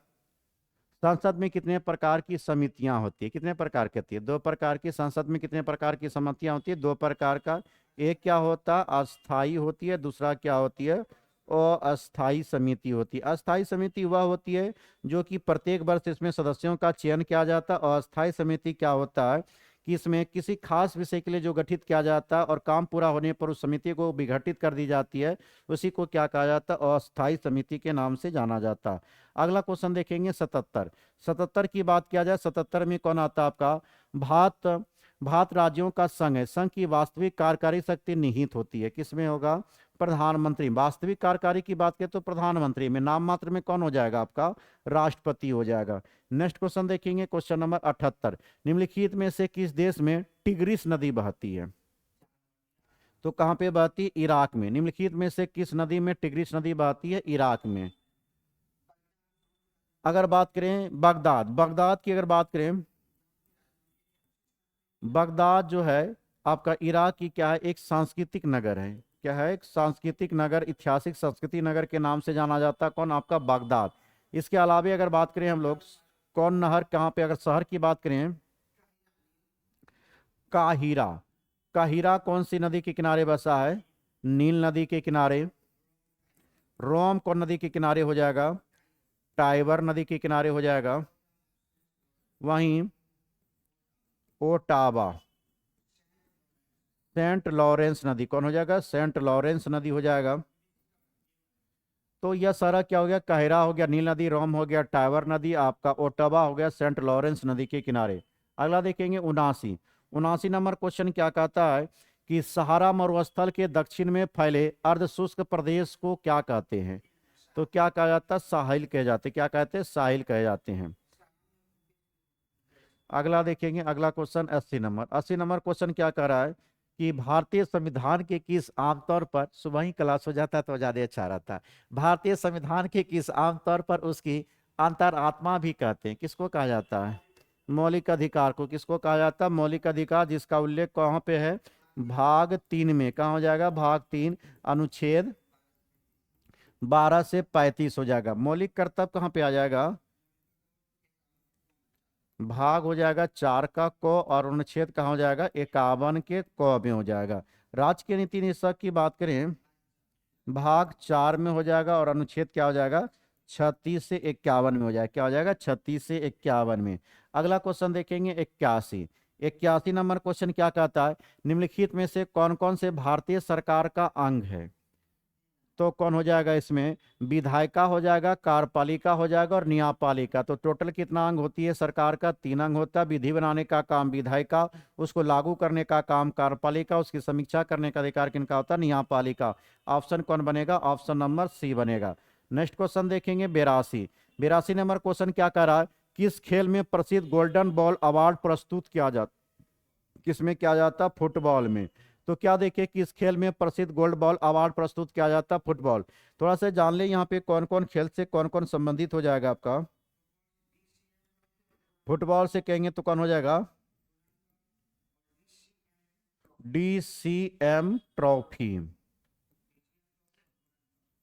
संसद में कितने प्रकार की समितियां होती है? कितने प्रकार की होती है? 2 प्रकार की। संसद में कितने प्रकार की समितियां होती है? 2 प्रकार का। एक क्या होता है? अस्थाई होती है। दूसरा क्या होती है? अस्थाई समिति होती है। अस्थाई समिति वह होती है जो कि प्रत्येक वर्ष इसमें सदस्यों का चयन किया जाता है। और अस्थाई समिति क्या होता है कि इसमें किसी खास विषय के लिए जो गठित किया जाता है और काम पूरा होने पर उस समिति को विघटित कर दी जाती है, उसी को क्या कहा जाता है? अस्थाई समिति के नाम से जाना जाता है। अगला क्वेश्चन देखेंगे 77 की बात किया जाए, 77 में कौन आता है आपका? भारत राज्यों का संघ है। संघ की वास्तविक कार्यकारी शक्ति निहित होती है किसमें होगा? प्रधानमंत्री। वास्तविक कार्यकारी की बात करें तो प्रधानमंत्री में, नाम मात्र में कौन हो जाएगा आपका, राष्ट्रपति हो जाएगा। नेक्स्ट क्वेश्चन देखेंगे, क्वेश्चन नंबर 78। निम्नलिखित में से किस देश में टिग्रिस नदी बहती है? तो कहाँ पे बहती है? इराक में। निम्नलिखित में से किस नदी में टिग्रिस नदी बहती है? इराक में। अगर बात करें बगदाद, बगदाद की अगर बात करें, बगदाद जो है आपका इराक की क्या है, एक सांस्कृतिक नगर है। क्या है? एक सांस्कृतिक नगर, ऐतिहासिक संस्कृति नगर के नाम से जाना जाता है। कौन? आपका बगदाद। इसके अलावा अगर बात करें हम लोग, कौन नहर कहाँ पे, अगर शहर की बात करें, काहिरा। काहिरा कौन सी नदी के किनारे बसा है? नील नदी के किनारे। रोम कौन नदी के किनारे हो जाएगा? टाइबर नदी के किनारे हो जाएगा। वहीं ओटावा, सेंट लॉरेंस नदी कौन हो जाएगा? सेंट लॉरेंस नदी हो जाएगा। तो यह सारा क्या हो गया? काहिरा हो गया, नील नदी, रोम हो गया, टाइबर नदी, आपका ओटावा हो गया, सेंट लॉरेंस नदी के किनारे। अगला देखेंगे 79। 79 नंबर क्वेश्चन क्या कहता है कि सहारा मरुस्थल के दक्षिण में फैले अर्धशुष्क प्रदेश को क्या कहते हैं? तो क्या कहा जाता है? साहिल कहे जाते। क्या कहते हैं? साहिल कहे जाते हैं। अगला देखेंगे, अगला क्वेश्चन 80 नंबर। 80 नंबर क्वेश्चन क्या कह रहा है कि भारतीय संविधान के किस, आमतौर पर सुबह ही क्लास हो जाता तो ज्यादा अच्छा रहता, भारतीय संविधान के किस आमतौर पर उसकी अंतरात्मा भी कहते हैं? किसको कहा जाता है? मौलिक अधिकार को। किसको कहा जाता है? मौलिक अधिकार, जिसका उल्लेख कहाँ पे है? भाग 3 में। कहाँ हो जाएगा? भाग 3 अनुच्छेद 12 से 35 हो जाएगा। मौलिक कर्तव्य कहाँ पे आ जाएगा? भाग हो जाएगा 4 का को, और अनुच्छेद कहाँ हो जाएगा? 51 के क में हो जाएगा। राजकीय नीति निषेध की बात करें, भाग 4 में हो जाएगा, और अनुच्छेद क्या हो जाएगा? 36 से 51 में हो जाएगा। क्या हो जाएगा? 36 से 51 में। अगला क्वेश्चन देखेंगे 81। 81 नंबर क्वेश्चन क्या कहता है? निम्नलिखित में से कौन कौन से भारतीय सरकार का अंग है? तो कौन हो जाएगा इसमें? विधायिका हो जाएगा, कार्यपालिका हो जाएगा, और न्यायपालिका। तो टोटल कितना अंग होती है सरकार का? 3 अंग होता है। विधि बनाने का काम विधायिका, उसको लागू करने का काम कार्यपालिका, उसकी समीक्षा करने का अधिकार किनका होता है? न्यायपालिका। ऑप्शन कौन बनेगा? ऑप्शन नंबर सी बनेगा। नेक्स्ट क्वेश्चन देखेंगे 82। 82 नंबर क्वेश्चन क्या कह रहा है? किस खेल में प्रसिद्ध गोल्डन बॉल अवार्ड प्रस्तुत किया जाता? किसमें किया जाता? फुटबॉल में। तो क्या देखिए किस खेल में प्रसिद्ध गोल्ड बॉल अवार्ड प्रस्तुत किया जाता? फुटबॉल। थोड़ा सा जान ले यहाँ पे कौन कौन खेल से कौन कौन संबंधित हो जाएगा आपका। फुटबॉल से कहेंगे तो कौन हो जाएगा? DCM trophy.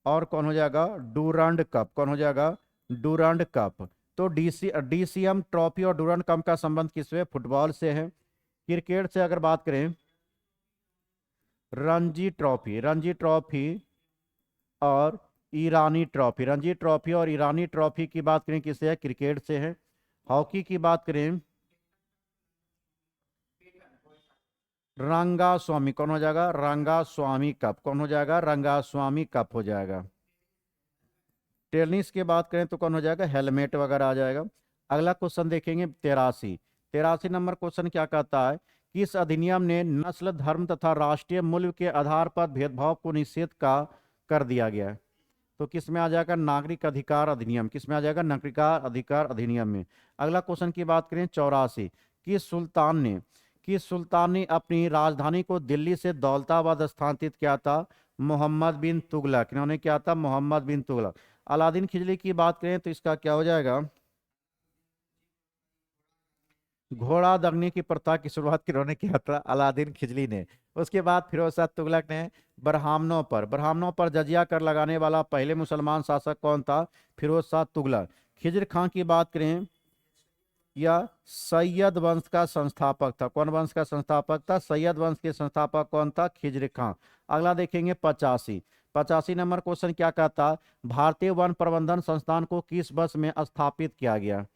और कौन हो जाएगा? Durand cup. कौन हो जाएगा? Durand cup. तो DCM ट्रॉफी और डूरंड कप का संबंध किससे? फुटबॉल से है। क्रिकेट से अगर बात करें, रणजी ट्रॉफी, रणजी ट्रॉफी और ईरानी ट्रॉफी। रणजी ट्रॉफी और ईरानी ट्रॉफी की बात करें किससे है? क्रिकेट से है। हॉकी की बात करें, रंगास्वामी। कौन हो जाएगा? रंगास्वामी कप। कौन हो जाएगा? रंगास्वामी कप हो जाएगा। टेनिस की बात करें तो कौन हो जाएगा? हेलमेट वगैरह आ जाएगा। अगला क्वेश्चन देखेंगे 83। 83 नंबर क्वेश्चन क्या कहता है? किस अधिनियम ने नस्ल, धर्म तथा राष्ट्रीय मूल्य के आधार पर भेदभाव को निषेध का कर दिया गया है? तो किस में आ जाएगा? नागरिक अधिकार अधिनियम। किस में आ जाएगा? नागरिक अधिकार अधिनियम में। अगला क्वेश्चन की बात करें 84। किस सुल्तान ने अपनी राजधानी को दिल्ली से दौलताबाद स्थानांतरित किया था? मोहम्मद बिन तुगलक। इन्होंने क्या था? मोहम्मद बिन तुगलक। अलादीन खिलजी की बात करें तो इसका क्या हो जाएगा? घोड़ा दंगने की प्रथा की शुरुआत किन्होंने किया था? अलादीन खिलजी ने। उसके बाद फिरोज शाह तुगलक ने ब्राह्मणों पर जजिया कर लगाने वाला पहले मुसलमान शासक कौन था? फिरोज शाह तुगलक। खिज्र खां की बात करें, या सैयद वंश का संस्थापक था। कौन वंश का संस्थापक था? सैयद वंश के संस्थापक कौन था? खिज्र खां। अगला देखेंगे 85। 85 नंबर क्वेश्चन क्या कहता? भारतीय वन प्रबंधन संस्थान को किस वर्ष में स्थापित किया गया?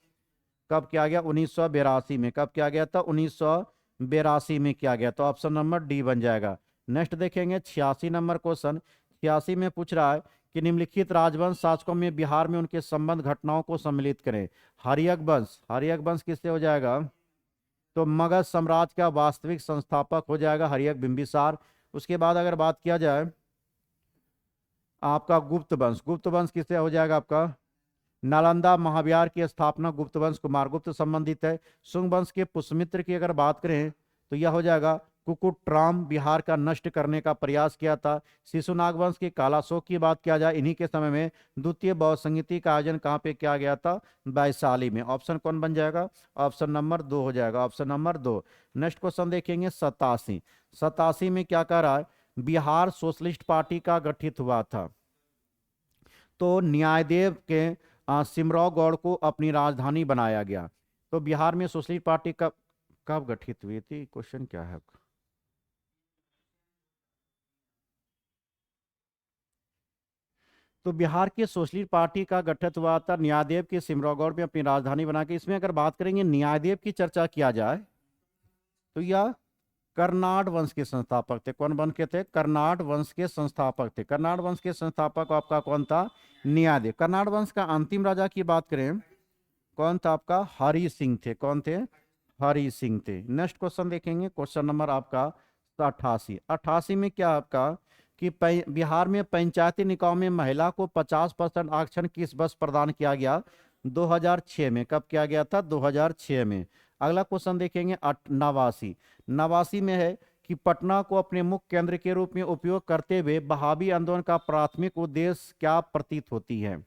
कब किया गया? 1982 में। कब किया गया था? 1982 में किया गया। तो ऑप्शन नंबर डी बन जाएगा। नेक्स्ट देखेंगे 86 नंबर क्वेश्चन। 86 में पूछ रहा है कि निम्नलिखित राजवंश शासकों में बिहार में उनके संबंध घटनाओं को सम्मिलित करें। हर्यक वंश। हर्यक वंश किससे हो जाएगा? तो मगध साम्राज्य का वास्तविक संस्थापक हो जाएगा हर्यक बिंबिसार। उसके बाद अगर बात किया जाए आपका गुप्त वंश, गुप्त वंश किससे हो जाएगा आपका? नालंदा महाविहार की स्थापना गुप्त वंश कुमारगुप्त संबंधित है। शुंग वंश के पुष्यमित्र की अगर बात करें तो यह हो जाएगा कुकुट्राम बिहार का नष्ट करने का प्रयास किया था। शिशुनाग वंश के कालाशोक की बात किया जाए, इन्हीं के समय में द्वितीय बौद्ध संगीति का आयोजन कहाँ पे किया गया था? वैशाली में। ऑप्शन कौन बन जाएगा? ऑप्शन नंबर 2 हो जाएगा, ऑप्शन नंबर 2। नेक्स्ट क्वेश्चन देखेंगे 87। 87 में क्या कह रहा है? बिहार सोशलिस्ट पार्टी का गठित हुआ था। तो न्यायदेव के सिमरौ गौड़ को अपनी राजधानी बनाया गया। तो बिहार में सोशलिस्ट पार्टी कब कब गठित हुई थी? क्वेश्चन क्या है आपका? तो बिहार की सोशलिस्ट पार्टी का गठित हुआ था न्यायदेव के सिमरौगढ़ में अपनी राजधानी बना के। इसमें अगर बात करेंगे न्यायदेव की चर्चा किया जाए तो यह कर्नाड वंश के संस्थापक थे। कौन वंश के थे? कर्नाड वंश के संस्थापक थे। कर्नाड वंश के संस्थापक आपका कौन था? न्यायदेव। कर्नाड वंश का अंतिम राजा की बात करें, कौन था आपका? हरि सिंह थे। कौन थे? हरि सिंह थे। नेक्स्ट क्वेश्चन देखेंगे, क्वेश्चन नंबर आपका 88। 88 में क्या आपका कि बिहार में पंचायती निकायों में महिला को 50% आरक्षण किस वर्ष प्रदान किया गया? 2006 में। कब किया गया था? 2006 में। अगला क्वेश्चन देखेंगे 89। 89 में है कि पटना को अपने मुख्य केंद्र के रूप में उपयोग करते हुए बहावी आंदोलन का प्राथमिक उद्देश्य क्या प्रतीत होती है?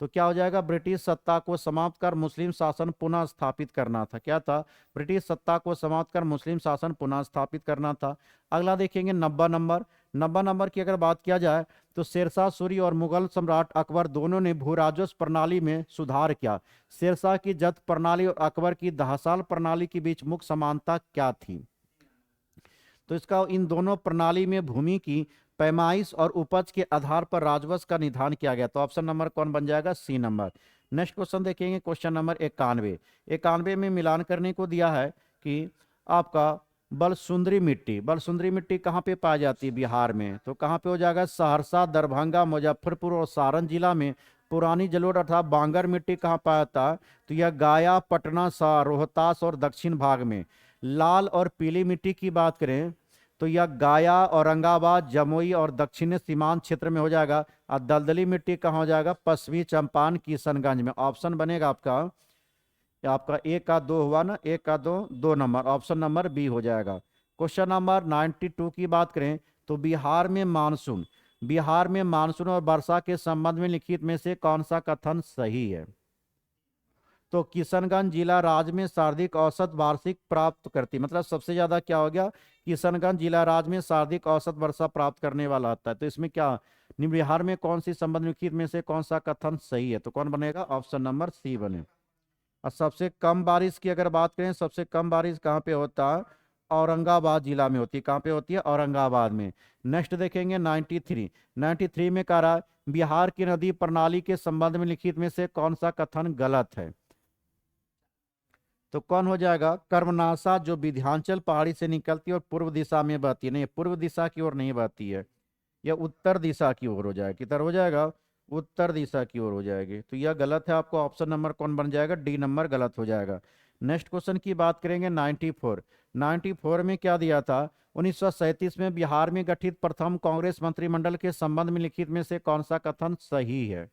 तो क्या हो जाएगा? ब्रिटिश सत्ता को समाप्त कर मुस्लिम शासन पुनः स्थापित करना था। क्या था? ब्रिटिश सत्ता को समाप्त कर मुस्लिम शासन पुनः स्थापित करना था। अगला देखेंगे 90 नंबर। 90 नंबर की अगर बात किया जाए तो शेरशाह सूरी और मुगल सम्राट अकबर दोनों ने भू राजस्व प्रणाली में सुधार किया। शेरशाह की जद प्रणाली और अकबर की दहसाल प्रणाली के बीच मुख्य समानता क्या थी? तो इसका इन दोनों प्रणाली में भूमि की पैमाइश और उपज के आधार पर राजस्व का निर्धारण किया गया। तो ऑप्शन नंबर कौन बन जाएगा? C number. नेक्स्ट क्वेश्चन देखेंगे, क्वेश्चन नंबर 91। 91 में मिलान करने को दिया है कि आपका बलसुंदरी मिट्टी, बलसुंदरी मिट्टी कहाँ पे पाई जाती है बिहार में? तो कहाँ पे हो जाएगा? सहरसा, दरभंगा, मुजफ्फरपुर और सारण जिला में। पुरानी जलोढ़ अर्थात बांगर मिट्टी कहाँ पाया था? तो यह गया, पटना, रोहतास और दक्षिण भाग में। लाल और पीली मिट्टी की बात करें तो यह गया, औरंगाबाद, जमुई और दक्षिणी सीमांत क्षेत्र में हो जाएगा। और दलदली मिट्टी कहाँ हो जाएगा? पश्चिमी चंपारण, किशनगंज में। ऑप्शन बनेगा आपका, या आपका एक का दो हुआ ना, एक का दो, 2 नंबर, ऑप्शन नंबर बी हो जाएगा। क्वेश्चन नंबर 92 की बात करें तो बिहार में मानसून, बिहार में मानसून और वर्षा के संबंध में लिखित में से कौन सा कथन सही है? तो किशनगंज जिला राज्य में सर्वाधिक औसत वार्षिक प्राप्त करती, मतलब सबसे ज्यादा क्या हो गया? किशनगंज जिला राज्य में सर्वाधिक औसत वर्षा प्राप्त करने वाला आता है। तो इसमें क्या बिहार में कौन सी संबंध लिखित में से कौन सा कथन सही है? तो कौन बनेगा? ऑप्शन नंबर सी बने। और सबसे कम बारिश की अगर बात करें, सबसे कम बारिश कहाँ पे होता है? औरंगाबाद जिला में होती है। कहाँ पे होती है? औरंगाबाद में। नेक्स्ट देखेंगे 93। 93 में कह रहा है बिहार की नदी प्रणाली के संबंध में लिखित में से कौन सा कथन गलत है? तो कौन हो जाएगा? कर्मनाशा जो विंध्याचल पहाड़ी से निकलती है और पूर्व दिशा में बहती है। नहीं, पूर्व दिशा की ओर नहीं बहती है, यह उत्तर दिशा की ओर हो जाएगी। किधर हो जाएगा? उत्तर दिशा की ओर हो जाएगी। तो यह गलत है। आपको ऑप्शन नंबर कौन बन जाएगा? डी नंबर गलत हो जाएगा। नेक्स्ट क्वेश्चन की बात करेंगे 94। 94 में क्या दिया था? 1937 में बिहार में गठित प्रथम कांग्रेस मंत्रिमंडल के संबंध में लिखित में से कौन सा कथन सही है?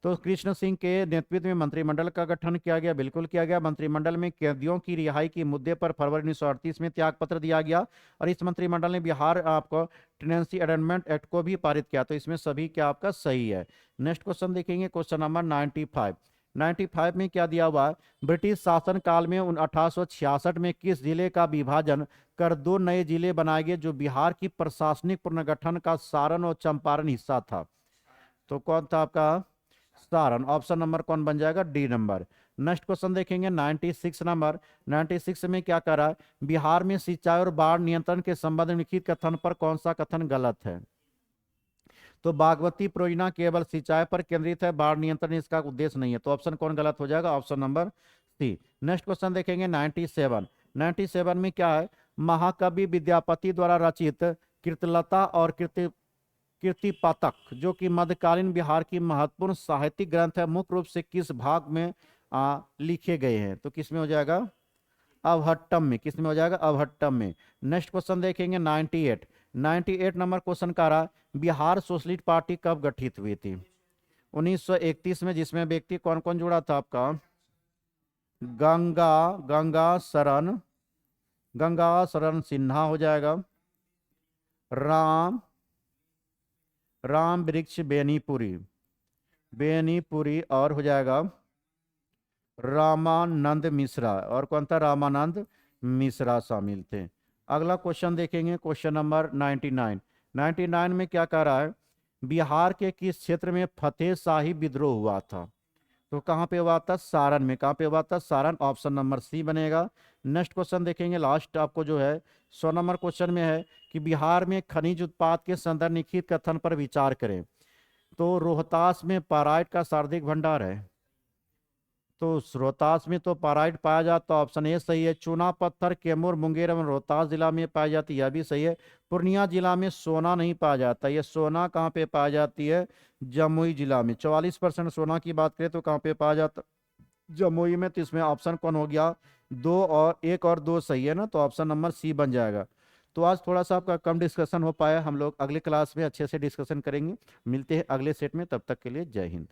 तो कृष्ण सिंह के नेतृत्व में मंत्रिमंडल का गठन किया गया। बिल्कुल किया गया। मंत्रिमंडल में कैदियों की रिहाई के मुद्दे पर फरवरी 1938 में त्याग पत्र दिया गया। और इस मंत्रिमंडल ने बिहार आपको टेनेंसी अमेंडमेंट एक्ट को भी पारित किया। तो इसमें सभी क्या आपका सही है। नेक्स्ट क्वेश्चन देखेंगे, क्वेश्चन नंबर 95। 95 में क्या दिया हुआ? ब्रिटिश शासन काल में 1866 में किस जिले का विभाजन कर 2 नए जिले बनाए गए जो बिहार की प्रशासनिक पुनर्गठन का सारण और चंपारण हिस्सा था? तो कौन था आपका? सारण। ऑप्शन नंबर कौन बन जाएगा? D number. नेक्स्ट क्वेश्चन देखेंगे 96 नंबर। 96 में क्या कह रहा है? बिहार में सिंचाई और बाढ़ नियंत्रण के संबंध में लिखित कथन पर कौन सा कथन गलत है? तो बागमती परियोजना केवल सिंचाई पर केंद्रित है, बाढ़ नियंत्रण इसका उद्देश्य नहीं है। तो ऑप्शन कौन गलत हो जाएगा? Option number C. Next question देखेंगे 97। 97 में क्या है? महाकवि विद्यापति द्वारा रचित कीर्तलता और कीर्तिपातक जो कि मध्यकालीन बिहार की महत्वपूर्ण साहित्यिक ग्रंथ है, मुख्य रूप से किस भाग में लिखे गए हैं? तो किस में हो जाएगा? अवहट्टम में। किस में हो जाएगा? अवहट्टम में। नेक्स्ट क्वेश्चन देखेंगे 98। 98 नंबर क्वेश्चन का रहा है बिहार सोशलिस्ट पार्टी कब गठित हुई थी? 1931 में। जिसमें व्यक्ति कौन कौन जुड़ा था आपका? गंगा गंगा शरण गंगा शरण सिन्हा हो जाएगा। राम राम वृक्ष बेनीपुरी बेनीपुरी और हो जाएगा रामानंद मिश्रा। और कौन था? रामानंद मिश्रा शामिल थे। अगला क्वेश्चन देखेंगे, क्वेश्चन नंबर 99। 99 में क्या कह रहा है? बिहार के किस क्षेत्र में फतेह शाही विद्रोह हुआ था? तो कहाँ पे हुआ था? सारण में। कहाँ पे हुआ था? सारण। ऑप्शन नंबर सी बनेगा। नेक्स्ट क्वेश्चन देखेंगे, लास्ट आपको जो है 100 नंबर क्वेश्चन में है कि बिहार में खनिज उत्पाद के संदर्भित कथन पर विचार करें। तो रोहतास में पाराइट का सर्वाधिक भंडार है। तो रोहतास में तो पाराइट पाया जाता, ऑप्शन ए सही है। चूना पत्थर कैमूर मुंगेर एवं रोहतास जिला में पाई जाती है, यह भी सही है। पूर्णिया जिला में सोना नहीं पाया जाता। ये सोना कहाँ पे पाई जाती है? जमुई जिला में। 44% सोना की बात करें तो कहाँ पे पाया जाता? जमुई में। तो इसमें ऑप्शन कौन हो गया? दो और एक और दो सही है ना, तो ऑप्शन नंबर सी बन जाएगा। तो आज थोड़ा सा आपका कम डिस्कशन हो पाया। हम लोग अगले क्लास में अच्छे से डिस्कशन करेंगे। मिलते हैं अगले सेट में, तब तक के लिए जय हिंद।